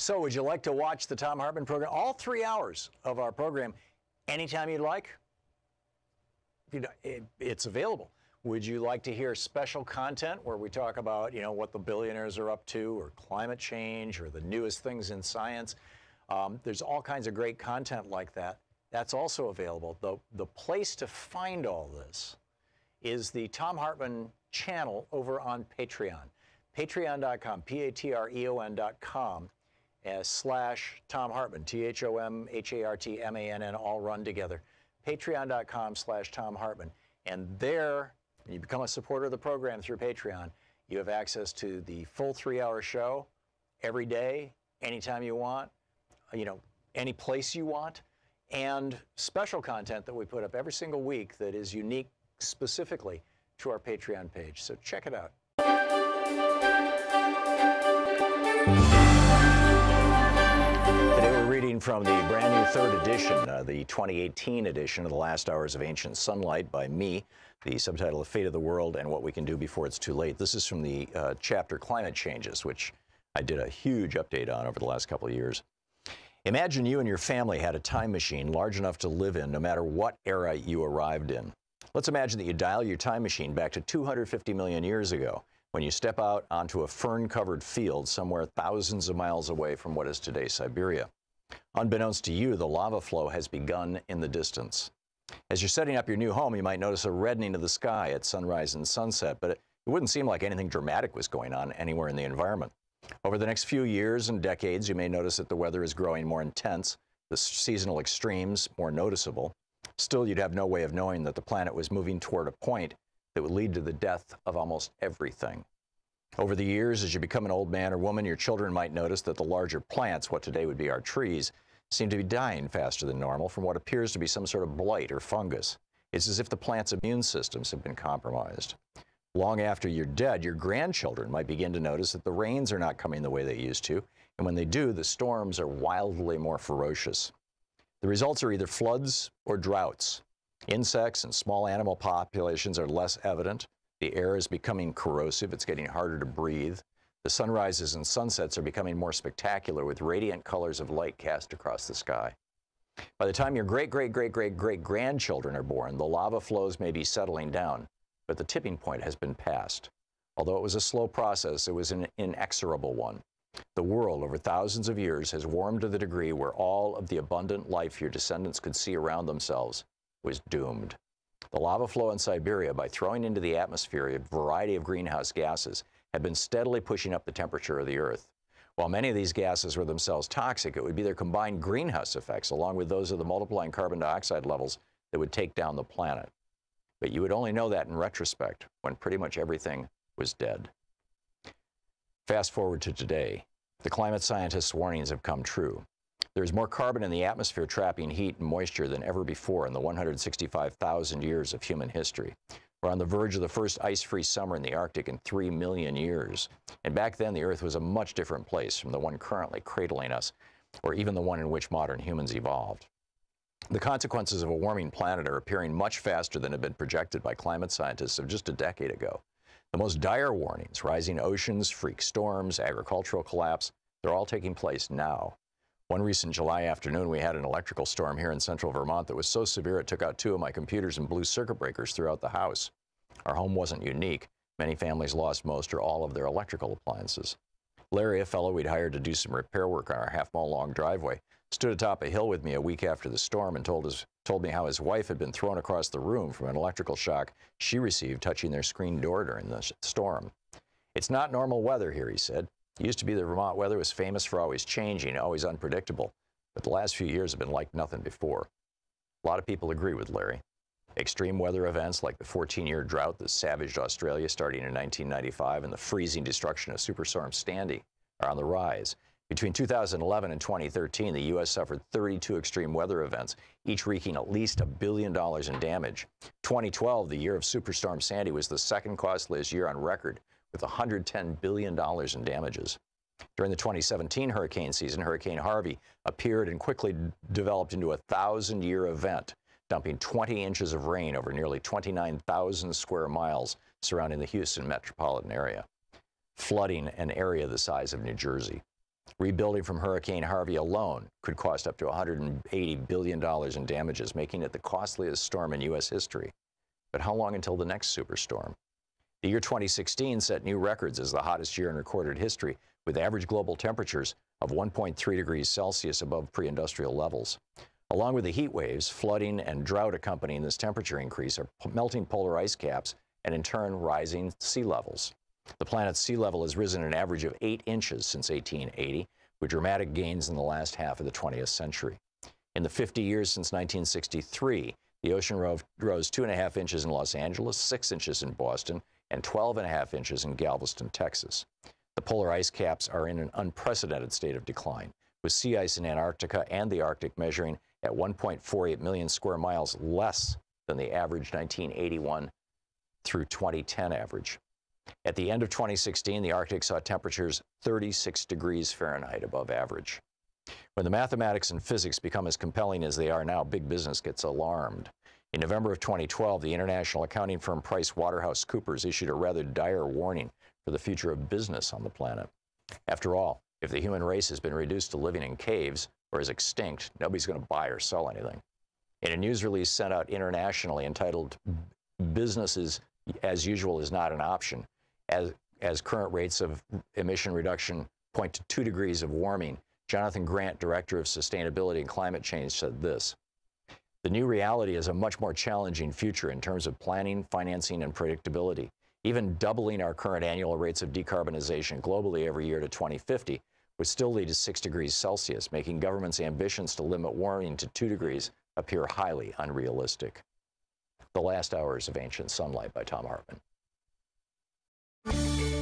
So would you like to watch the Thom Hartmann program? All 3 hours of our program, anytime you'd like? It's available. Would you like to hear special content where we talk about, what the billionaires are up to, or climate change, or the newest things in science? There's all kinds of great content like that. That's also available. The place to find all this is the Thom Hartmann channel over on Patreon. Patreon.com, Patreon.com /Thom Hartmann, ThomHartmann, all run together. Patreon.com/Thom Hartmann. And there, when you become a supporter of the program through Patreon, you have access to the full 3-hour show every day, anytime you want, any place you want, and special content that we put up every single week that is unique specifically to our Patreon page. So check it out. Today we're reading from the brand new 3rd edition, the 2018 edition of The Last Hours of Ancient Sunlight by me, the subtitle of Fate of the World and What We Can Do Before It's Too Late. This is from the chapter Climate Changes, which I did a huge update on over the last couple of years. Imagine you and your family had a time machine large enough to live in no matter what era you arrived in. Let's imagine that you dial your time machine back to 250 million years ago, when you step out onto a fern-covered field somewhere thousands of miles away from what is today Siberia. Unbeknownst to you, the lava flow has begun in the distance. As you're setting up your new home, you might notice a reddening of the sky at sunrise and sunset, but it wouldn't seem like anything dramatic was going on anywhere in the environment. Over the next few years and decades, you may notice that the weather is growing more intense, the seasonal extremes more noticeable. Still, you'd have no way of knowing that the planet was moving toward a point that would lead to the death of almost everything. Over the years, as you become an old man or woman, your children might notice that the larger plants, what today would be our trees, seem to be dying faster than normal from what appears to be some sort of blight or fungus. It's as if the plant's immune systems have been compromised. Long after you're dead, your grandchildren might begin to notice that the rains are not coming the way they used to, and when they do, the storms are wildly more ferocious. The results are either floods or droughts. Insects and small animal populations are less evident. The air is becoming corrosive. It's getting harder to breathe. The sunrises and sunsets are becoming more spectacular with radiant colors of light cast across the sky. By the time your great-great-great-great-great-grandchildren are born, the lava flows may be settling down, but the tipping point has been passed. Although it was a slow process, it was an inexorable one. The world, over thousands of years, has warmed to the degree where all of the abundant life your descendants could see around themselves was doomed. The lava flow in Siberia, by throwing into the atmosphere a variety of greenhouse gases, had been steadily pushing up the temperature of the Earth. While many of these gases were themselves toxic, it would be their combined greenhouse effects, along with those of the multiplying carbon dioxide levels, that would take down the planet. But you would only know that in retrospect, when pretty much everything was dead. Fast forward to today. The climate scientists' warnings have come true. There's more carbon in the atmosphere trapping heat and moisture than ever before in the 165,000 years of human history. We're on the verge of the first ice-free summer in the Arctic in 3 million years. And back then, the Earth was a much different place from the one currently cradling us, or even the one in which modern humans evolved. The consequences of a warming planet are appearing much faster than had been projected by climate scientists of just a decade ago. The most dire warnings, rising oceans, freak storms, agricultural collapse, they're all taking place now. One recent July afternoon, we had an electrical storm here in central Vermont that was so severe it took out 2 of my computers and blew circuit breakers throughout the house. Our home wasn't unique. Many families lost most or all of their electrical appliances. Larry, a fellow we'd hired to do some repair work on our half-mile long driveway, stood atop a hill with me a week after the storm and told me how his wife had been thrown across the room from an electrical shock she received touching their screen door during the storm. It's not normal weather here, he said. It used to be that Vermont weather was famous for always changing, always unpredictable, but the last few years have been like nothing before. A lot of people agree with Larry. Extreme weather events like the 14-year drought that savaged Australia starting in 1995 and the freezing destruction of Superstorm Sandy are on the rise. Between 2011 and 2013, the U.S. suffered 32 extreme weather events, each wreaking at least $1 billion in damage. 2012, the year of Superstorm Sandy, was the second costliest year on record, with $110 billion in damages. During the 2017 hurricane season, Hurricane Harvey appeared and quickly developed into a 1,000-year event, dumping 20 inches of rain over nearly 29,000 square miles surrounding the Houston metropolitan area, flooding an area the size of New Jersey. Rebuilding from Hurricane Harvey alone could cost up to $180 billion in damages, making it the costliest storm in U.S. history. But how long until the next superstorm? The year 2016 set new records as the hottest year in recorded history, with average global temperatures of 1.3 degrees Celsius above pre-industrial levels. Along with the heat waves, flooding and drought accompanying this temperature increase are melting polar ice caps and in turn rising sea levels. The planet's sea level has risen an average of 8 inches since 1880, with dramatic gains in the last half of the 20th century. In the 50 years since 1963, the ocean rose 2.5 inches in Los Angeles, 6 inches in Boston, and 12.5 inches in Galveston, Texas. The polar ice caps are in an unprecedented state of decline, with sea ice in Antarctica and the Arctic measuring at 1.48 million square miles less than the average 1981 through 2010 average. At the end of 2016, the Arctic saw temperatures 36 degrees Fahrenheit above average. When the mathematics and physics become as compelling as they are now, big business gets alarmed. In November of 2012, the international accounting firm PricewaterhouseCoopers issued a rather dire warning for the future of business on the planet. After all, if the human race has been reduced to living in caves or is extinct, nobody's going to buy or sell anything. In a news release sent out internationally entitled "Business as Usual is Not an Option," as current rates of emission reduction point to 2 degrees of warming, Jonathan Grant, Director of Sustainability and Climate Change, said this: "The new reality is a much more challenging future in terms of planning, financing, and predictability. Even doubling our current annual rates of decarbonization globally every year to 2050 would still lead to 6 degrees Celsius, making governments' ambitions to limit warming to 2 degrees appear highly unrealistic." The Last Hours of Ancient Sunlight by Thom Hartmann.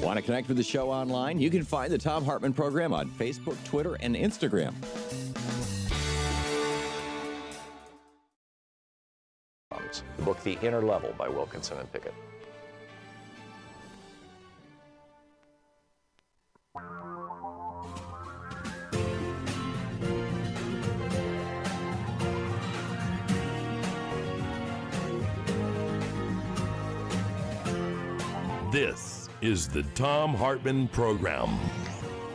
Want to connect with the show online? You can find the Thom Hartmann Program on Facebook, Twitter, and Instagram. The book The Inner Level by Wilkinson and Pickett. This is the Thom Hartmann Program.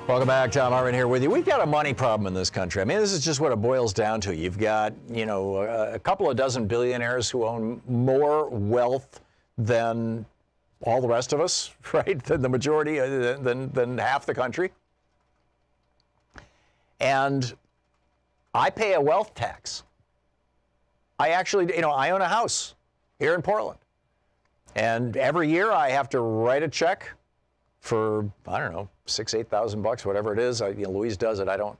Welcome back. Thom Hartmann here with you. We've got a money problem in this country. I mean, this is just what it boils down to. You've got, a couple of dozen billionaires who own more wealth than all the rest of us, right? Than the majority, than half the country. And I pay a wealth tax. I actually, I own a house here in Portland. And every year I have to write a check for, I don't know, $6,000-8,000, whatever it is. Louise does it. I don't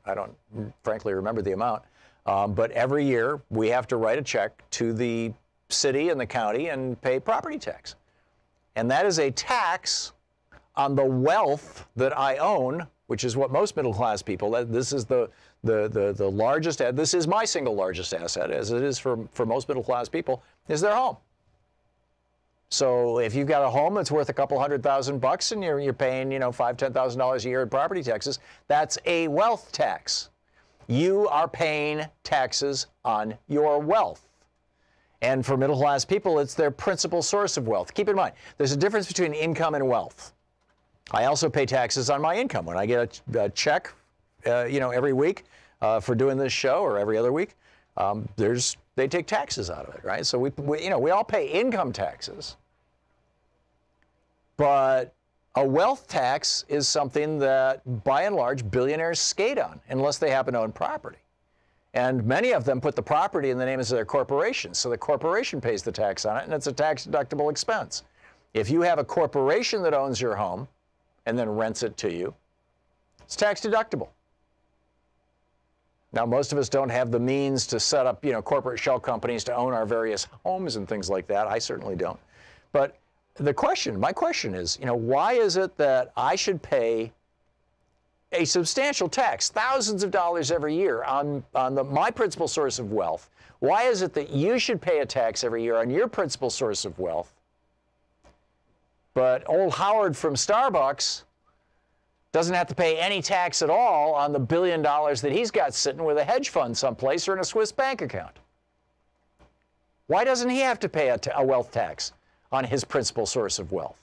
frankly remember the amount. But every year we have to write a check to the city and the county and pay property tax. And that is a tax on the wealth that I own, which is what most middle class people, this is the largest, this is my single largest asset, as it is for most middle class people, is their home. So if you've got a home that's worth a couple $100,000 and you're paying, $5,000-10,000 a year in property taxes, that's a wealth tax. You are paying taxes on your wealth. And for middle class people, it's their principal source of wealth. Keep in mind, there's a difference between income and wealth. I also pay taxes on my income. When I get a check, every week for doing this show, or every other week, they take taxes out of it, right? So we all pay income taxes. But a wealth tax is something that, by and large, billionaires skate on, unless they happen to own property. And many of them put the property in the names of their corporations, so the corporation pays the tax on it, and it's a tax-deductible expense. If you have a corporation that owns your home and then rents it to you, it's tax-deductible. Now, most of us don't have the means to set up, corporate shell companies to own our various homes and things like that. I certainly don't. But my question is, why is it that I should pay a substantial tax, thousands of dollars every year on my principal source of wealth? Why is it that you should pay a tax every year on your principal source of wealth, but old Howard from Starbucks doesn't have to pay any tax at all on the $1 billion that he's got sitting with a hedge fund someplace or in a Swiss bank account? Why doesn't he have to pay a wealth tax on his principal source of wealth?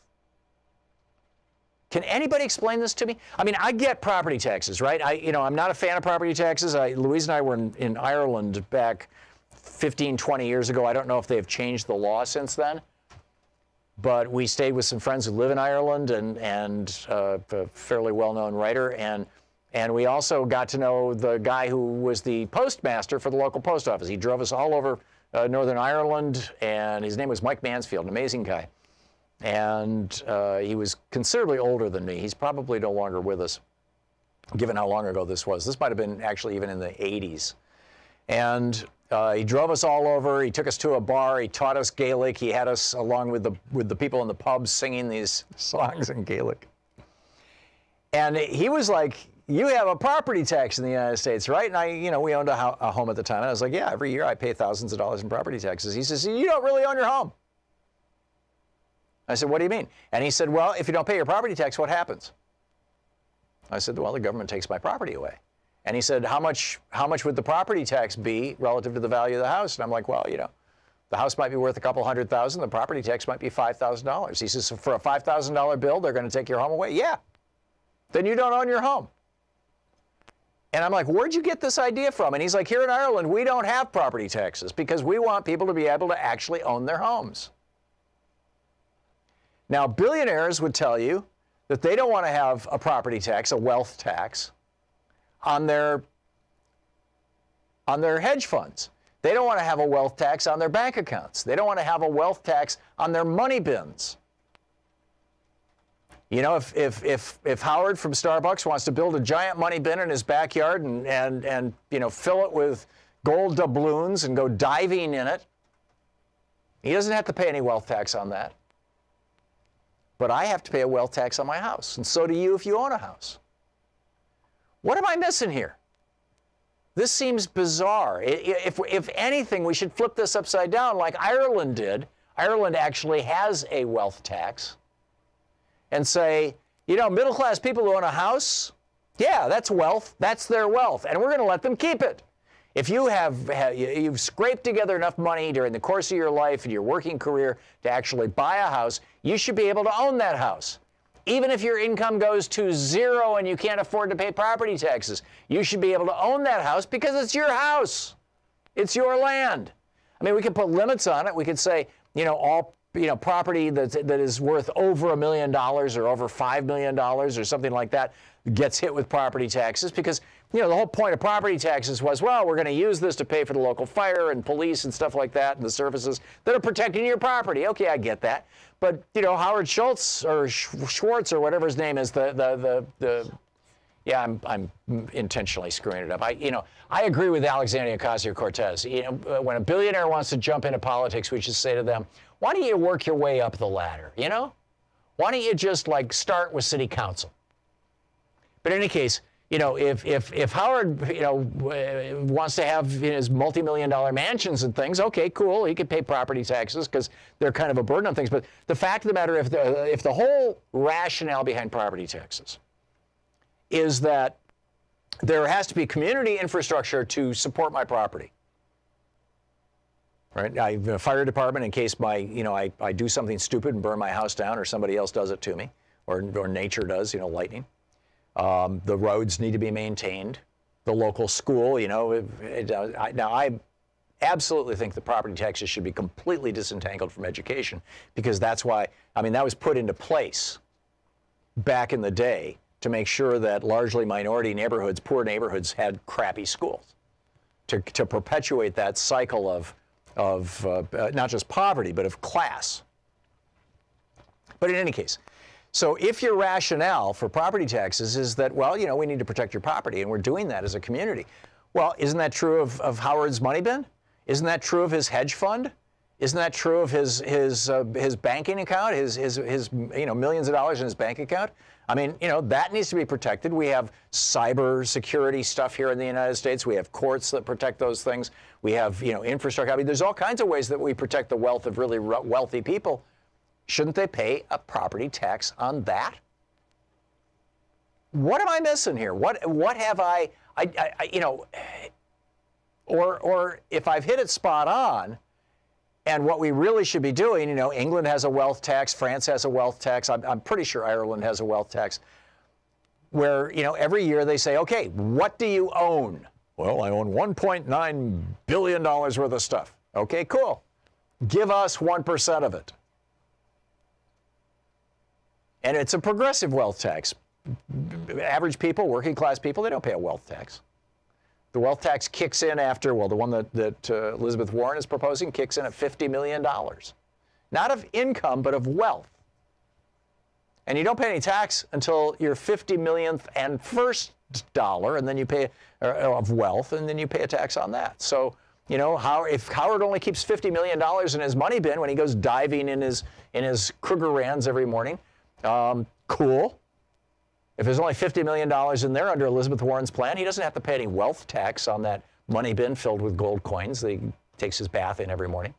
Can anybody explain this to me? I mean, I get property taxes, right? I'm not a fan of property taxes. Louise and I were in Ireland back 15, 20 years ago. I don't know if they've changed the law since then. But we stayed with some friends who live in Ireland and a fairly well-known writer. And we also got to know the guy who was the postmaster for the local post office. He drove us all over Northern Ireland, and his name was Mike Mansfield, an amazing guy. And he was considerably older than me. He's probably no longer with us, given how long ago this was. This might have been actually even in the 80s. And he drove us all over. He took us to a bar. He taught us Gaelic. He had us, along with the people in the pubs, singing these songs in Gaelic. And he was like, "You have a property tax in the United States, right?" And we owned a home at the time. And I was like, "Yeah, every year I pay thousands of dollars in property taxes." He says, "You don't really own your home." I said, "What do you mean?" And he said, "Well, if you don't pay your property tax, what happens?" I said, "Well, the government takes my property away." And he said, how much would the property tax be relative to the value of the house? And I'm like, "Well, the house might be worth a couple $100,000. The property tax might be $5,000. He says, "So for a $5,000 bill, they're going to take your home away?" "Yeah." "Then you don't own your home." And I'm like, "Where'd you get this idea from?" And he's like, "Here in Ireland, we don't have property taxes because we want people to be able to actually own their homes." Now, billionaires would tell you that they don't want to have a property tax, a wealth tax, on their hedge funds. They don't want to have a wealth tax on their bank accounts. They don't want to have a wealth tax on their money bins. If Howard from Starbucks wants to build a giant money bin in his backyard and fill it with gold doubloons and go diving in it, he doesn't have to pay any wealth tax on that. But I have to pay a wealth tax on my house, and so do you if you own a house. What am I missing here? This seems bizarre. If anything, we should flip this upside down like Ireland did. Ireland actually has a wealth tax. And say, middle-class people who own a house, yeah, that's wealth. That's their wealth. And we're going to let them keep it. If you've scraped together enough money during the course of your life and your working career to actually buy a house, you should be able to own that house. Even if your income goes to zero and you can't afford to pay property taxes, you should be able to own that house because it's your house. It's your land. I mean, we could put limits on it. We could say, all property that is worth over $1 million or over $5 million or something like that gets hit with property taxes because, the whole point of property taxes was, well, we're going to use this to pay for the local fire and police and stuff like that and the services that are protecting your property. Okay, I get that. But, Howard Schultz or Schwartz or whatever his name is, yeah, I'm intentionally screwing it up. I agree with Alexandria Ocasio-Cortez. When a billionaire wants to jump into politics, we should say to them, why don't you work your way up the ladder, Why don't you just, start with city council? But in any case, if Howard, wants to have his multi-million-dollar mansions and things, okay, cool, he could pay property taxes because they're kind of a burden on things. But the fact of the matter, if the whole rationale behind property taxes is that there has to be community infrastructure to support my property, right? I have a fire department in case I do something stupid and burn my house down, or somebody else does it to me, or nature does, lightning. The roads need to be maintained. The local school, now I absolutely think the property taxes should be completely disentangled from education because that's why, that was put into place back in the day to make sure that largely minority neighborhoods, poor neighborhoods, had crappy schools, to perpetuate that cycle of not just poverty, but of class. But in any case, so if your rationale for property taxes is that, well, we need to protect your property, and we're doing that as a community. Well, isn't that true of Howard's money bin? Isn't that true of his hedge fund? Isn't that true of his banking account, his millions of dollars in his bank account? That needs to be protected. We have cyber security stuff here in the United States. We have courts that protect those things. We have, infrastructure. There's all kinds of ways that we protect the wealth of really wealthy people. Shouldn't they pay a property tax on that? What am I missing here? What have or if I've hit it spot on, And what we really should be doing, you know, England has a wealth tax, France has a wealth tax, I'm pretty sure Ireland has a wealth tax, where, you know, every year they say, okay, what do you own? Well, I own $1.9 billion worth of stuff. Okay, cool. Give us 1% of it. And it's a progressive wealth tax. Average people, working class people, they don't pay a wealth tax. The wealth tax kicks in after, well, the one that Elizabeth Warren is proposing kicks in at $50 million. Not of income, but of wealth. And you don't pay any tax until your 50 millionth and first dollar, and then you pay of wealth, and then you pay a tax on that. So, you know, if Howard only keeps $50 million in his money bin when he goes diving in his Krugerrands every morning, cool. If there's only $50 million in there under Elizabeth Warren's plan, he doesn't have to pay any wealth tax on that money bin filled with gold coins that he takes his bath in every morning.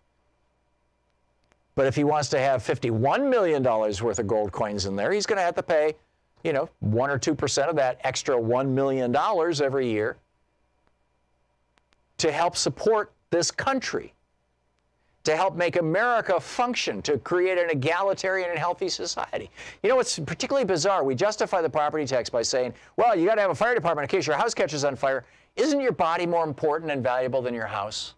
But if he wants to have $51 million worth of gold coins in there, he's going to have to pay, you know, 1 or 2% of that extra $1 million every year to help support this country, to help make America function, to create an egalitarian and healthy society. You know what's particularly bizarre? We justify the property tax by saying, well, you got to have a fire department in case your house catches on fire. Isn't your body more important and valuable than your house?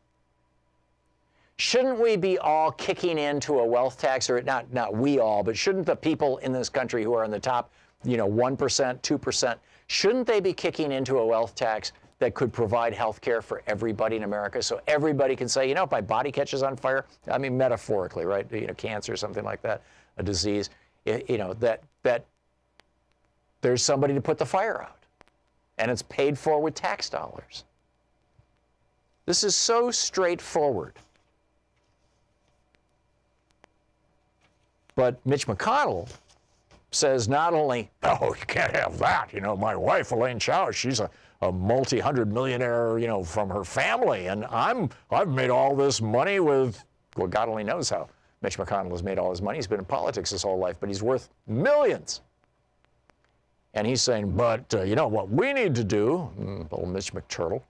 Shouldn't we be all kicking into a wealth tax, or not we all, but shouldn't the people in this country who are in the top, you know, 1%, 2%, shouldn't they be kicking into a wealth tax that could provide health care for everybody in America, so everybody can say, you know, if my body catches on fire, I mean, metaphorically, right, you know, cancer or something like that, a disease, you know, that there's somebody to put the fire out, and it's paid for with tax dollars. This is so straightforward. But Mitch McConnell says not only, oh, you can't have that, you know, my wife, Elaine Chao, she's a multi-hundred-millionaire, you know, from her family, and I've made all this money with, well, God only knows how Mitch McConnell has made all his money. He's been in politics his whole life, but he's worth millions. And he's saying, but, you know, what we need to do, old Mitch McTurtle,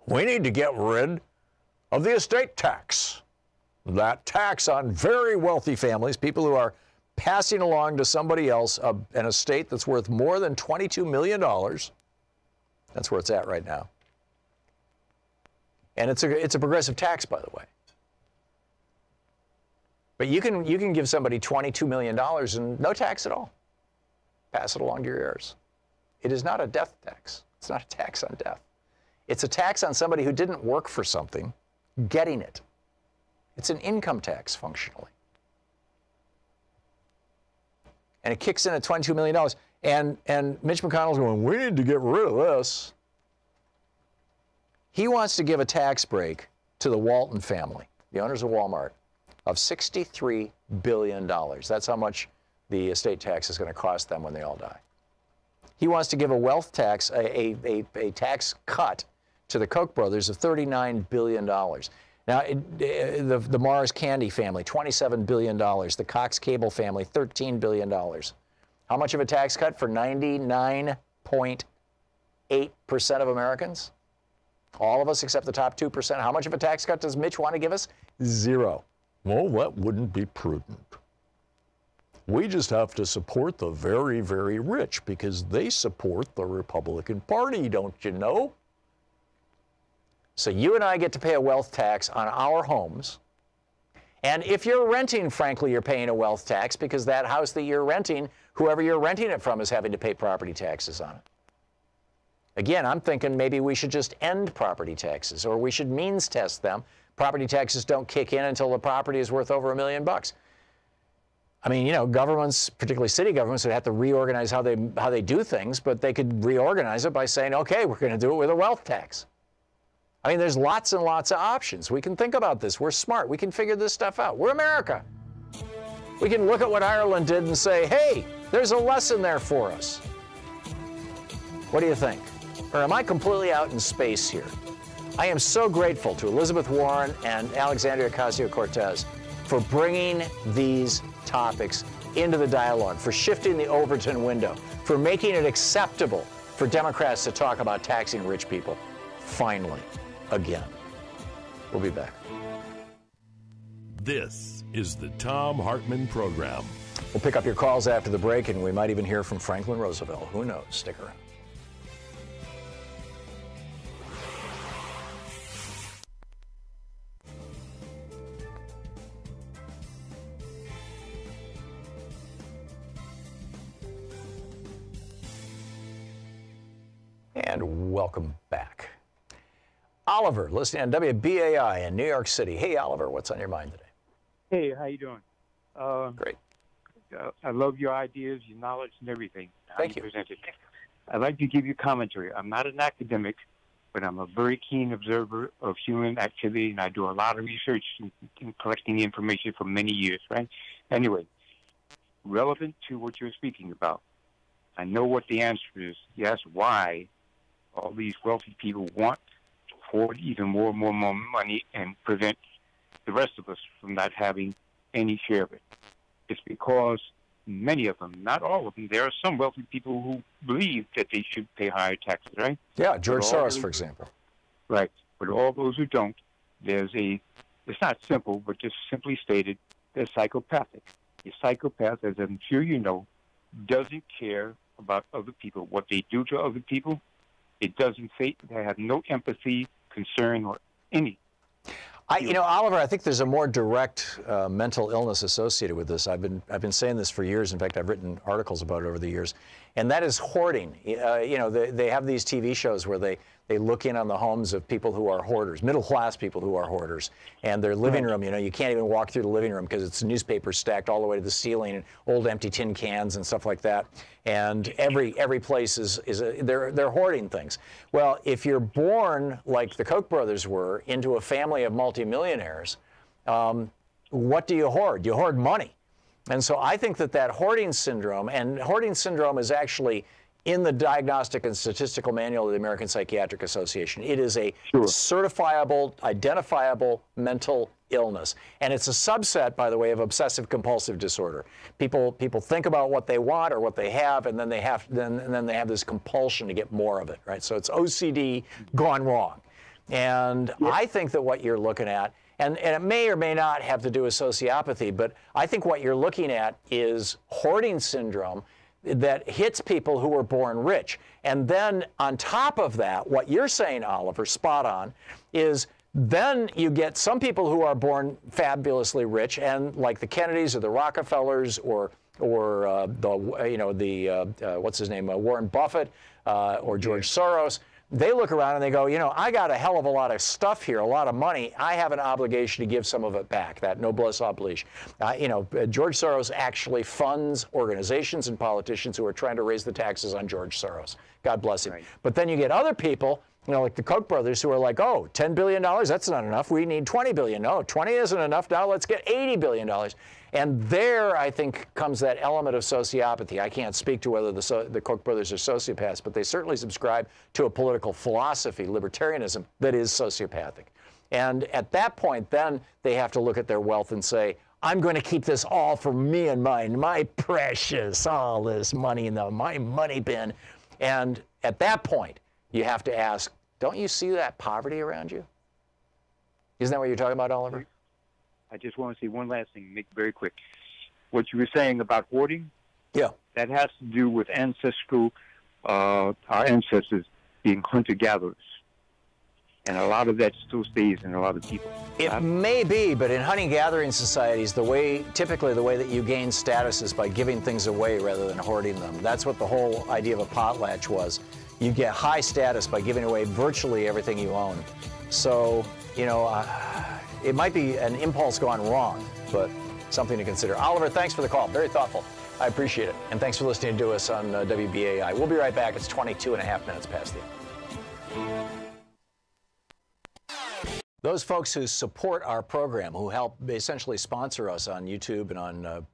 we need to get rid of the estate tax. That tax on very wealthy families, people who are passing along to somebody else an estate that's worth more than $22 million. That's where it's at right now. And it's a progressive tax, by the way. But you can give somebody $22 million and no tax at all. Pass it along to your heirs. It is not a death tax. It's not a tax on death. It's a tax on somebody who didn't work for something, getting it. It's an income tax, functionally. And it kicks in at $22 million. And Mitch McConnell's going, we need to get rid of this. He wants to give a tax break to the Walton family, the owners of Walmart, of $63 billion. That's how much the estate tax is going to cost them when they all die. He wants to give a wealth tax, a tax cut to the Koch brothers of $39 billion. Now, the Mars Candy family, $27 billion. The Cox Cable family, $13 billion. How much of a tax cut for 99.8% of Americans? All of us except the top 2%. How much of a tax cut does Mitch want to give us? Zero. Well, that wouldn't be prudent. We just have to support the very, very rich because they support the Republican Party, don't you know? So you and I get to pay a wealth tax on our homes. And if you're renting, frankly, you're paying a wealth tax because that house that you're renting, whoever you're renting it from is having to pay property taxes on it. Again, I'm thinking maybe we should just end property taxes, or we should means test them. Property taxes don't kick in until the property is worth over $1 million. I mean, you know, governments, particularly city governments, would have to reorganize how they do things, but they could reorganize it by saying, okay, we're going to do it with a wealth tax. I mean, there's lots and lots of options. We can think about this. We're smart. We can figure this stuff out. We're America. We can look at what Ireland did and say, hey, there's a lesson there for us. What do you think? Or am I completely out in space here? I am so grateful to Elizabeth Warren and Alexandria Ocasio-Cortez for bringing these topics into the dialogue, for shifting the Overton window, for making it acceptable for Democrats to talk about taxing rich people. Finally. Again. We'll be back. This is the Thom Hartmann Program. We'll pick up your calls after the break, and we might even hear from Franklin Roosevelt. Who knows? Stick around. And welcome back. Oliver, listening on WBAI in New York City. Hey, Oliver, what's on your mind today? Hey, how you doing? Great. I love your ideas, your knowledge, and everything. Thank you. Present it. I'd like to give you commentary. I'm not an academic, but I'm a very keen observer of human activity, and I do a lot of research in collecting the information for many years, right? Anyway, relevant to what you're speaking about, I know what the answer is. Yes, why all these wealthy people want to hoard even more and more money and prevent the rest of us from not having any share of it. It's because many of them, not all of them, there are some wealthy people who believe that they should pay higher taxes, right? Yeah, George Soros, for example. Right. But all those who don't, it's not simple, but just simply stated, they're psychopathic. A psychopath, as I'm sure you know, doesn't care about other people. What they do to other people, it doesn't say. They have no empathy, concern, or any. Oliver, I think there's a more direct mental illness associated with this. I've been saying this for years. In fact, I've written articles about it over the years, and that is hoarding. They have these TV shows where they look in on the homes of people who are hoarders, middle-class people who are hoarders, and their living room, you can't even walk through the living room because it's newspapers stacked all the way to the ceiling and old empty tin cans and stuff like that. And every place they're hoarding things. Well, if you're born like the Koch brothers were into a family of multimillionaires, what do you hoard? You hoard money. And so I think that hoarding syndrome, and hoarding syndrome is actually in the Diagnostic and Statistical Manual of the American Psychiatric Association. It is a certifiable, identifiable mental illness. And it's a subset, by the way, of obsessive compulsive disorder. People think about what they want or what they have, and then they have this compulsion to get more of it, right? So it's OCD gone wrong. And I think that what you're looking at, and it may or may not have to do with sociopathy, but I think what you're looking at is hoarding syndrome that hits people who were born rich. And then on top of that, what you're saying, Oliver, spot on, is then you get some people who are born fabulously rich, and like the Kennedys or the Rockefellers or what's his name, Warren Buffett or George Soros. They look around and they go, I got a hell of a lot of stuff here, a lot of money. I have an obligation to give some of it back, that noblesse oblige. George Soros actually funds organizations and politicians who are trying to raise the taxes on George Soros. God bless him. Right. But then you get other people, like the Koch brothers, who are like, oh, $10 billion, that's not enough. We need $20 billion. No, 20 isn't enough. Now let's get $80 billion. And there, I think, comes that element of sociopathy. I can't speak to whether the Koch brothers are sociopaths, but they certainly subscribe to a political philosophy, libertarianism, that is sociopathic. And at that point, then they have to look at their wealth and say, I'm going to keep this all for me and mine, my precious, all this money in my money bin. And at that point, you have to ask, don't you see that poverty around you? Isn't that what you're talking about, Oliver? I just want to say one last thing, make it very quick. What you were saying about hoarding, that has to do with our ancestors being hunter-gatherers. And a lot of that still stays in a lot of people. It may be, but in hunting-gathering societies, typically the way that you gain status is by giving things away rather than hoarding them. That's what the whole idea of a potlatch was. You get high status by giving away virtually everything you own. So, it might be an impulse gone wrong, but something to consider. Oliver, thanks for the call. Very thoughtful. I appreciate it. And thanks for listening to us on WBAI. We'll be right back. It's 22 and a half minutes past the hour. Those folks who support our program, who help essentially sponsor us on YouTube and on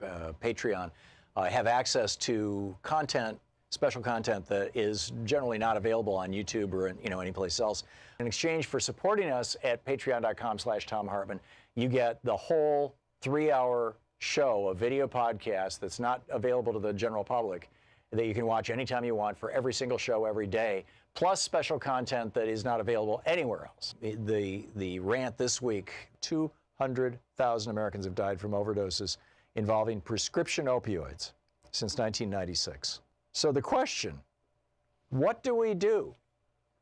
Patreon, have access to content, special content that is generally not available on YouTube or anyplace else. In exchange for supporting us at patreon.com/Thom Hartmann, you get the whole 3-hour show, a video podcast that's not available to the general public, that you can watch anytime you want for every single show every day, plus special content that is not available anywhere else. The rant this week, 400,000 Americans have died from overdoses involving prescription opioids since 1996. So the question, what do we do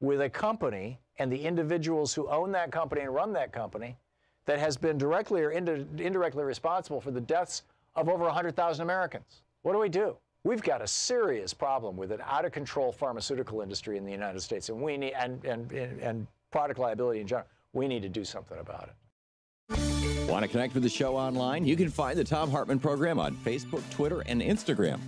with a company and the individuals who own that company and run that company that has been directly or indirectly responsible for the deaths of over 100,000 Americans? What do we do? We've got a serious problem with an out-of-control pharmaceutical industry in the United States, and we need and product liability in general. We need to do something about it. Want to connect with the show online? You can find the Thom Hartmann Program on Facebook, Twitter, and Instagram.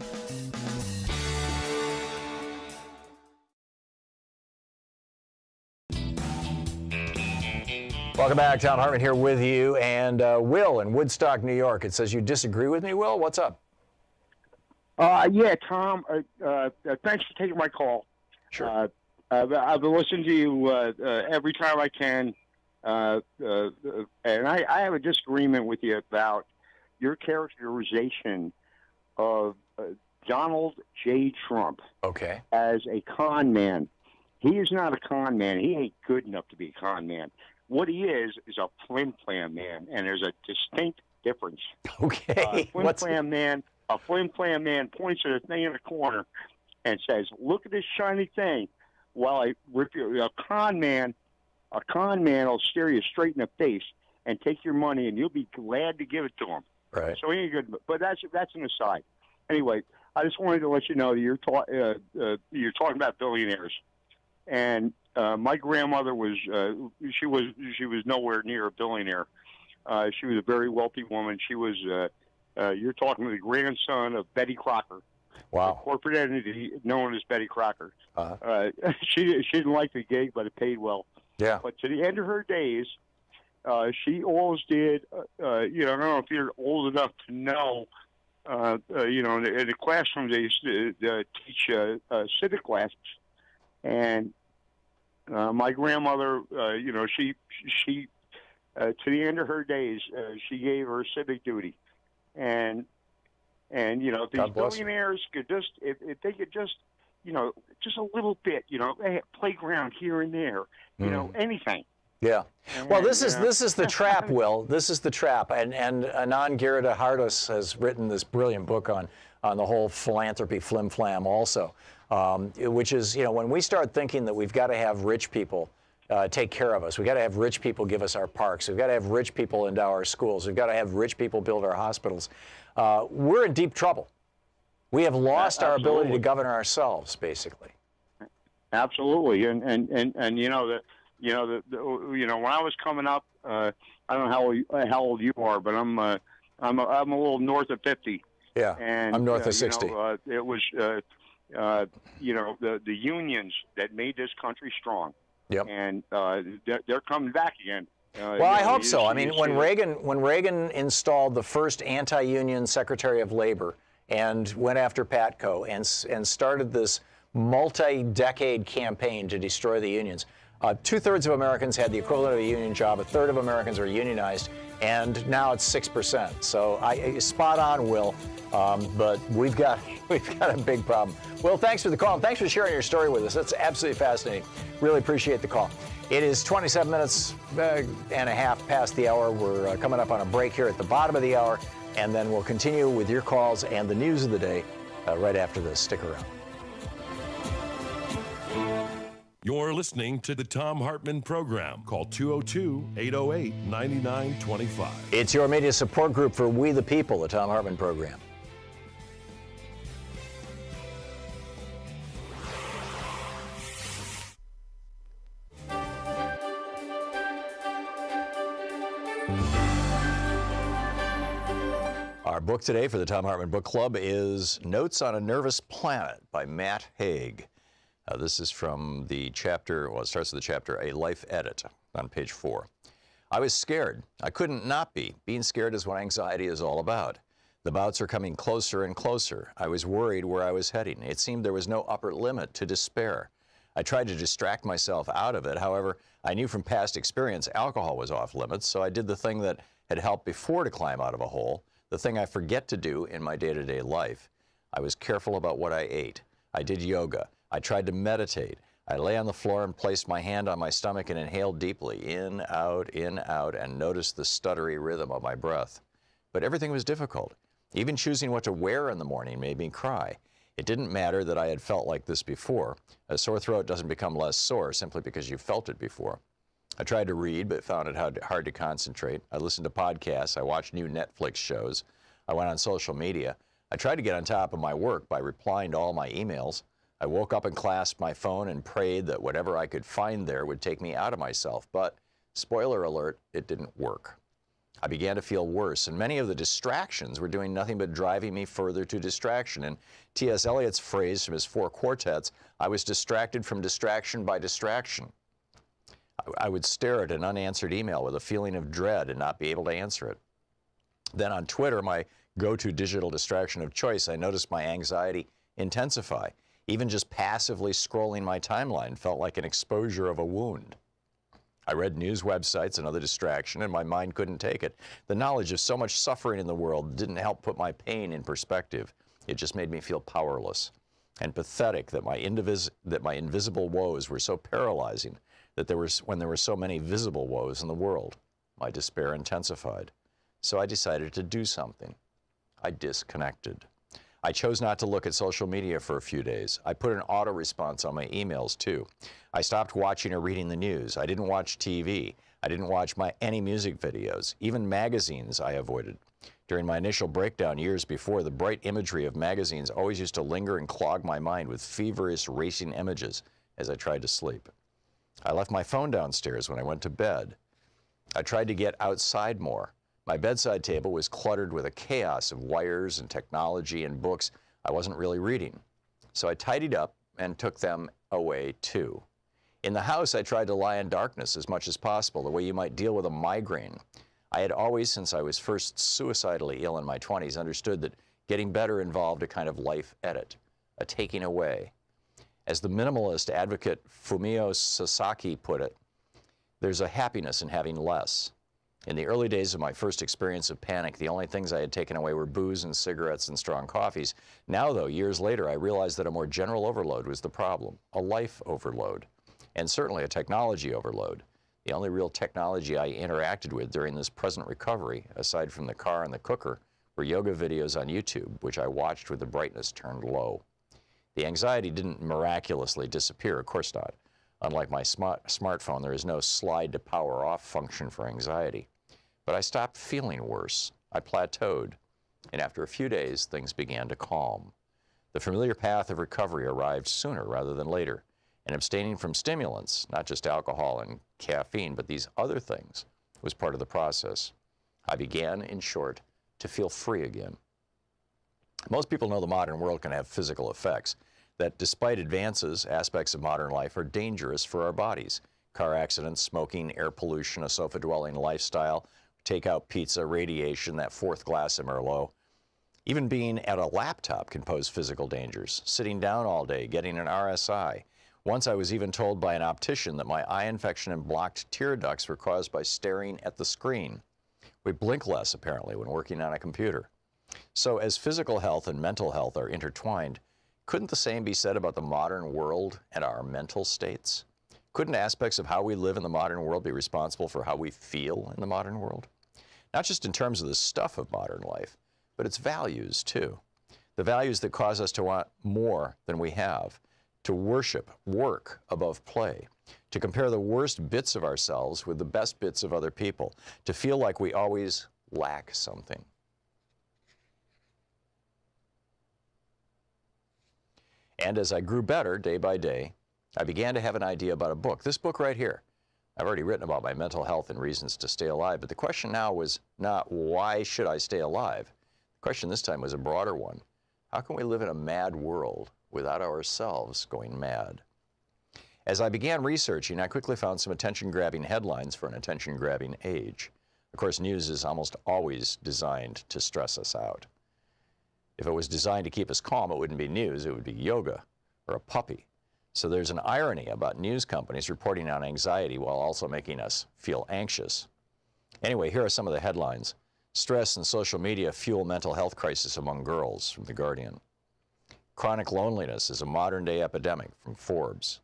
Welcome back. Thom Hartmann here with you. And Will in Woodstock, New York. It says you disagree with me, Will? What's up? Yeah, Tom, thanks for taking my call. Sure. I've been listening to you every time I can, and I have a disagreement with you about your characterization of Donald J. Trump as a con man. He is not a con man. He ain't good enough to be a con man. What he is a flim-flam man, and there's a distinct difference. Okay. Flim-flam man. A flim-flam man points at a thing in a corner and says, "Look at this shiny thing," while I rip you. A con man will stare you straight in the face and take your money, and you'll be glad to give it to him. Right. So he ain't good. But that's an aside. Anyway, I just wanted to let you know that you're talking about billionaires, and my grandmother was she was nowhere near a billionaire. She was a very wealthy woman. She was. You're talking to the grandson of Betty Crocker, wow, a corporate entity known as Betty Crocker. She didn't like the gig, but it paid well. Yeah. But to the end of her days, she always did. I don't know if you're old enough to know. In the classroom they used to teach civic classes, and my grandmother, she to the end of her days, she gave her civic duty. And if these billionaires could just, if they could just, just a little bit, they have playground here and there, anything. Yeah. Well, this is the trap, Will. This is the trap. And Anand Giridharadas has written this brilliant book on the whole philanthropy flim-flam also, which is, when we start thinking that we've got to have rich people take care of us. We've got to have rich people give us our parks. We've got to have rich people endow our schools. We've got to have rich people build our hospitals. We're in deep trouble. We have lost our ability to govern ourselves, basically. Absolutely. And when I was coming up, I don't know how old you are, but I'm a little north of 50. Yeah. And I'm north of 60. It was the unions that made this country strong. Yep. And they're coming back again. Well, I hope so. I mean, when Reagan installed the first anti-union Secretary of Labor and went after Patco and started this multi-decade campaign to destroy the unions, 2/3 of Americans had the equivalent of a union job. 1/3 of Americans were unionized, and now it's 6%. So spot on, Will. But we've got a big problem. Will, thanks for the call. And thanks for sharing your story with us. That's absolutely fascinating. Really appreciate the call. It is 27 minutes and a half past the hour. We're coming up on a break here at the bottom of the hour, and then we'll continue with your calls and the news of the day right after this. Stick around. You're listening to the Thom Hartmann Program. Call 202-808-9925. It's your media support group for We the People, the Thom Hartmann Program. Our book today for the Thom Hartmann Book Club is Notes on a Nervous Planet by Matt Haig. This is from the chapter, well, it starts with the chapter, A Life Edit, on page 4. I was scared. I couldn't not be. Being scared is what anxiety is all about. The bouts are coming closer and closer. I was worried where I was heading. It seemed there was no upper limit to despair. I tried to distract myself out of it. However, I knew from past experience alcohol was off limits, so I did the thing that had helped before to climb out of a hole, the thing I forget to do in my day-to-day life. I was careful about what I ate. I did yoga. I tried to meditate. I lay on the floor and placed my hand on my stomach and inhaled deeply, in, out, and noticed the stuttery rhythm of my breath. But everything was difficult. Even choosing what to wear in the morning made me cry. It didn't matter that I had felt like this before. A sore throat doesn't become less sore simply because you felt it before. I tried to read, but found it hard to concentrate. I listened to podcasts. I watched new Netflix shows. I went on social media. I tried to get on top of my work by replying to all my emails. I woke up and clasped my phone and prayed that whatever I could find there would take me out of myself. But, spoiler alert, it didn't work. I began to feel worse, and many of the distractions were doing nothing but driving me further to distraction. And T.S. Eliot's phrase from his 4 quartets, I was distracted from distraction by distraction. I would stare at an unanswered email with a feeling of dread and not be able to answer it. Then on Twitter, my go-to digital distraction of choice, I noticed my anxiety intensify. Even just passively scrolling my timeline felt like an exposure of a wound. I read news websites, another distraction, and my mind couldn't take it. The knowledge of so much suffering in the world didn't help put my pain in perspective. It just made me feel powerless and pathetic that my invisible woes were so paralyzing that when there were so many visible woes in the world. My despair intensified. So I decided to do something. I disconnected. I chose not to look at social media for a few days. I put an auto response on my emails too. I stopped watching or reading the news. I didn't watch TV. I didn't watch any music videos. Even magazines I avoided. During my initial breakdown years before, the bright imagery of magazines always used to linger and clog my mind with feverish racing images as I tried to sleep. I left my phone downstairs when I went to bed. I tried to get outside more. My bedside table was cluttered with a chaos of wires and technology and books I wasn't really reading. So I tidied up and took them away too. In the house, I tried to lie in darkness as much as possible, the way you might deal with a migraine. I had always, since I was first suicidally ill in my 20s, understood that getting better involved a kind of life edit, a taking away. As the minimalist advocate Fumio Sasaki put it, there's a happiness in having less. In the early days of my first experience of panic, the only things I had taken away were booze and cigarettes and strong coffees. Now, though, years later, I realized that a more general overload was the problem, a life overload, and certainly a technology overload. The only real technology I interacted with during this present recovery, aside from the car and the cooker, were yoga videos on YouTube, which I watched with the brightness turned low. The anxiety didn't miraculously disappear, of course not. Unlike my smartphone, there is no slide to power off function for anxiety. But I stopped feeling worse. I plateaued. And after a few days, things began to calm. The familiar path of recovery arrived sooner rather than later. And abstaining from stimulants, not just alcohol and caffeine, but these other things, was part of the process. I began, in short, to feel free again. Most people know the modern world can have physical effects, that despite advances, aspects of modern life are dangerous for our bodies. Car accidents, smoking, air pollution, a sofa-dwelling lifestyle, takeout pizza, radiation, that 4th glass of Merlot. Even being at a laptop can pose physical dangers. Sitting down all day, getting an RSI. Once I was even told by an optician that my eye infection and blocked tear ducts were caused by staring at the screen. We blink less, apparently, when working on a computer. So as physical health and mental health are intertwined, couldn't the same be said about the modern world and our mental states? Couldn't aspects of how we live in the modern world be responsible for how we feel in the modern world? Not just in terms of the stuff of modern life, but its values too. The values that cause us to want more than we have, to worship work above play, to compare the worst bits of ourselves with the best bits of other people, to feel like we always lack something. And as I grew better day by day, I began to have an idea about a book. This book right here. I've already written about my mental health and reasons to stay alive, but the question now was not why should I stay alive? The question this time was a broader one. How can we live in a mad world without ourselves going mad? As I began researching, I quickly found some attention-grabbing headlines for an attention-grabbing age. Of course, news is almost always designed to stress us out. If it was designed to keep us calm, it wouldn't be news, it would be yoga or a puppy. So there's an irony about news companies reporting on anxiety while also making us feel anxious. Anyway, here are some of the headlines. Stress and social media fuel mental health crisis among girls, from The Guardian. Chronic loneliness is a modern-day epidemic, from Forbes.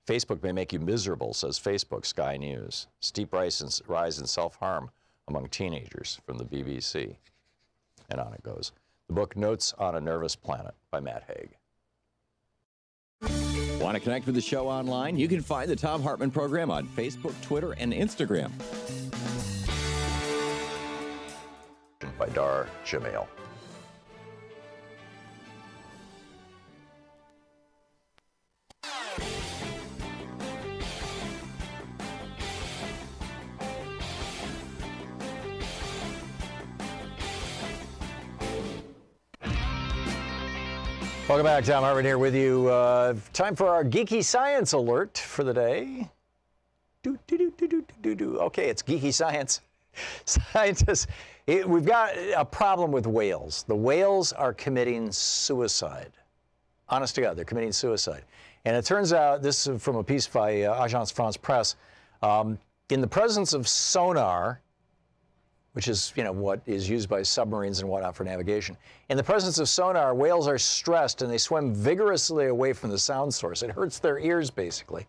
Facebook may make you miserable, says Facebook, Sky News. Steep rise in self-harm among teenagers from the BBC. And on it goes. The book Notes on a Nervous Planet by Matt Haig. Want to connect with the show online? You can find the Thom Hartmann Program on Facebook, Twitter, and Instagram. By Dar Jamil. Welcome back. Thom Hartmann here with you. Time for our geeky science alert for the day. Okay, it's geeky science. Scientists, we've got a problem with whales. The whales are committing suicide. Honest to God, they're committing suicide. And it turns out, this is from a piece by Agence France Presse, in the presence of sonar, which is, what is used by submarines and whatnot for navigation. In the presence of sonar, whales are stressed and they swim vigorously away from the sound source. It hurts their ears, basically,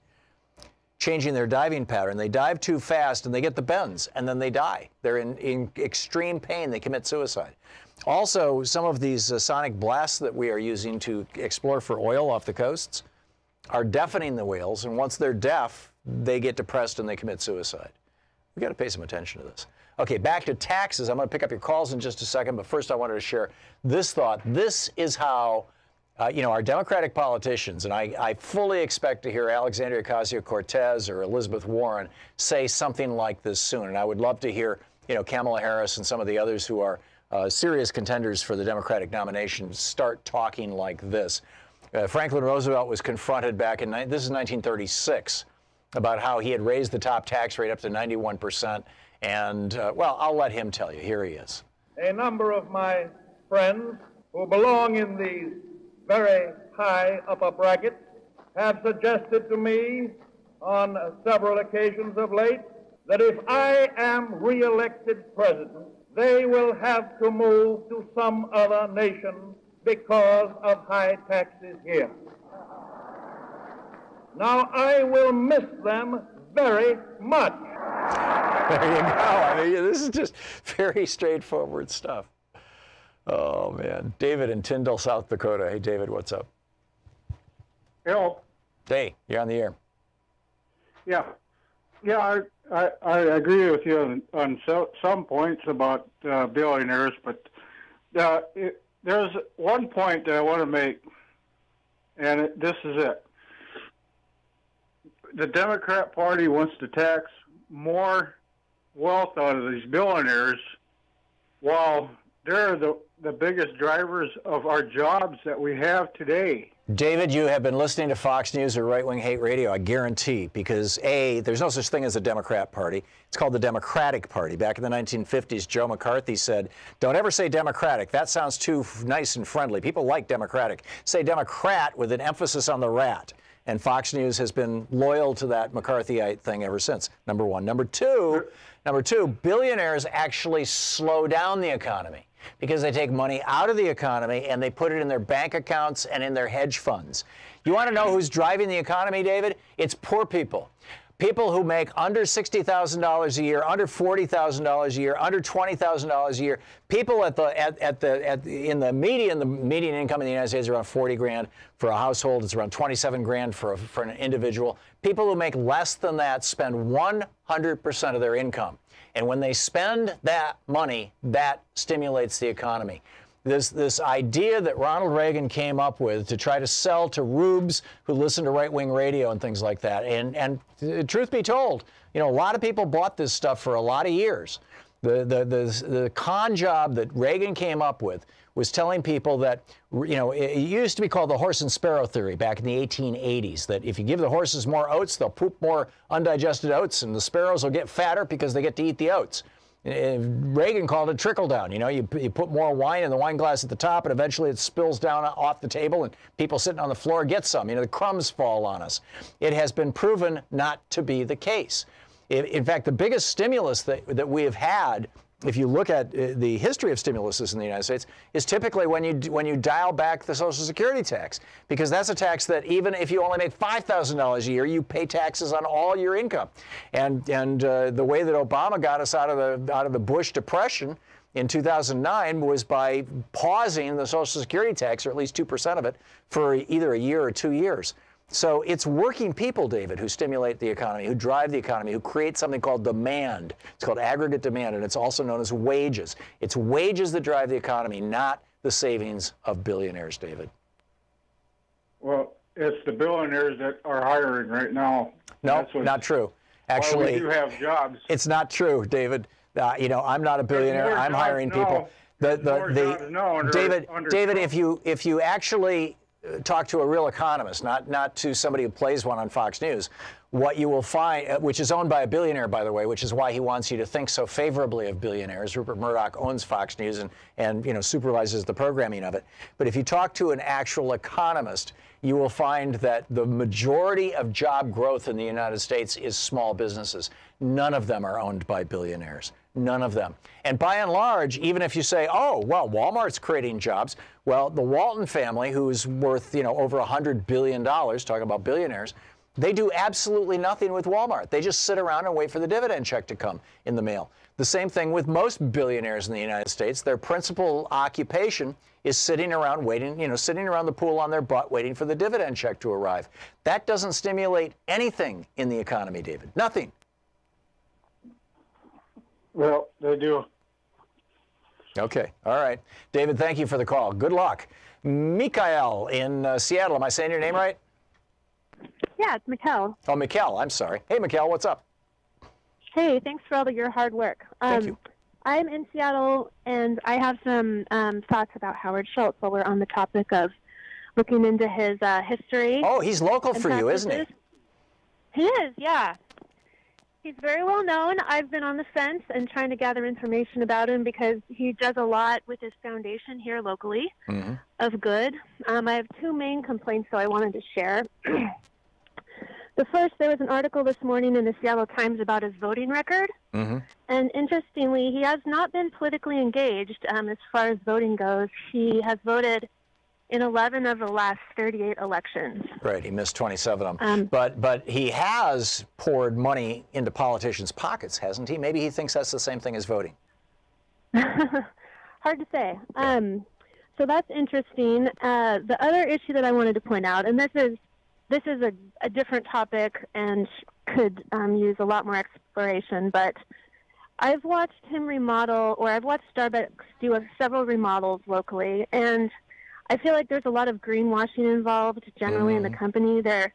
changing their diving pattern. They dive too fast and they get the bends, and then they die. They're in extreme pain. They commit suicide. Also, some of these sonic blasts that we are using to explore for oil off the coasts are deafening the whales, and once they're deaf, they get depressed and they commit suicide. We've got to pay some attention to this. Okay, back to taxes. I'm going to pick up your calls in just a second, but first I wanted to share this thought. This is how, our Democratic politicians, and I fully expect to hear Alexandria Ocasio-Cortez or Elizabeth Warren say something like this soon, and I would love to hear, Kamala Harris and some of the others who are serious contenders for the Democratic nomination start talking like this. Franklin Roosevelt was confronted back in, this is 1936, about how he had raised the top tax rate up to 91%. And, well, I'll let him tell you. Here he is. A number of my friends who belong in the very high upper bracket have suggested to me on several occasions of late that if I am re-elected president, they will have to move to some other nation because of high taxes here. Now, I will miss them very much. There you go. I mean, this is just very straightforward stuff. Oh, man. David in Tyndall, South Dakota. Hey, David, what's up? Hello. Hey, you're on the air. Yeah. Yeah, I agree with you on some points about billionaires, but there's one point that I want to make, and this is it. The Democrat Party wants to tax more wealth out of these billionaires while they're the biggest drivers of our jobs that we have today. David, you have been listening to Fox News or Right Wing Hate Radio, I guarantee, because A, there's no such thing as a Democrat Party. It's called the Democratic Party. Back in the 1950s, Joe McCarthy said, don't ever say Democratic. That sounds too nice and friendly. People like Democratic. Say Democrat with an emphasis on the rat. And Fox News has been loyal to that McCarthyite thing ever since, number one. Number two, billionaires actually slow down the economy because they take money out of the economy and they put it in their bank accounts and in their hedge funds. You want to know who's driving the economy, David? It's poor people. People who make under $60,000 a year, under $40,000 a year, under $20,000 a year. People in the median income in the United States is around 40 grand for a household. It's around 27 grand for an individual. People who make less than that spend 100% of their income. And when they spend that money, that stimulates the economy. This idea that Ronald Reagan came up with to try to sell to rubes who listen to right-wing radio and things like that. And truth be told, a lot of people bought this stuff for a lot of years. The con job that Reagan came up with was telling people that, it used to be called the horse and sparrow theory back in the 1880s, that if you give the horses more oats, they'll poop more undigested oats, and the sparrows will get fatter because they get to eat the oats. Reagan called it trickle down. You put more wine in the wine glass at the top, and eventually it spills down off the table, and people sitting on the floor get some. The crumbs fall on us. It has been proven not to be the case. In fact, the biggest stimulus that we have had if you look at the history of stimuluses in the United States, is typically when you dial back the Social Security tax, because that's a tax that even if you only make $5,000 a year, you pay taxes on all your income. And the way that Obama got us out of the Bush Depression in 2009 was by pausing the Social Security tax, or at least 2% of it, for either a year or 2 years. So it's working people, David, who stimulate the economy, who drive the economy, who create something called demand. It's called aggregate demand, and it's also known as wages. It's wages that drive the economy, not the savings of billionaires, David. Well, it's the billionaires that are hiring right now. No, not true. Actually, we do have jobs. It's not true, David. You know, I'm not a billionaire. I'm hiring people. David, if you actually talk to a real economist, not to somebody who plays one on Fox News, what you will find, which is owned by a billionaire, by the way, which is why he wants you to think so favorably of billionaires. Rupert Murdoch owns Fox News and you know, supervises the programming of it. But if you talk to an actual economist, you will find that the majority of job growth in the United States is small businesses. None of them are owned by billionaires. None of them. And by and large, even if you say, oh, well, Walmart's creating jobs, well, the Walton family, who's worth, you know, over $100 billion, talking about billionaires, they do absolutely nothing with Walmart. They just sit around and wait for the dividend check to come in the mail. The same thing with most billionaires in the United States. Their principal occupation is sitting around waiting, you know, sitting around the pool on their butt waiting for the dividend check to arrive. That doesn't stimulate anything in the economy, David. Nothing. Well, they do. Okay. All right. David, thank you for the call. Good luck. Mikael in Seattle. Am I saying your name right? Yeah, it's Mikkel. Oh, Mikkel. I'm sorry. Hey, Mikkel, what's up? Hey, thanks for all of your hard work. Thank you. I'm in Seattle, and I have some thoughts about Howard Schultz while we're on the topic of looking into his history. Oh, he's local for you, isn't he? He is, yeah. He's very well known. I've been on the fence and trying to gather information about him because he does a lot with his foundation here locally of good. I have two main complaints, so I wanted to share. The first, there was an article this morning in the Seattle Times about his voting record. And interestingly, he has not been politically engaged as far as voting goes. He has voted in 11 of the last 38 elections. Right, he missed 27 of them. But he has poured money into politicians' pockets, hasn't he? Maybe he thinks that's the same thing as voting. Hard to say. So that's interesting. The other issue that I wanted to point out, and this is a different topic and could use a lot more exploration, but I've watched him remodel, or I've watched Starbucks do several remodels locally, and I feel like there's a lot of greenwashing involved generally in the company. They're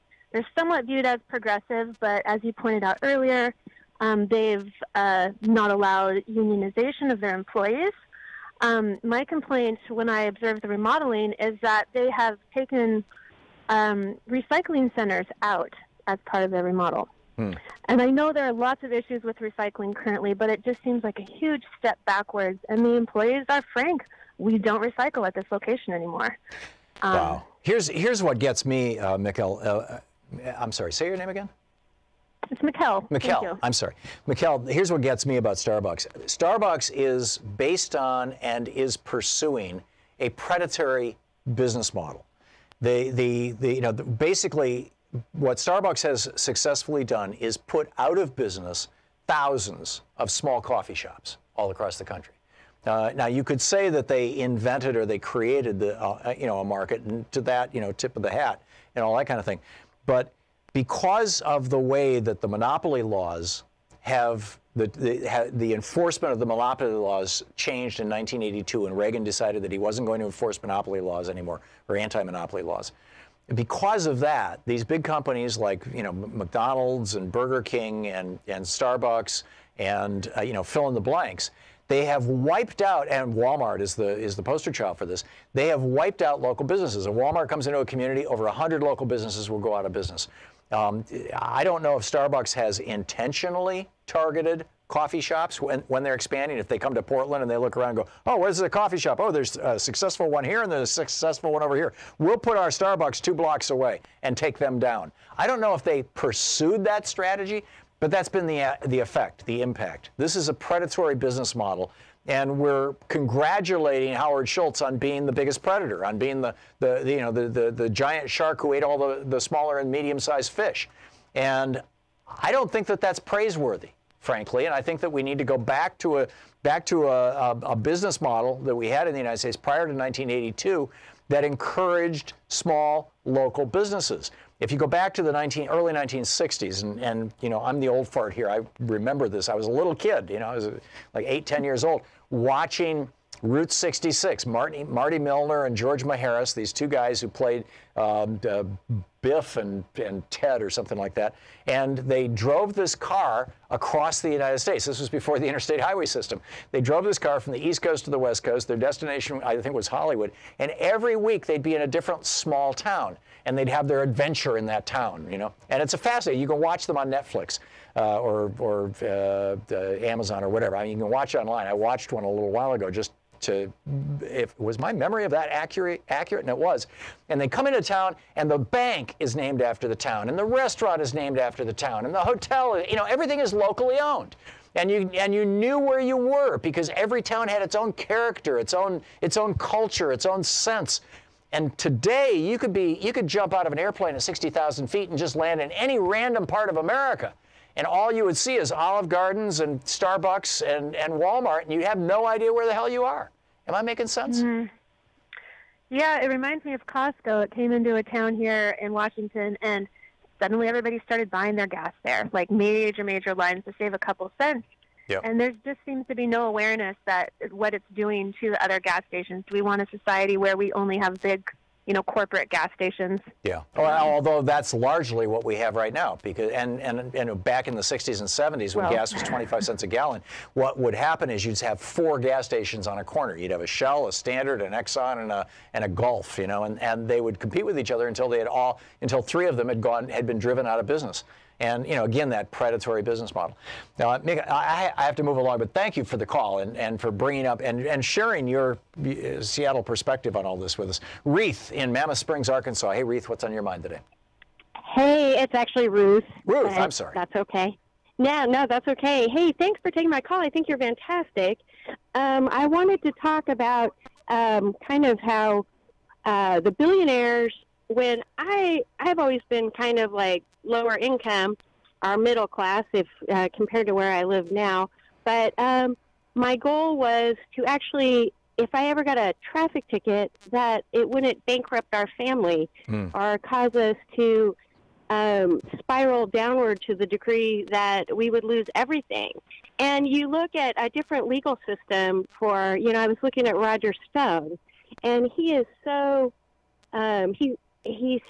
somewhat viewed as progressive, but as you pointed out earlier, they've not allowed unionization of their employees. My complaint when I observed the remodeling is that they have taken recycling centers out as part of their remodel. And I know there are lots of issues with recycling currently, but it just seems like a huge step backwards, and the employees are frank. We don't recycle at this location anymore. Wow. Here's what gets me, Mikkel. I'm sorry, say your name again? It's Mikkel. Mikkel, I'm sorry. Mikkel, here's what gets me about Starbucks. Starbucks is based on and is pursuing a predatory business model. Basically, what Starbucks has successfully done is put out of business thousands of small coffee shops all across the country. Now, you could say that they invented or they created a market, and to that, tip of the hat and all that kind of thing. But because of the way that the monopoly laws have the enforcement of the monopoly laws changed in 1982, and Reagan decided that he wasn't going to enforce monopoly laws anymore, or anti-monopoly laws. Because of that, these big companies like McDonald's and Burger King and Starbucks and fill in the blanks, they have wiped out, and Walmart is the poster child for this. They have wiped out local businesses. If Walmart comes into a community, over 100 local businesses will go out of business. I don't know if Starbucks has intentionally targeted coffee shops when they're expanding. If they come to Portland and they look around and go, oh, where's the coffee shop? Oh, there's a successful one here and there's a successful one over here. We'll put our Starbucks 2 blocks away and take them down. I don't know if they pursued that strategy, But that's been the effect, the impact. This is a predatory business model, and we're congratulating Howard Schultz on being the biggest predator, on being the giant shark who ate all the smaller and medium-sized fish. And I don't think that that's praiseworthy, frankly, and I think that we need to go back to a business model that we had in the United States prior to 1982 that encouraged small local businesses. If you go back to the early 1960s, and you know, I'm the old fart here, I remember this. I was a little kid, you know, I was like 8, 10 years old, watching Route 66, Marty Milner and George Maharis, these two guys who played Biff and Ted or something like that, and they drove this car across the United States. This was before the interstate highway system. They drove this car from the East Coast to the West Coast. Their destination, I think, was Hollywood, and every week they'd be in a different small town, and they'd have their adventure in that town, you know. And it's a fascinating. You can watch them on Netflix or Amazon or whatever. I mean, you can watch it online. I watched one a little while ago just was my memory of that accurate, and it was. And they come into town, and the bank is named after the town, and the restaurant is named after the town, and the hotel, you know, everything is locally owned. And you knew where you were because every town had its own character, its own culture, its own sense. And today, you could jump out of an airplane at 60,000 feet and just land in any random part of America. And all you would see is Olive Gardens and Starbucks and Walmart, and you have no idea where the hell you are. Am I making sense? Mm-hmm. Yeah, it reminds me of Costco. It came into a town here in Washington, and suddenly everybody started buying their gas there, like major lines to save a couple cents. Yep. And there just seems to be no awareness that what it's doing to the other gas stations. Do we want a society where we only have big, you know, corporate gas stations? Yeah. Well, although that's largely what we have right now, because and back in the 60s and 70s when gas was 25 cents a gallon, what would happen is you'd have 4 gas stations on a corner. You'd have a Shell, a Standard, an Exxon, and a Gulf, you know, and they would compete with each other until 3 of them had been driven out of business. And, you know, again, that predatory business model. Now, I have to move along, but thank you for the call and for bringing up and sharing your Seattle perspective on all this with us. Reith in Mammoth Springs, Arkansas. Hey, Reith, what's on your mind today? Hey, it's actually Ruth. Ruth, I'm sorry. That's okay. No, that's okay. Hey, thanks for taking my call. I think you're fantastic. I wanted to talk about kind of how the billionaires, when I've always been kind of like lower income or middle class if compared to where I live now. But my goal was to actually, if I ever got a traffic ticket, that it wouldn't bankrupt our family or cause us to spiral downward to the degree that we would lose everything. And you look at a different legal system for, you know, I was looking at Roger Stone, and he is so, he's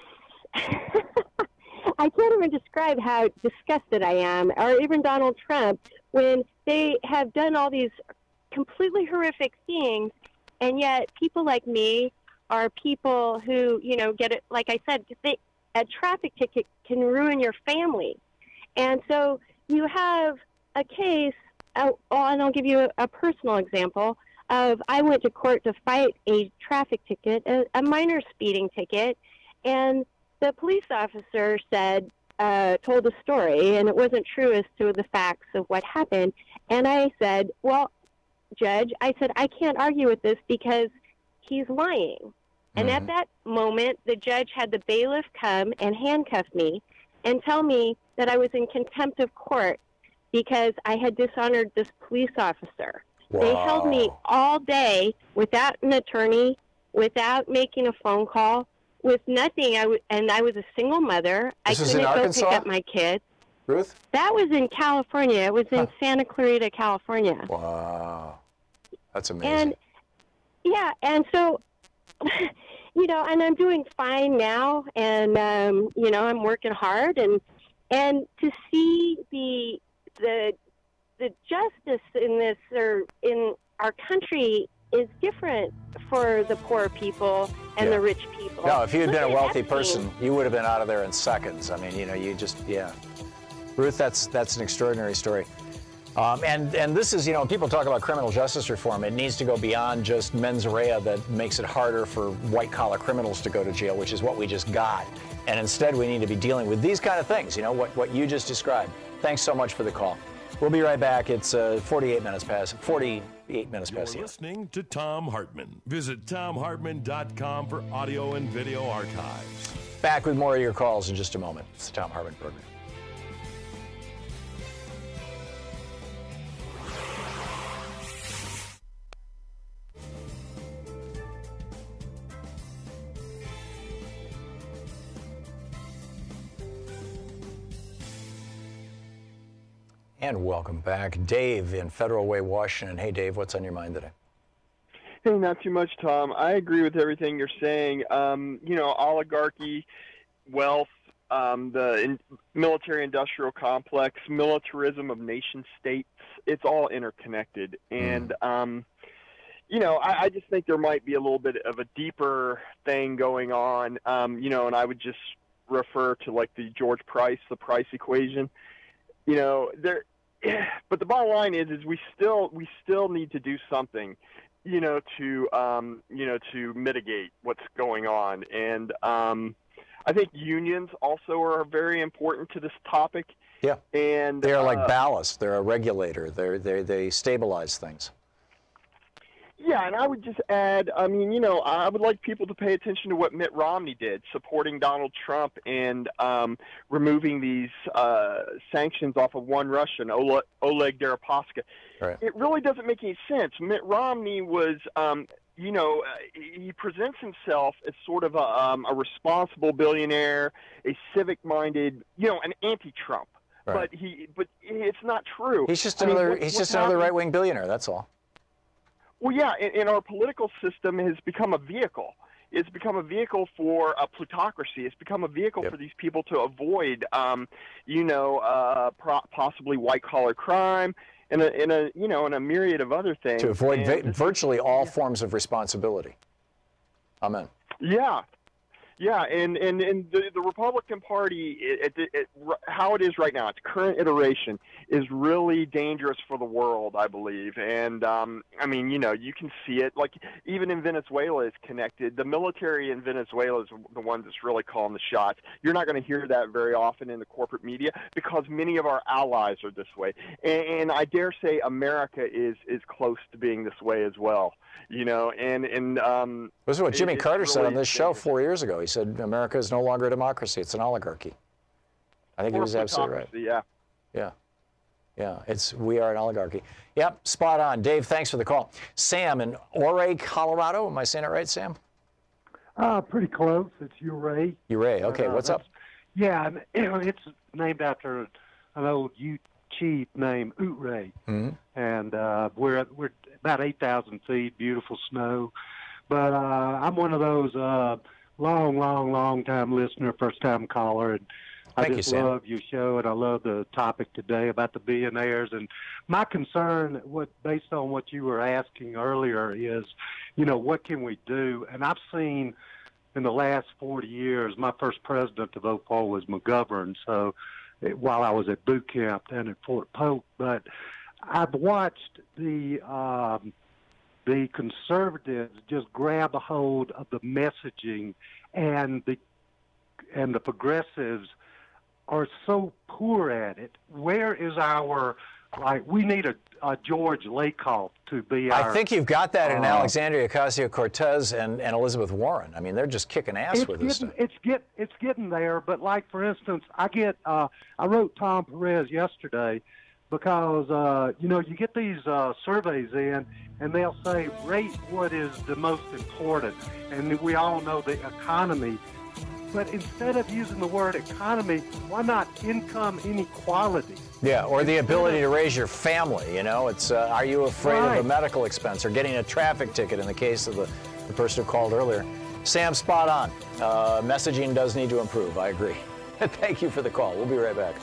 I can't even describe how disgusted I am, or even Donald Trump, when they have done all these completely horrific things, and yet people like me are people who, you know, get it, like I said, a traffic ticket can ruin your family. And so you have a case, and I'll give you a personal example of, I went to court to fight a traffic ticket, a minor speeding ticket, and the police officer said, told a story, and it wasn't true as to the facts of what happened. And I said, well, Judge, I said, I can't argue with this because he's lying. And at that moment, the judge had the bailiff come and handcuff me and tell me that I was in contempt of court because I had dishonored this police officer. Wow. They held me all day without an attorney, without making a phone call, with nothing. And I was a single mother. I couldn't go pick up my kids. Ruth? That was in California. It was in Santa Clarita, California. Wow. That's amazing. And, yeah, and so, you know, and I'm doing fine now, and, you know, I'm working hard, and to see the justice in this, or in our country, is different for the poor people and the rich people. No, if you had been a wealthy person, you would have been out of there in seconds. I mean, you know, you just, yeah. Ruth, that's an extraordinary story. And this is, you know, when people talk about criminal justice reform, it needs to go beyond just mens rea that makes it harder for white-collar criminals to go to jail, which is what we just got. And instead, we need to be dealing with these kind of things, you know, what you just described. Thanks so much for the call. We'll be right back. It's 48 minutes past the You're listening to Thom Hartmann. Visit thomhartmann.com for audio and video archives. Back with more of your calls in just a moment. It's the Thom Hartmann Program. And welcome back. Dave in Federal Way, Washington. Hey, Dave, what's on your mind today? Hey, not too much, Tom. I agree with everything you're saying. You know, oligarchy, wealth, the military-industrial complex, militarism of nation-states, it's all interconnected. And, you know, I just think there might be a little bit of a deeper thing going on, you know, and I would just refer to, like, the George Price, the Price equation. You know, but the bottom line is we still need to do something, you know, to mitigate what's going on. And I think unions also are very important to this topic. Yeah. And they're like ballast. They're a regulator. They stabilize things. Yeah, and I would just add, I mean, you know, I would like people to pay attention to what Mitt Romney did, supporting Donald Trump and removing these sanctions off of one Russian, Oleg Deripaska. Right. It really doesn't make any sense. Mitt Romney was, you know, he presents himself as sort of a responsible billionaire, a civic-minded, you know, an anti-Trump. Right. But it's not true. He's just another right-wing billionaire. That's all. Well, yeah, and our political system has become a vehicle. It's become a vehicle for a plutocracy. It's become a vehicle for these people to avoid, you know, possibly white-collar crime and a myriad of other things. To avoid virtually all forms of responsibility. Amen. Yeah. Yeah, and the Republican Party, how it is right now, its current iteration, is really dangerous for the world, I believe. And, I mean, you know, you can see it. Like, even in Venezuela is connected. The military in Venezuela is the one that's really calling the shots. You're not going to hear that very often in the corporate media because many of our allies are this way. And I dare say America is close to being this way as well. You know, this is what Jimmy Carter said on this show 4 years ago. He said America is no longer a democracy; it's an oligarchy. I think he was absolutely right. Yeah. We are an oligarchy. Yep, spot on. Dave, thanks for the call. Sam in Ouray, Colorado. Am I saying it right, Sam? Pretty close. It's Ouray. Ouray. Okay, what's up? Yeah, it's named after an old Ute chief named Ouray, and we're about 8,000 feet, beautiful snow. But I'm one of those long time listener, first time caller, and I just love your show, and I love the topic today about the billionaires. And my concern, based on what you were asking earlier, is, you know, what can we do? And I've seen in the last 40 years, my first president to vote for was McGovern, so while I was at boot camp down at Fort Polk. But I've watched the conservatives just grab a hold of the messaging, and the progressives are so poor at it. Where is we need a George Lakoff to be our... I think you've got that in Alexandria Ocasio-Cortez and Elizabeth Warren. I mean, they're just kicking ass with this stuff. It's getting there, but like, for instance, I wrote Tom Perez yesterday because, you know, you get these surveys in, and they'll say, rate what is the most important. And we all know the economy. But instead of using the word economy, why not income inequality? Yeah, or the ability to raise your family, you know. It's, are you afraid of a medical expense or getting a traffic ticket in the case of the person who called earlier? Sam, spot on. Messaging does need to improve. I agree. Thank you for the call. We'll be right back.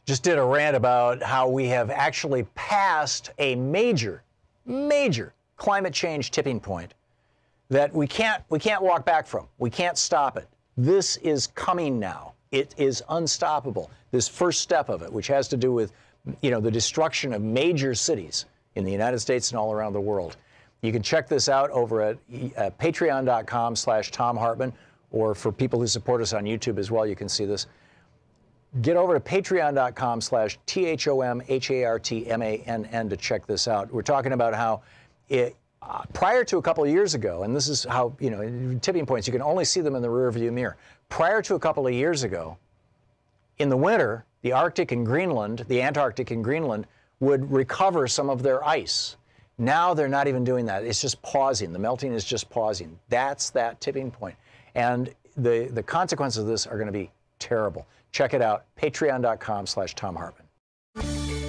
Just did a rant about how we have actually passed a major climate change tipping point that we can't walk back from. We can't stop it. This is coming now. It is unstoppable. This first step of it, which has to do with, you know, the destruction of major cities in the United States and all around the world. You can check this out over at patreon.com/Thom Hartmann, or for people who support us on YouTube as well, you can see this. Get over to patreon.com/THOMHARTMANN to check this out. We're talking about how prior to a couple of years ago, and this is how, tipping points, you can only see them in the rearview mirror. Prior to a couple of years ago, in the winter, the Arctic and Greenland, the Antarctic and Greenland, would recover some of their ice. Now they're not even doing that. It's just pausing. The melting is just pausing. That's that tipping point. And the consequences of this are going to be terrible. Check it out, patreon.com/Thom Hartmann.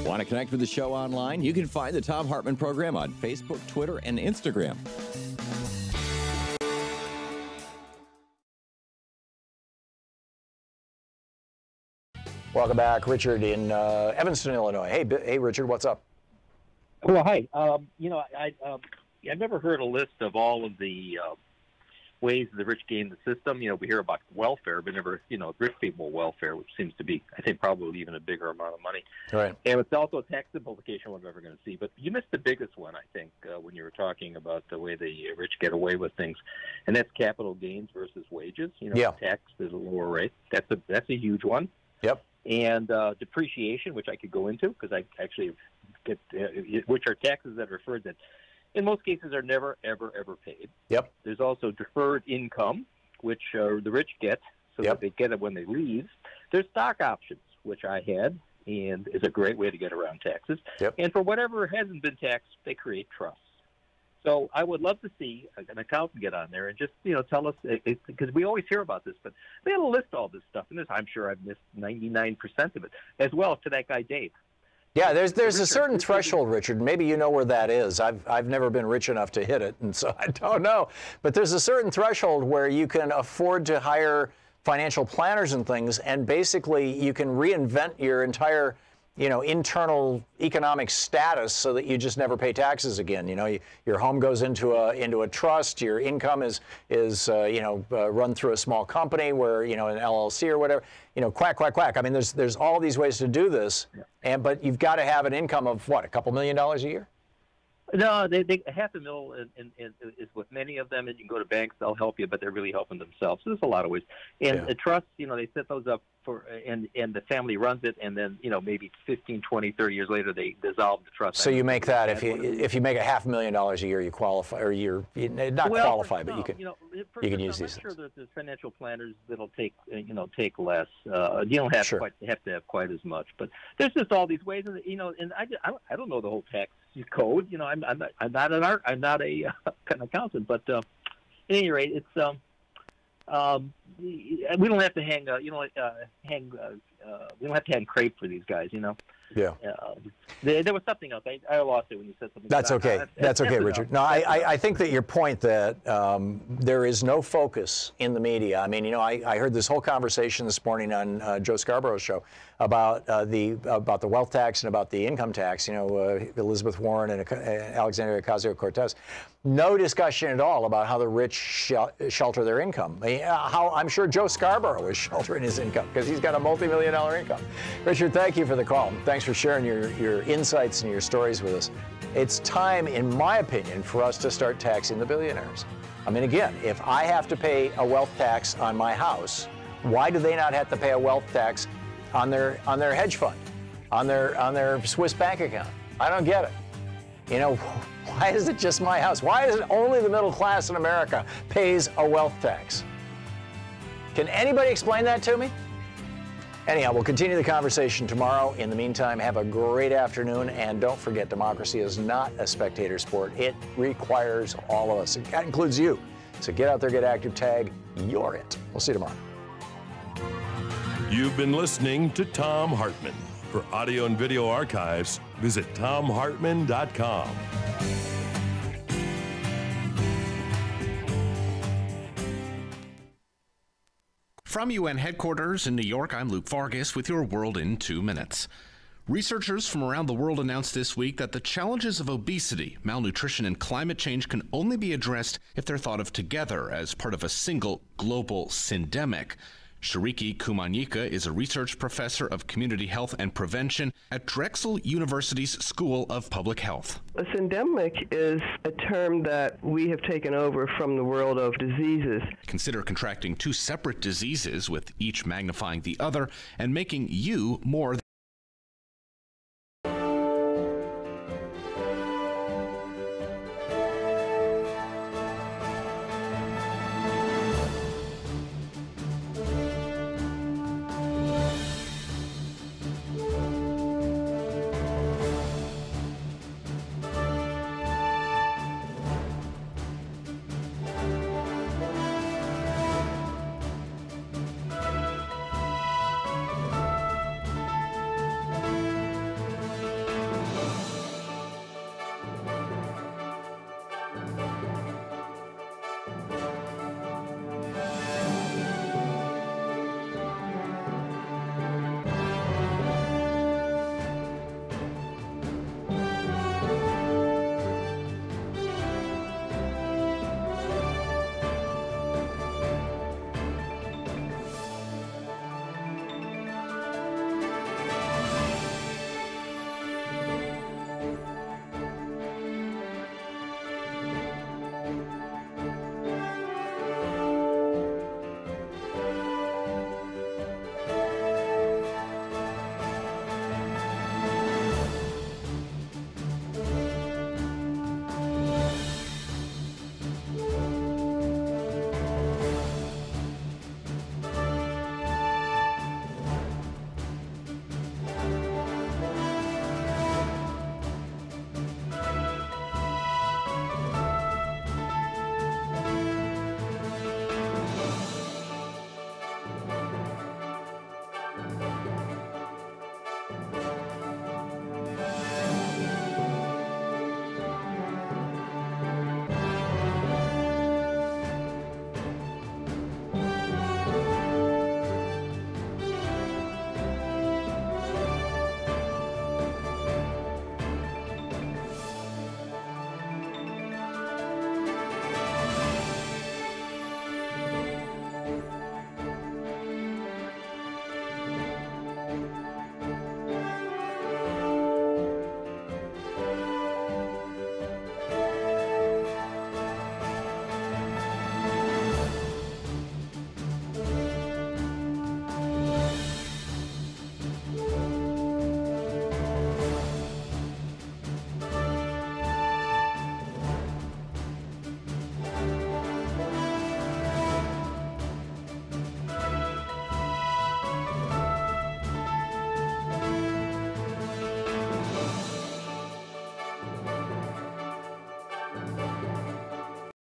Want to connect with the show online? You can find the Thom Hartmann Program on Facebook, Twitter, and Instagram. Welcome back, Richard in Evanston, Illinois. Hey, Richard, what's up? Well, hi. I've never heard a list of all of the ways the rich game the system. We hear about welfare, but never, rich people welfare, which seems to be, I think, probably even a bigger amount of money. Right. And it's also a tax simplification we're never going to see. But you missed the biggest one, I think, when you were talking about the way the rich get away with things, and that's capital gains versus wages. Tax is a lower rate. That's a huge one. Yep. And depreciation, which I could go into because I actually get, which are taxes that are referred that in most cases are never, ever, ever paid. Yep. There's also deferred income, which the rich get so that they get it when they leave. There's stock options, which I had, and is a great way to get around taxes. Yep. And for whatever hasn't been taxed, they create trusts. So I would love to see an accountant get on there and just, tell us, because we always hear about this, but they got to list all this stuff. And I'm sure I've missed 99% of it, as well to that guy, Dave. Yeah, there's a certain threshold, Richard. Maybe you know where that is. I've never been rich enough to hit it, and so I don't know. But there's a certain threshold where you can afford to hire financial planners and things, and basically you can reinvent your entire, internal economic status so that you just never pay taxes again. Your home goes into a trust. Your income is run through a small company where an LLC or whatever. Quack, quack, quack. I mean, there's all these ways to do this, but you've got to have an income of what, a couple $1 million a year? No, they $500,000 is with many of them, and you can go to banks; they'll help you, but they're really helping themselves. So there's a lot of ways. And the trusts, they set those up for, and the family runs it, and then maybe 15, 20, 30 years later they dissolve the trust. So you make that if you make $500,000 a year, you qualify, or you're not qualify, but you can use these. I'm sure that there's financial planners that'll take less. You don't have to have quite as much, but there's just all these ways, and and I don't know the whole tax code. I'm not an accountant, but at any rate, it's we don't have to hang we don't have to hang crepe for these guys. Yeah. There was something else. I lost it when you said something. That's okay. That's okay, Richard. No, I think that your point that there is no focus in the media. I mean, I heard this whole conversation this morning on Joe Scarborough's show about the wealth tax and about the income tax. Elizabeth Warren and Alexandria Ocasio-Cortez. No discussion at all about how the rich shelter their income. How I'm sure Joe Scarborough is sheltering his income because he's got a multi-million-dollar income. Richard, thank you for the call. Thanks for sharing your insights and your stories with us. It's time, in my opinion, for us to start taxing the billionaires. I mean, again, if I have to pay a wealth tax on my house, why do they not have to pay a wealth tax on their hedge fund, on their Swiss bank account? I don't get it. Why is it just my house? Why is it only the middle class in America pays a wealth tax? Can anybody explain that to me? Anyhow, we'll continue the conversation tomorrow. In the meantime, have a great afternoon, and don't forget, democracy is not a spectator sport. It requires all of us. That includes you. So get out there, get active, tag, you're it. We'll see you tomorrow. You've been listening to Thom Hartmann. For audio and video archives, visit ThomHartmann.com. From UN headquarters in New York, I'm Luke Vargas with your World in 2 Minutes. Researchers from around the world announced this week that the challenges of obesity, malnutrition, and climate change can only be addressed if they're thought of together as part of a single global syndemic. Shariki Kumanyika is a research professor of community health and prevention at Drexel University's School of Public Health. A syndemic is a term that we have taken over from the world of diseases. Consider contracting two separate diseases with each magnifying the other and making you more